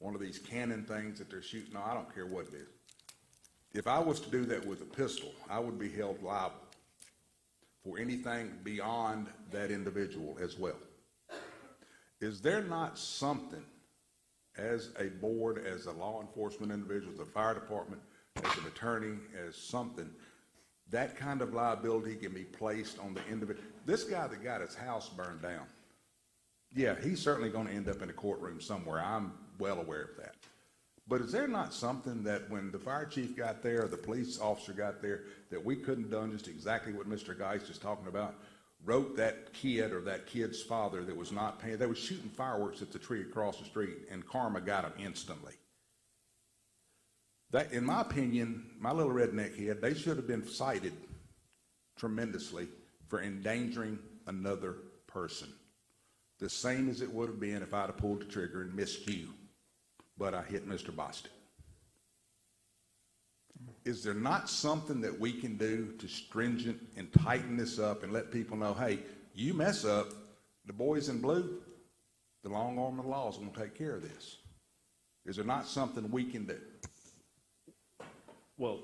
one of these cannon things that they're shooting, no, I don't care what it is. If I was to do that with a pistol, I would be held liable for anything beyond that individual as well. Is there not something as a board, as a law enforcement individual, the fire department, as an attorney, as something, that kind of liability can be placed on the individual? This guy that got his house burned down, yeah, he's certainly going to end up in a courtroom somewhere. I'm well aware of that. But is there not something that when the fire chief got there, or the police officer got there, that we couldn't have done just exactly what Mr. Geist is talking about? Wrote that kid or that kid's father that was not paying. They were shooting fireworks at the tree across the street, and karma got them instantly. That, in my opinion, my little redneck head, they should have been cited tremendously for endangering another person. The same as it would have been if I'd have pulled the trigger and missed you, but I hit Mr. Bostic. Is there not something that we can do to stringent and tighten this up and let people know, hey, you mess up, the boys in blue, the long arm of the law is going to take care of this? Is there not something we can do? Well,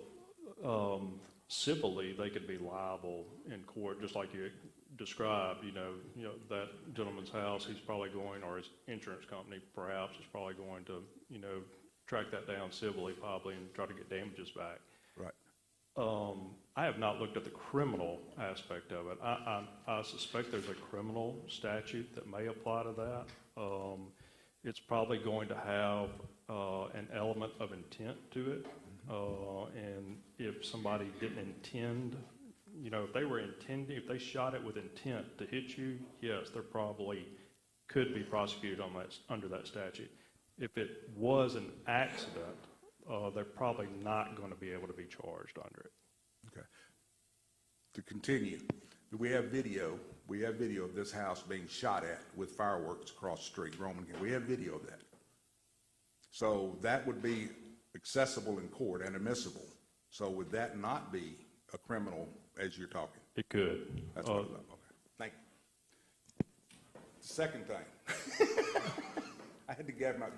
civilly, they could be liable in court, just like you described. You know that gentleman's house. He's probably going, or his insurance company perhaps is probably going to, track that down civilly, probably, and try to get damages back. Right. I have not looked at the criminal aspect of it. I suspect there's a criminal statute that may apply to that. It's probably going to have an element of intent to it. And if somebody didn't intend, if they shot it with intent to hit you, yes, they probably could be prosecuted on that, under that statute. If it was an accident, they're probably not going to be able to be charged under it. Okay. To continue, we have video. We have video of this house being shot at with fireworks across the street, Roman. We have video of that. So that would be accessible in court and admissible. So would that not be a criminal as you're talking? It could. That's what I thought. Okay. Thank you. Second thing. I had to grab my,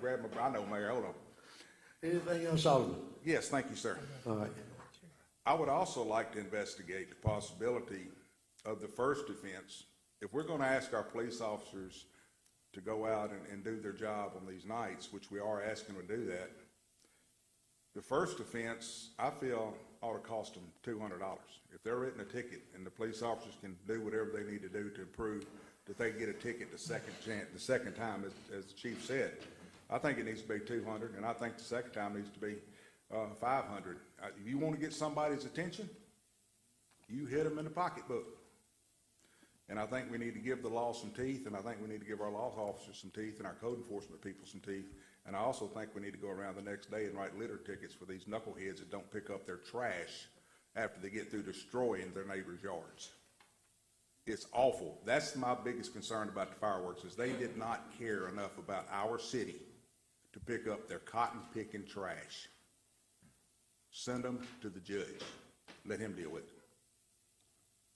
I know, Mayor, hold on. Anything else, Alderman? Yes, thank you, sir. All right. I would also like to investigate the possibility of the first offense. If we're going to ask our police officers to go out and do their job on these nights, which we are asking them to do that, the first offense, I feel, ought to cost them $200. If they're written a ticket and the police officers can do whatever they need to do to prove that they get a ticket the second time, as the chief said, I think it needs to be $200, and I think the second time needs to be $500. If you want to get somebody's attention, you hit them in the pocketbook. And I think we need to give the law some teeth, and I think we need to give our law officers some teeth and our code enforcement people some teeth. And I also think we need to go around the next day and write litter tickets for these knuckleheads that don't pick up their trash after they get through destroying their neighbors' yards. It's awful. That's my biggest concern about the fireworks, is they did not care enough about our city to pick up their cotton-picking trash. Send them to the judge. Let him deal with it.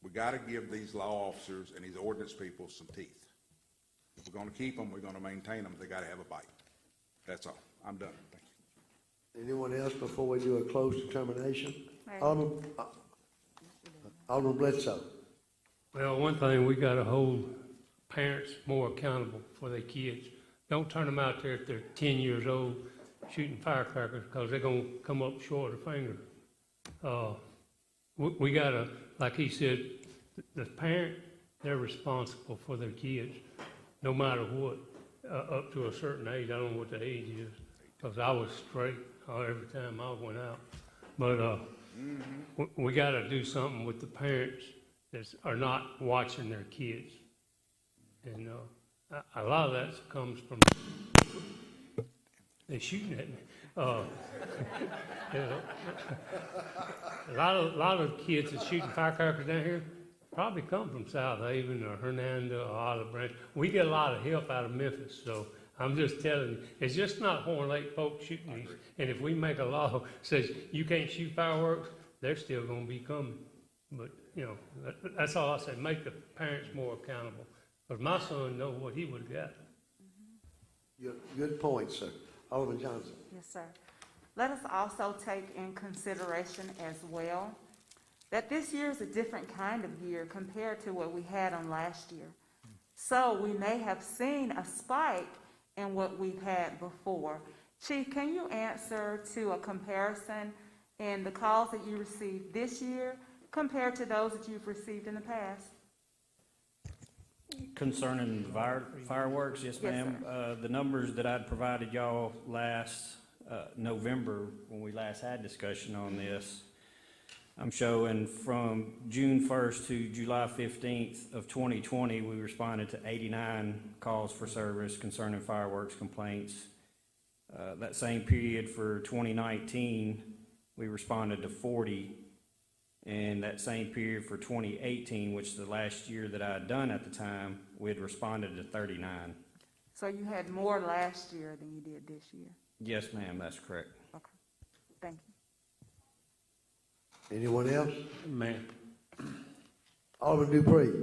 We got to give these law officers and these ordinance people some teeth. If we're going to keep them, we're going to maintain them. They got to have a bite. That's all. I'm done. Thank you. Anyone else before we do a closed determination? Alderman Bledsoe. Well, one thing, we gotta hold parents more accountable for their kids. Don't turn them out there if they're 10 years old shooting firecrackers, because they're gonna come up short of the finger. We gotta, like he said, the parent, they're responsible for their kids, no matter what, up to a certain age. I don't know what the age is, because I was straight every time I went out. But we got to do something with the parents that are not watching their kids. And a lot of that comes from, they're shooting at me. A lot of kids that shooting firecrackers down here probably come from South Haven or Hernando or Olive Branch. We get a lot of help out of Memphis, so I'm just telling you, it's just not Horn Lake folks shooting these. And if we make a law that says you can't shoot fireworks, they're still gonna be coming. But, you know, that's all I say, make the parents more accountable. But my son know what he would've got. Good point, sir. Alderman Johnson. Yes, sir. Let us also take in consideration as well that this year is a different kind of year compared to what we had on last year. So we may have seen a spike in what we've had before. Chief, can you answer to a comparison in the calls that you received this year compared to those that you've received in the past? Concerning fireworks, yes, Yes, ma'am. The numbers that I'd provided y'all last November, when we last had discussion on this, I'm showing from June 1st to July 15th of 2020, we responded to 89 calls for service concerning fireworks complaints. That same period for 2019, we responded to 40. And that same period for 2018, which is the last year that I had done at the time, we had responded to 39. So you had more last year than you did this year? Yes, ma'am, that's correct. Okay, thank you. Anyone else? Mayor, Alderman Dupree.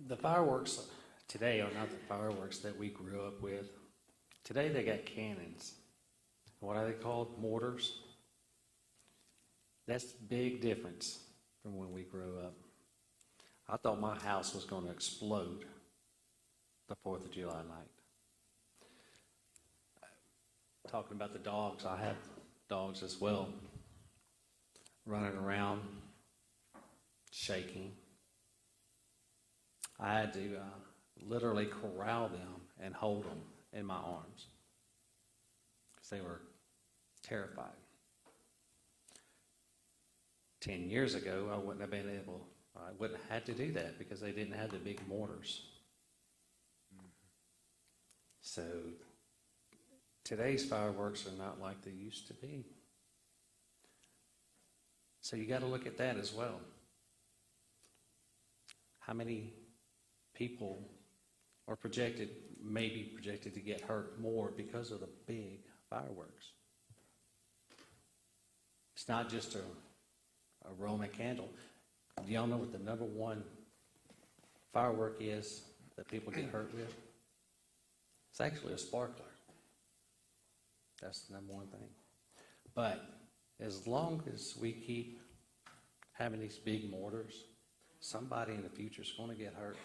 the fireworks today are not the fireworks that we grew up with. Today they got cannons. What are they called? Mortars. That's a big difference from when we grew up. I thought my house was going to explode the 4th of July night. Talking about the dogs, I have dogs as well, running around, shaking. I had to literally corral them and hold them in my arms because they were terrified. 10 years ago, I wouldn't have had to do that because they didn't have the big mortars. So today's fireworks are not like they used to be. So you got to look at that as well. How many people are maybe projected to get hurt more because of the big fireworks? It's not just a Roman candle. Do y'all know what the number one firework is that people get hurt with? It's actually a sparkler. That's the number one thing. But as long as we keep having these big mortars, somebody in the future is going to get hurt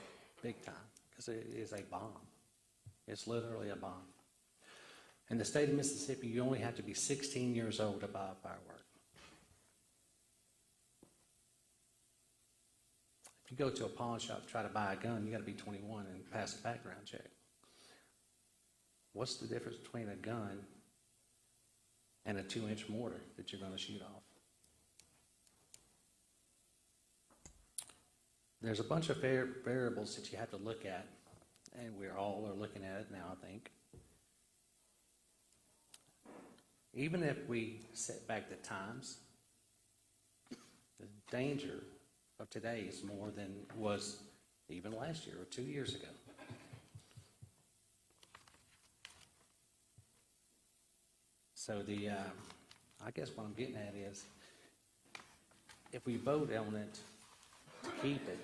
big time because it is a bomb. It's literally a bomb. In the state of Mississippi, you only have to be 16 years old to buy a firework. If you go to a pawn shop, try to buy a gun, you got to be 21 and pass a background check. What's the difference between a gun and a 2-inch mortar that you're going to shoot off? There's a bunch of variables that you have to look at, and we all are looking at it now, I think. Even if we set back the times, the danger of today is more than was even last year or 2 years ago. So I guess what I'm getting at is, if we vote on it to keep it,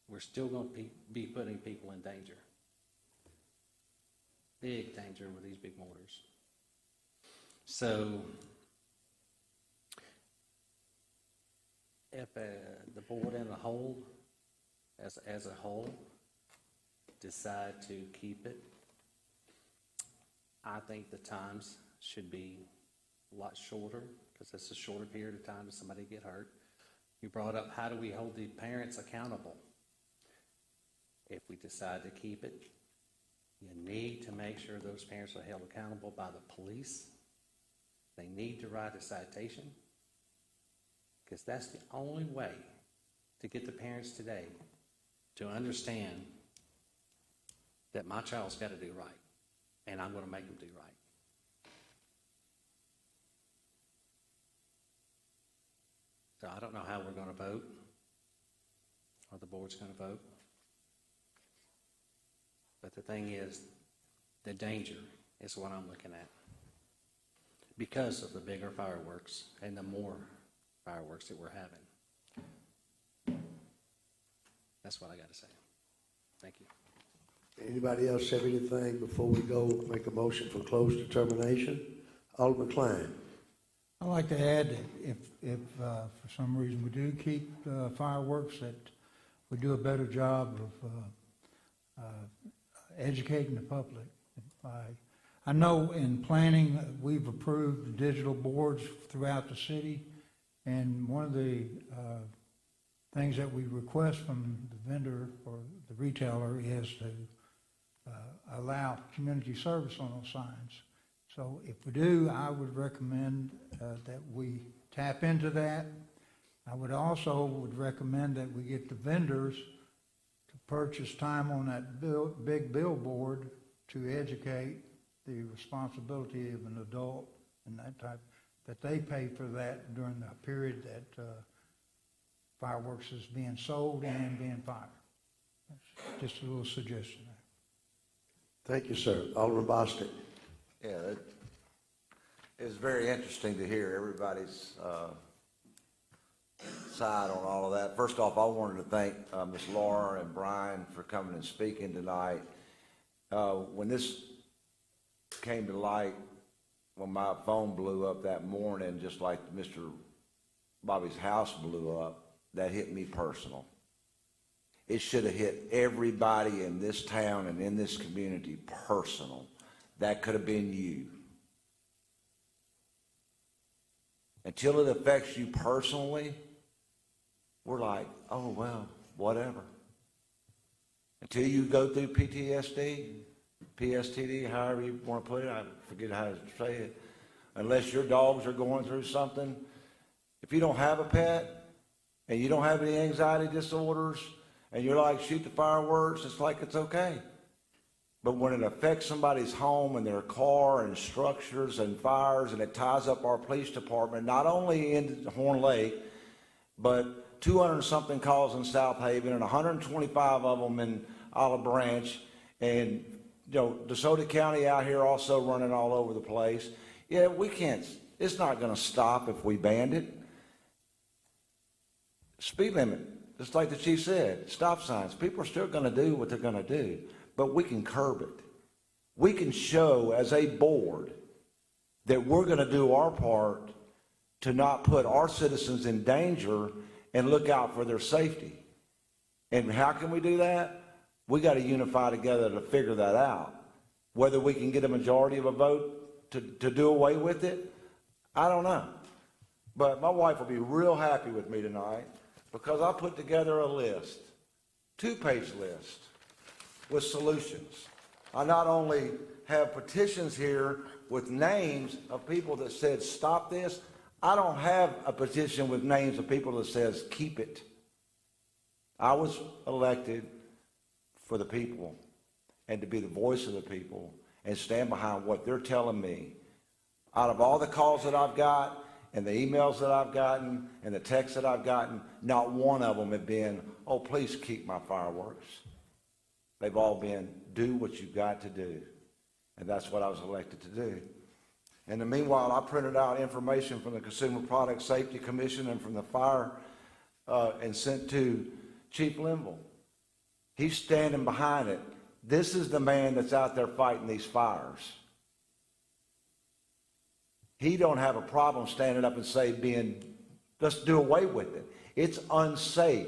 we're still going to be putting people in danger. Big danger with these big mortars. So if the board in a whole, as a whole, decide to keep it, I think the times should be a lot shorter because it's a shorter period of time to somebody get hurt. You brought up, how do we hold the parents accountable? If we decide to keep it, you need to make sure those parents are held accountable by the police. They need to write a citation. Because that's the only way to get the parents today to understand that my child's got to do right, and I'm going to make them do right. So I don't know how we're going to vote, or the board's going to vote. But the thing is, the danger is what I'm looking at. Because of the bigger fireworks and the more fireworks that we're having. That's what I got to say. Thank you. Anybody else have anything before we go make a motion for closed determination? Alderman Klein. I'd like to add that if for some reason we do keep fireworks, that we do a better job of educating the public. I know in planning, we've approved digital boards throughout the city, and one of the things that we request from the vendor or the retailer is to allow community service on those signs. So if we do, I would recommend that we tap into that. I would recommend that we get the vendors to purchase time on that big billboard to educate the responsibility of an adult and that type, that they pay for that during the period that fireworks is being sold and being fired. That's just a little suggestion there. Thank you, sir. Alderman Bostic. Yeah, it's very interesting to hear everybody's side on all of that. First off, I wanted to thank Ms. Laura and Brian for coming and speaking tonight. When this came to light, when my phone blew up that morning, just like Mr. Bobby's house blew up, that hit me personal. It should have hit everybody in this town and in this community personal. That could have been you. Until it affects you personally, we're like, oh, well, whatever. Until you go through PTSD, PSTD, however you want to put it, I forget how to say it. Unless your dogs are going through something. If you don't have a pet and you don't have any anxiety disorders and you're like, shoot the fireworks, it's like it's okay. But when it affects somebody's home and their car and structures and fires, and it ties up our police department, not only in Horn Lake, but 200-something calls in South Haven and 125 of them in Olive Branch, and DeSoto County out here also running all over the place. Yeah, we can't, it's not going to stop if we banned it. Speed limit, just like the chief said, stop signs. People are still going to do what they're going to do, but we can curb it. We can show as a board that we're going to do our part to not put our citizens in danger and look out for their safety. And how can we do that? We got to unify together to figure that out. Whether we can get a majority of a vote to do away with it, I don't know. But my wife will be real happy with me tonight because I put together a list, 2-page list with solutions. I not only have petitions here with names of people that said stop this, I don't have a petition with names of people that says keep it. I was elected for the people and to be the voice of the people and stand behind what they're telling me. Out of all the calls that I've got and the emails that I've gotten and the texts that I've gotten, not one of them have been, oh, please keep my fireworks. They've all been, do what you've got to do. And that's what I was elected to do. And in the meanwhile, I printed out information from the Consumer Product Safety Commission and from the fire and sent to Chief Linville. He's standing behind it. This is the man that's out there fighting these fires. He don't have a problem standing up and saying, let's do away with it. It's unsafe.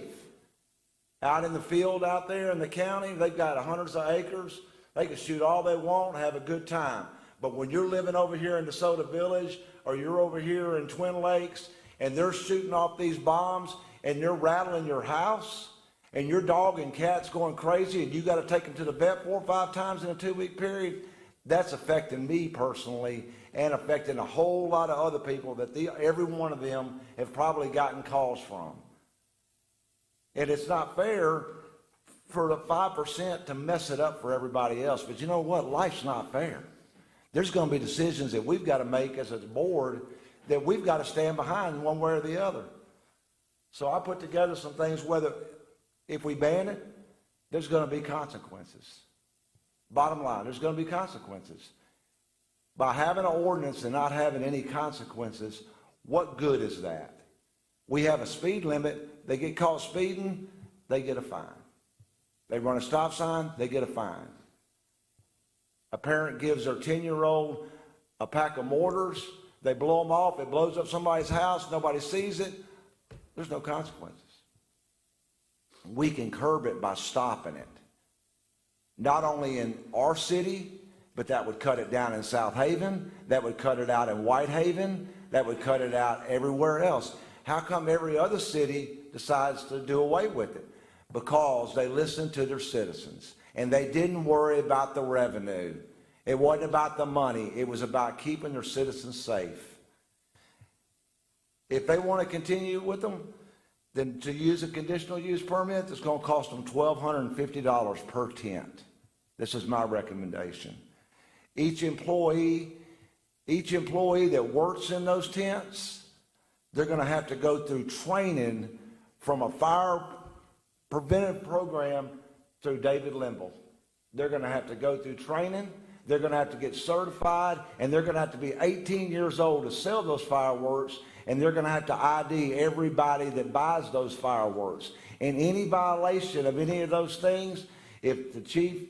Out in the field out there in the county, they've got hundreds of acres. They can shoot all they want and have a good time. But when you're living over here in DeSoto Village or you're over here in Twin Lakes and they're shooting off these bombs and they're rattling your house and your dog and cat's going crazy and you got to take them to the vet 4 or 5 times in a 2-week period, that's affecting me personally and affecting a whole lot of other people that every one of them have probably gotten calls from. And it's not fair for the 5% to mess it up for everybody else. But you know what? Life's not fair. There's going to be decisions that we've got to make as a board that we've got to stand behind one way or the other. So I put together some things, whether if we ban it, there's going to be consequences. Bottom line, there's going to be consequences. By having an ordinance and not having any consequences, what good is that? We have a speed limit. They get caught speeding, they get a fine. They run a stop sign, they get a fine. A parent gives their 10-year-old a pack of mortars, they blow them off, it blows up somebody's house, nobody sees it, there's no consequences. We can curb it by stopping it. Not only in our city, but that would cut it down in South Haven, that would cut it out in Whitehaven, that would cut it out everywhere else. How come every other city decides to do away with it? Because they listened to their citizens and they didn't worry about the revenue. It wasn't about the money. It was about keeping their citizens safe. If they want to continue with them, then to use a conditional use permit, it's going to cost them $1,250 per tent. This is my recommendation. Each employee that works in those tents, they're going to have to go through training from a fire preventive program through David Limble. They're going to have to go through training. They're going to have to get certified, and they're going to have to be 18 years old to sell those fireworks, and they're going to have to ID everybody that buys those fireworks. And any violation of any of those things, if the chief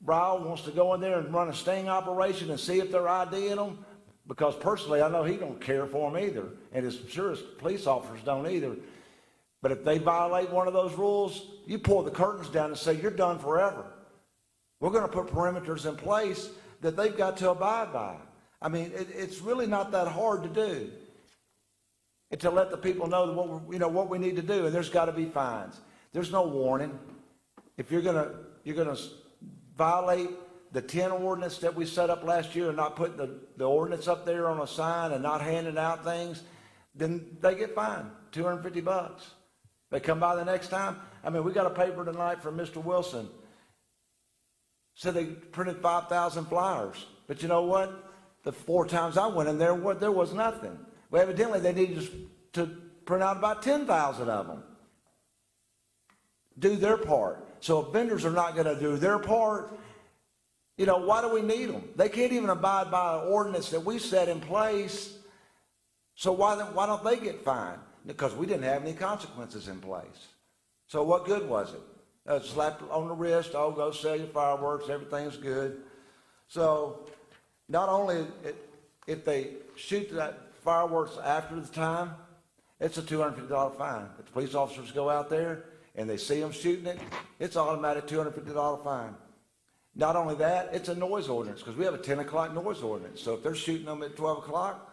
Browell wants to go in there and run a sting operation and see if they're IDing them, because personally I know he don't care for them either, and as sure as police officers don't either. But if they violate one of those rules, you pull the curtains down and say, you're done forever. We're going to put perimeters in place that they've got to abide by. I mean, it's really not that hard to do. And to let the people know what we need to do, and there's got to be fines. There's no warning. If you're going to violate the 10 ordinance that we set up last year and not putting the ordinance up there on a sign and not handing out things, then they get fined $250. They come by the next time. I mean, we got a paper tonight from Mr. Wilson. Said they printed 5,000 flyers. But you know what? The 4 times I went in there was nothing. Well, evidently they needed to print out about 10,000 of them. Do their part. So if vendors are not going to do their part, why do we need them? They can't even abide by an ordinance that we set in place. So why don't they get fined? Because we didn't have any consequences in place. So what good was it? Slap on the wrist, go sell your fireworks, everything's good. So not only if they shoot that fireworks after the time, it's a $250 fine. If the police officers go out there and they see them shooting it, it's automatic $250 fine. Not only that, it's a noise ordinance, because we have a 10 o'clock noise ordinance. So if they're shooting them at 12 o'clock,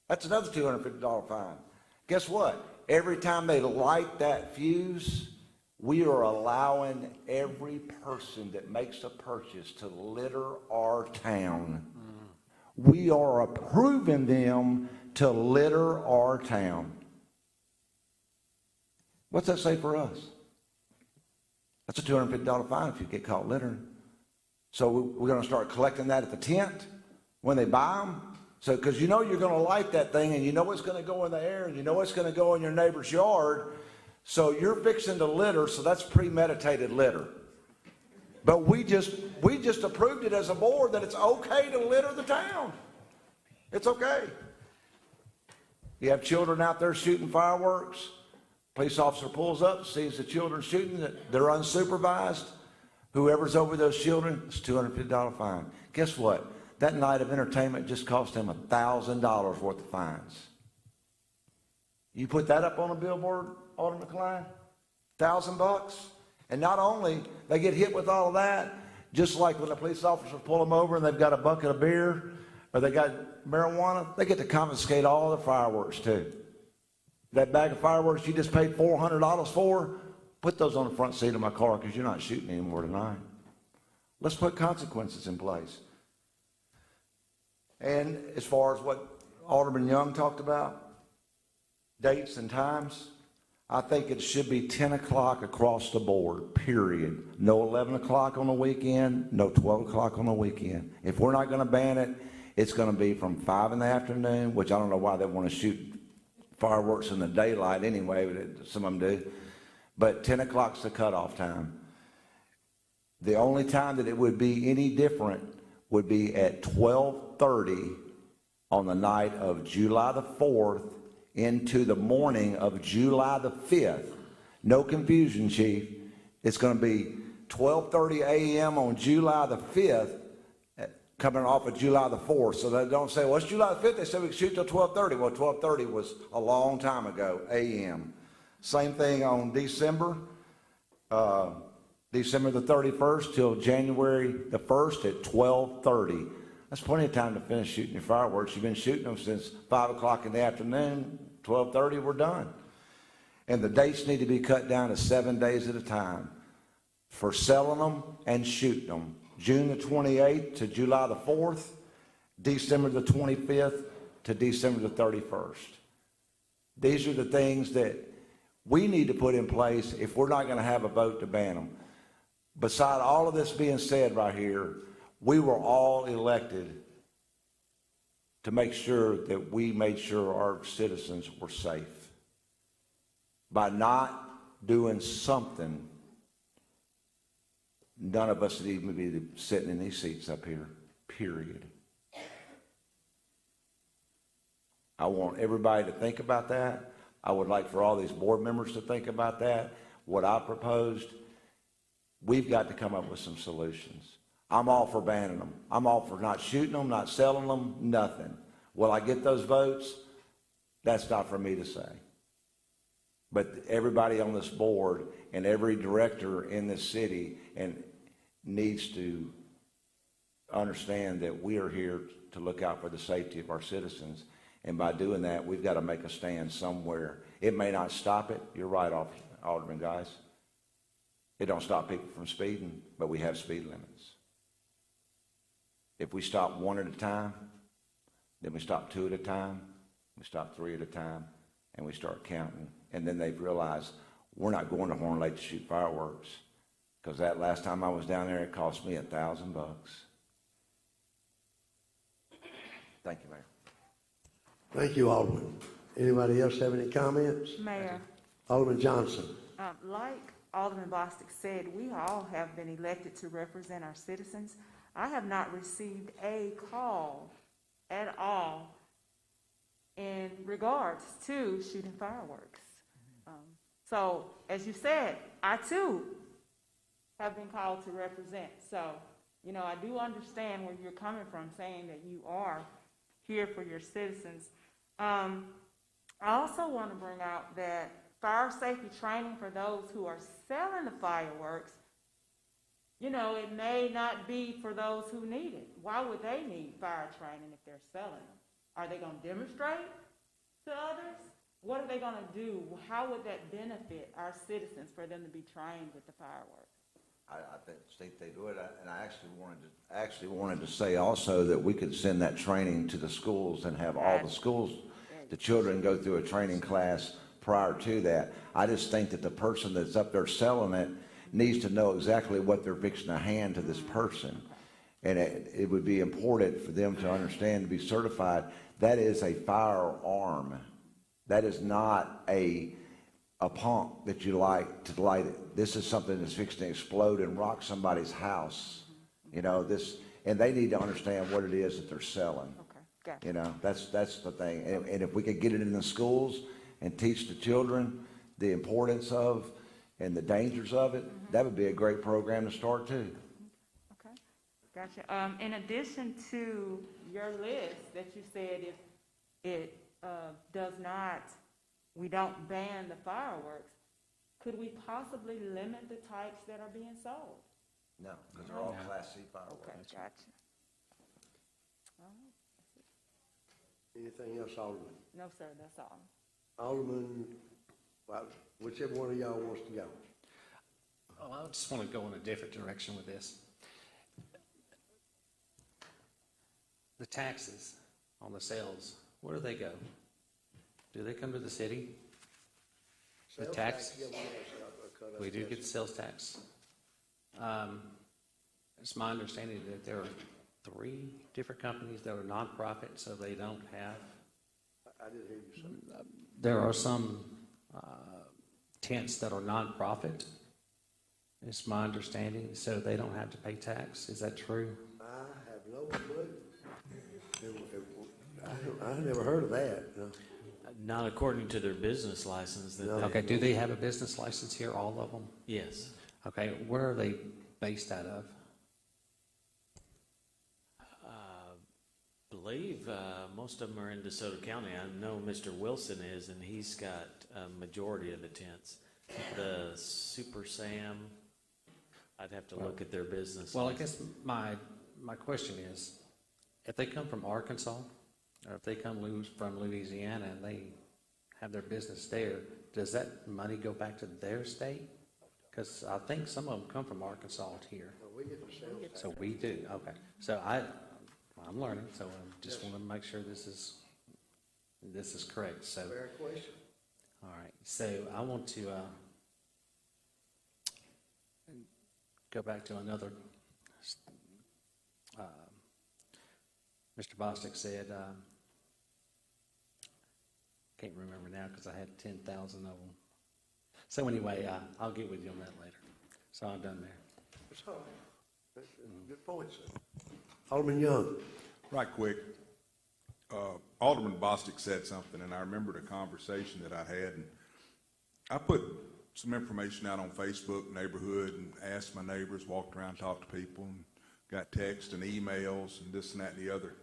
that's another $250 fine. Guess what? Every time they light that fuse, we are allowing every person that makes a purchase to litter our town. We are approving them to litter our town. What's that say for us? That's a $250 fine if you get caught littering. So we're going to start collecting that at the tent when they buy them. So, because you're going to light that thing, and it's going to go in the air, and it's going to go in your neighbor's yard. So you're fixing to litter, so that's premeditated litter. But we just approved it as a board that it's okay to litter the town. It's okay. You have children out there shooting fireworks. Police officer pulls up, sees the children shooting, they're unsupervised. Whoever's over those children, it's $250 fine. Guess what? That night of entertainment just cost them $1,000 worth of fines. You put that up on a billboard, Alderman Klein, $1,000, and not only they get hit with all of that, just like when the police officers pull them over and they've got a bucket of beer or they got marijuana, they get to confiscate all the fireworks too. That bag of fireworks you just paid $400 for, put those on the front seat of my car because you're not shooting anymore tonight. Let's put consequences in place. And as far as what Alderman Young talked about, dates and times, I think it should be 10 o'clock across the board, period. No 11 o'clock on the weekend, no 12 o'clock on the weekend. If we're not going to ban it, it's going to be from 5 in the afternoon, which I don't know why they want to shoot fireworks in the daylight anyway, but some of them do. But 10 o'clock's the cutoff time. The only time that it would be any different would be at 12:30 on the night of July the 4th into the morning of July the 5th. No confusion, Chief. It's going to be 12:30 a.m. on July the 5th, coming off of July the 4th. So they don't say, well, it's July the 5th. They said we could shoot till 12:30. Well, 12:30 was a long time ago, a.m. Same thing on December the 31st till January the 1st at 12:30. That's plenty of time to finish shooting your fireworks. You've been shooting them since 5 o'clock in the afternoon. 12:30, we're done. And the dates need to be cut down to 7 days at a time for selling them and shooting them. June the 28th to July the 4th, December the 25th to December the 31st. These are the things that we need to put in place if we're not going to have a vote to ban them. Beside all of this being said right here, we were all elected to make sure that we made sure our citizens were safe. By not doing something, none of us would even be sitting in these seats up here, period. I want everybody to think about that. I would like for all these board members to think about that. What I proposed, we've got to come up with some solutions. I'm all for banning them. I'm all for not shooting them, not selling them, nothing. Will I get those votes? That's not for me to say. But everybody on this board and every director in this city needs to understand that we are here to look out for the safety of our citizens. And by doing that, we've got to make a stand somewhere. It may not stop it. You're right, Alderman, guys. It don't stop people from speeding, but we have speed limits. If we stop one at a time, then we stop two at a time, we stop three at a time, and we start counting. And then they've realized we're not going to Horn Lake to shoot fireworks, because that last time I was down there, it cost me $1,000. Thank you, Mayor. Thank you, Alderman. Anybody else have any comments? Mayor, Alderman Johnson. like Alderman Bostic said, we all have been elected to represent our citizens. I have not received a call at all in regards to shooting fireworks. So, as you said, I too have been called to represent. So, I do understand where you're coming from, saying that you are here for your citizens. I also want to bring out that fire safety training for those who are selling the fireworks, it may not be for those who need it. Why would they need fire training if they're selling them? Are they going to demonstrate to others? What are they going to do? How would that benefit our citizens for them to be trained with the fireworks? I think they do it, and I actually wanted to say also that we could send that training to the schools and have all the schools, the children go through a training class prior to that. I just think that the person that's up there selling it needs to know exactly what they're fixing to hand to this person. And it would be important for them to understand, to be certified, that is a firearm. That is not a pump that you like to light it. This is something that's fixing to explode and rock somebody's house. And they need to understand what it is that they're selling. Okay, gotcha. That's the thing. And if we could get it in the schools and teach the children the importance of and the dangers of it, that would be a great program to start too. Okay, gotcha. In addition to your list that you said if it we don't ban the fireworks, could we possibly limit the types that are being sold? No, because they're all Class C fireworks. Okay, gotcha. All right. Anything else, Alderman? No, sir, that's all. Alderman, whichever one of y'all wants to go. Oh, I just want to go in a different direction with this. the taxes on the sales, where do they go? Do they come to the city? The Sales tax? yeah, we cut We do get the sales tax. It's my understanding that there are 3 different companies that are nonprofit, so they don't have. I didn't hear you say. There are some tents that are nonprofit. It's my understanding, so they don't have to pay tax. Is that true? I have no clue. I never heard of that, no. Not according to their business license. That No. they- Okay, do they have a business license here, all of them? Yes. Okay, where are they based out of? Believe most of them are in DeSoto County. I know Mr. Wilson is, and he's got a majority of the tents. The Super Sam, I'd have to look at their business. Well, I license. guess my question is, if they come from Arkansas, or if they come from Louisiana and they have their business there, does that money go back to their state? Because I think some of them come from Arkansas here. We get the sales tax. So we do, okay. So I'm learning, so I just want to make sure this is correct, so. Fair question. All right, so I want to go back to another. Mr. Bostic said, can't remember now because I had 10,000 of them. So anyway, I'll get with you on that later. So I'm done there. That's all right. Good point, sir. Alderman Young. Right quick, Alderman Bostic said something, and I remembered a conversation that I had, and I put some information out on Facebook, neighborhood, and asked my neighbors, walked around, talked to people, and got texts and emails and this and that and the other.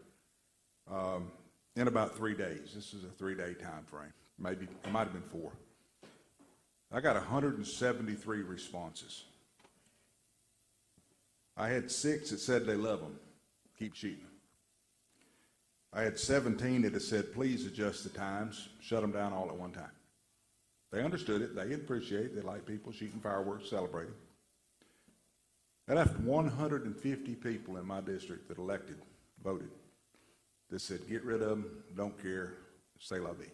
In about 3 days, this is a 3-day time frame, maybe, it might have been 4. I got 173 responses. I had 6 that said they love them, keep shooting. I had 17 that had said, please adjust the times, shut them down all at one time. They understood it, they appreciate it, they like people shooting fireworks, celebrating. That left 150 people in my district that voted, that said, get rid of them, don't care, c'est la vie.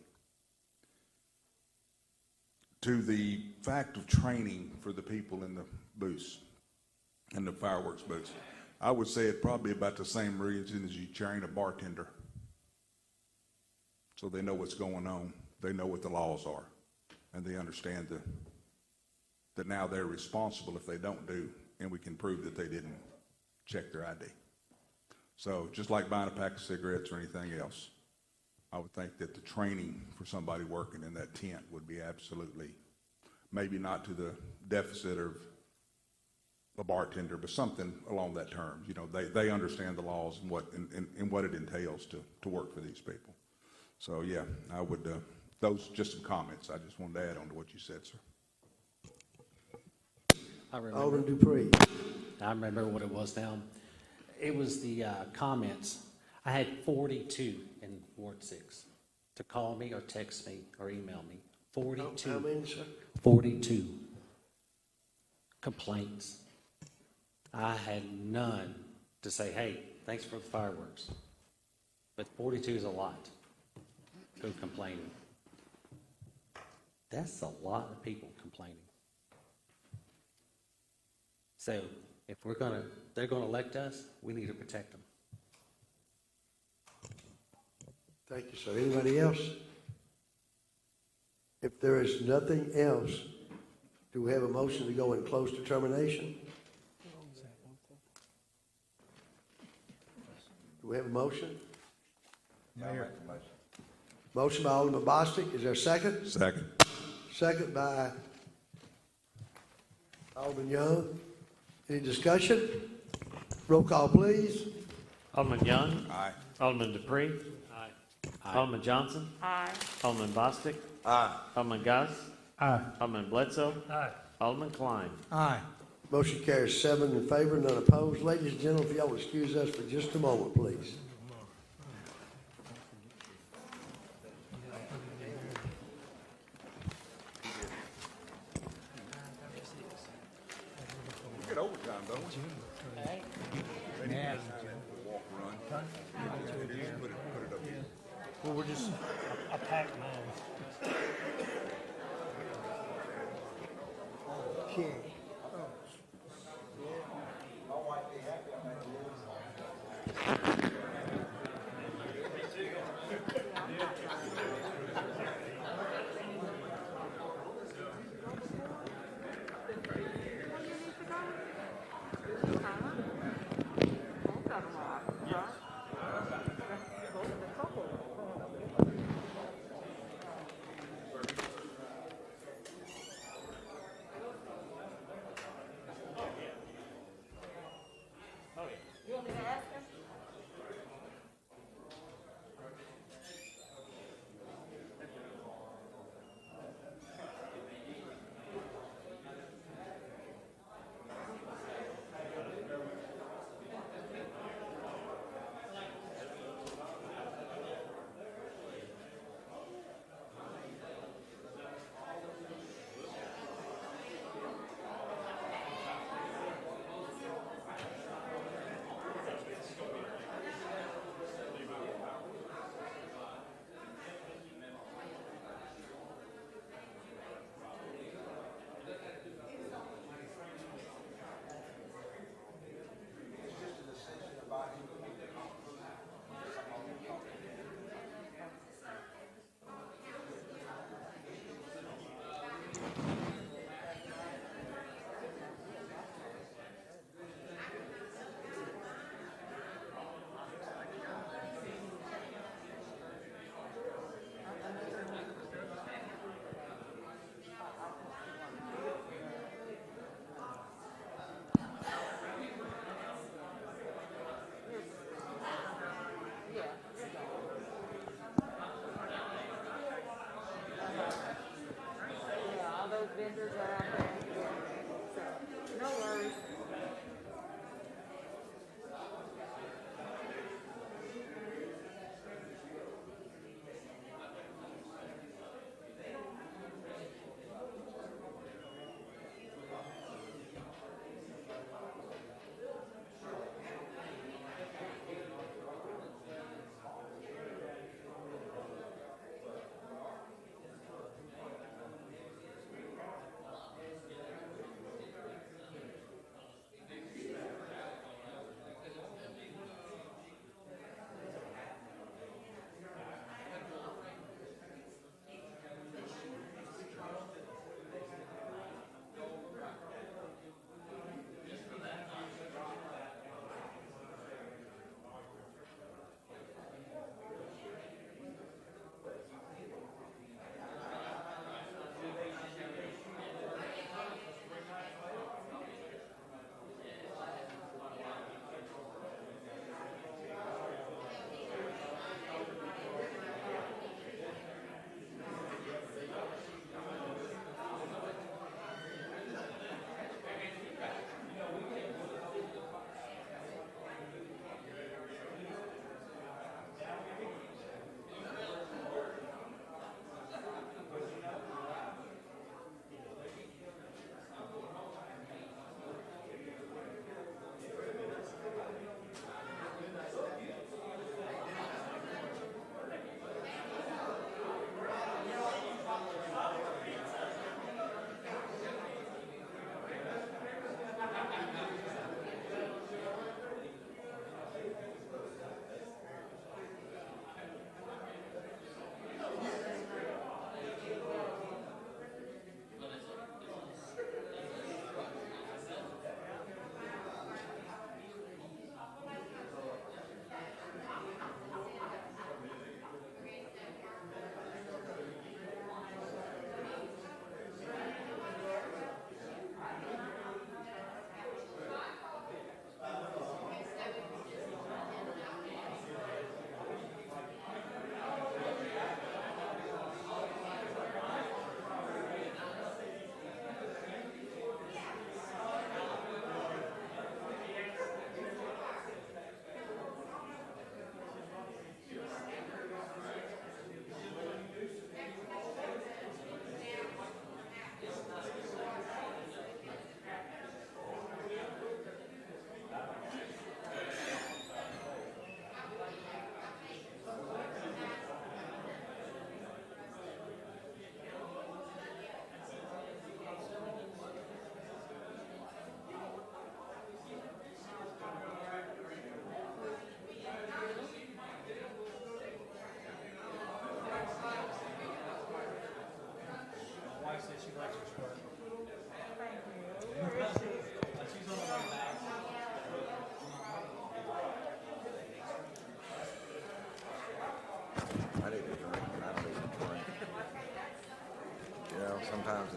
To the fact of training for the people in the booths, in the fireworks booths, I would say it probably about the same reason as you train a bartender. So they know what's going on, they know what the laws are, and they understand that now they're responsible if they don't do, and we can prove that they didn't check their ID. So just like buying a pack of cigarettes or anything else, I would think that the training for somebody working in that tent would be absolutely, maybe not to the deficit of a bartender, but something along that terms. You know, they understand the laws and what it entails to work for these people. So yeah, I would, those just some comments. I just wanted to add on to what you said, sir. Alderman Dupree. I remember what it was now. It was the comments. I had 42 in Ward 6 to call me or text me or email me. 42. How many, sir? 42 complaints. I had none to say, hey, thanks for the fireworks. But 42 is a lot who complaining. That's a lot of people complaining. So if they're gonna elect us, we need to protect them. Thank you, sir. Anybody else? If there is nothing else, do we have a motion to go in close determination? Do we have a motion? Mayor. Motion by Alderman Bostic. Is there a second? Second. Second by Alderman Young. Any discussion? Roll call, please. Alderman Young. Aye. Alderman Dupree. Aye. Alderman Johnson. Aye. Alderman Bostic. Aye. Alderman Goss. Aye. Alderman Bledsoe. Aye. Alderman Klein. Aye. Motion carries 7 in favor, none opposed. Ladies and gentlemen, if y'all will excuse us for just a moment, please. We get overtime, don't we? Yeah. Walk, run. Well, we're just, I packed mine. Okay.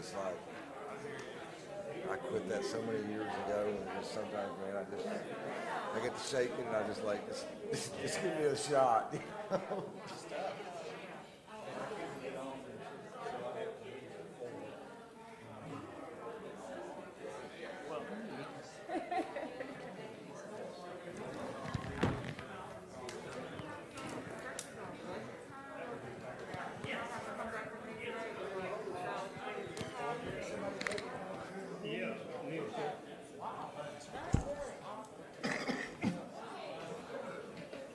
just like, I quit that so many years ago, and just sometimes, man, I get to shaking, and I just like, just give me a shot.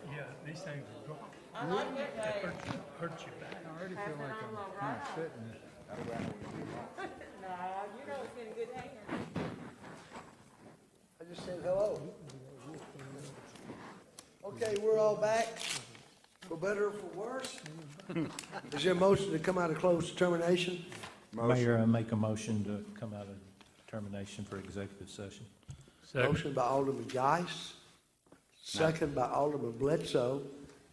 Yeah, these things are drunk. Hurt your back. I already feel like I'm kind of sitting. I just said hello. Okay, we're all back, for better or for worse. Is there a motion to come out of closed determination? Mayor, I make a motion to come out of termination for executive session. Motion by Alderman Geis, second by Alderman Bledsoe.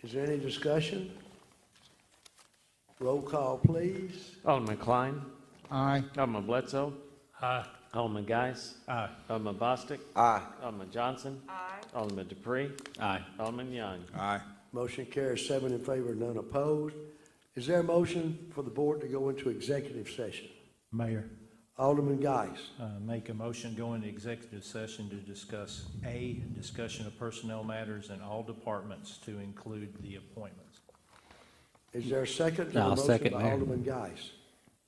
Is there any discussion? Roll call, please. Alderman Klein. Aye. Alderman Bledsoe. Aye. Alderman Geis. Aye. Alderman Bostic. Aye. Alderman Johnson. Aye. Alderman Dupree. Aye. Alderman Young. Aye. Motion carries 7 in favor, none opposed. Is there a motion for the board to go into executive session? Mayor, Alderman Geis. make a motion go into executive session to discuss A, discussion of personnel matters in all departments to include the appointments. Is there a second to the I'll motion second, by Mayor. Alderman Geis?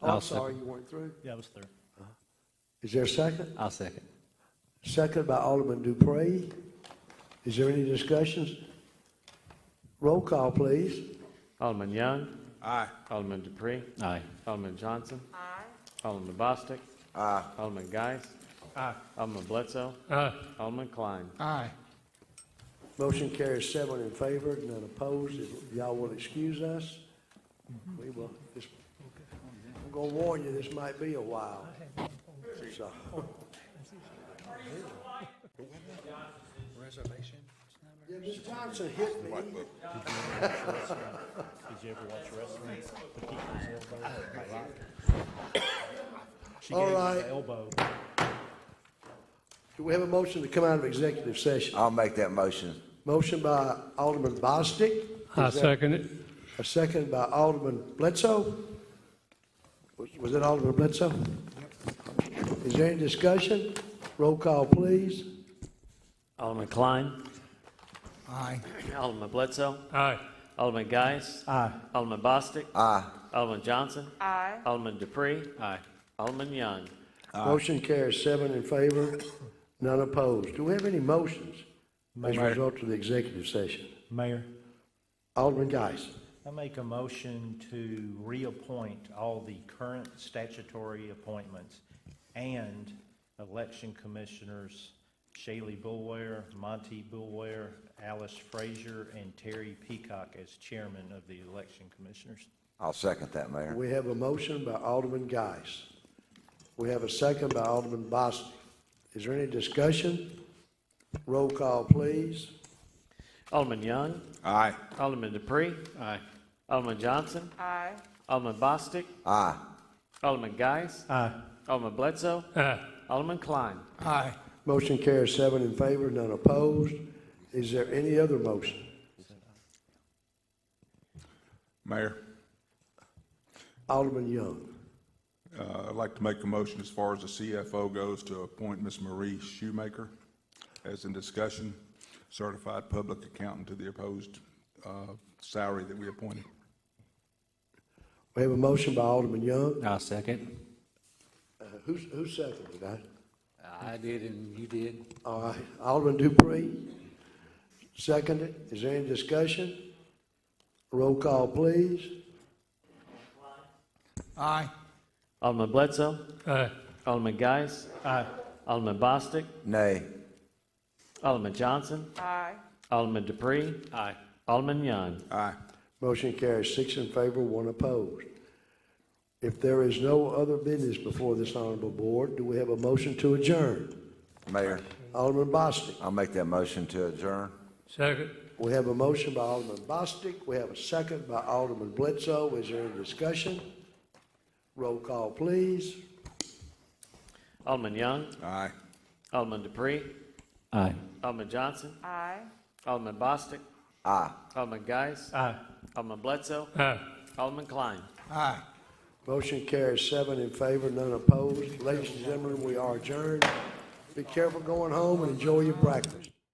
Oh, I'll I'm sorry, second. you weren't through. Yeah, I was there. Is there a second? I'll second. Second by Alderman Dupree. Is there any discussions? Roll call, please. Alderman Young. Aye. Alderman Dupree. Aye. Alderman Johnson. Aye. Alderman Bostic. Aye. Alderman Geis. Aye. Alderman Bledsoe. Aye. Alderman Klein. Aye. Motion carries 7 in favor, none opposed. If y'all will excuse us, we will. I'm gonna warn you, this might be a while. So, Reservation? yeah, Ms. Johnson hit me. Did you ever watch wrestling? The Keeper's elbow? She All gave him right. the elbow. Do we have a motion to come out of executive session? I'll make that motion. Motion by Alderman Bostic. I second it. A second by Alderman Bledsoe. Was it Alderman Bledsoe? Is there any discussion? Roll call, please. Alderman Klein. Aye. Alderman Bledsoe. Aye. Alderman Geis. Aye. Alderman Bostic. Aye. Alderman Johnson. Aye. Alderman Dupree. Aye. Alderman Young. Motion carries 7 in favor, none opposed. Do we have any motions as a result of the executive session? Mayor, Alderman Geis. I make a motion to reappoint all the current statutory appointments and election commissioners Shaylee Boulware, Monty Boulware, Alice Frazier, and Terry Peacock as chairman of the election commissioners. I'll second that, Mayor. We have a motion by Alderman Geis. We have a second by Alderman Bostic. Is there any discussion? Roll call, please. Alderman Young. Aye. Alderman Dupree. Aye. Alderman Johnson. Aye. Alderman Bostic. Aye. Alderman Geis. Aye. Alderman Bledsoe. Aye. Alderman Klein. Aye. Motion carries 7 in favor, none opposed. Is there any other motion? Mayor, Alderman Young. I'd like to make a motion as far as the CFO goes to appoint Ms. Marie Shoemaker as in discussion, certified public accountant to the opposed salary that we appointed. We have a motion by Alderman Young. I'll second. Who seconded that? I did and you did. All right, Alderman Dupree, seconded. Is there any discussion? Roll call, please. Aye. Alderman Bledsoe. Aye. Alderman Geis. Aye. Alderman Bostic. Nay. Alderman Johnson. Aye. Alderman Dupree. Aye. Alderman Young. Aye. Motion carries 6 in favor, 1 opposed. If there is no other business before this honorable board, do we have a motion to adjourn? Mayor, Alderman Bostic. I'll make that motion to adjourn. Second. We have a motion by Alderman Bostic. We have a second by Alderman Bledsoe. Is there any discussion? Roll call, please. Alderman Young. Aye. Alderman Dupree. Aye. Alderman Johnson. Aye. Alderman Bostic. Aye. Alderman Geis. Aye. Alderman Bledsoe. Aye. Alderman Klein. Aye. Motion carries 7 in favor, none opposed. Ladies and gentlemen, we are adjourned. Be careful going home and enjoy your breakfast.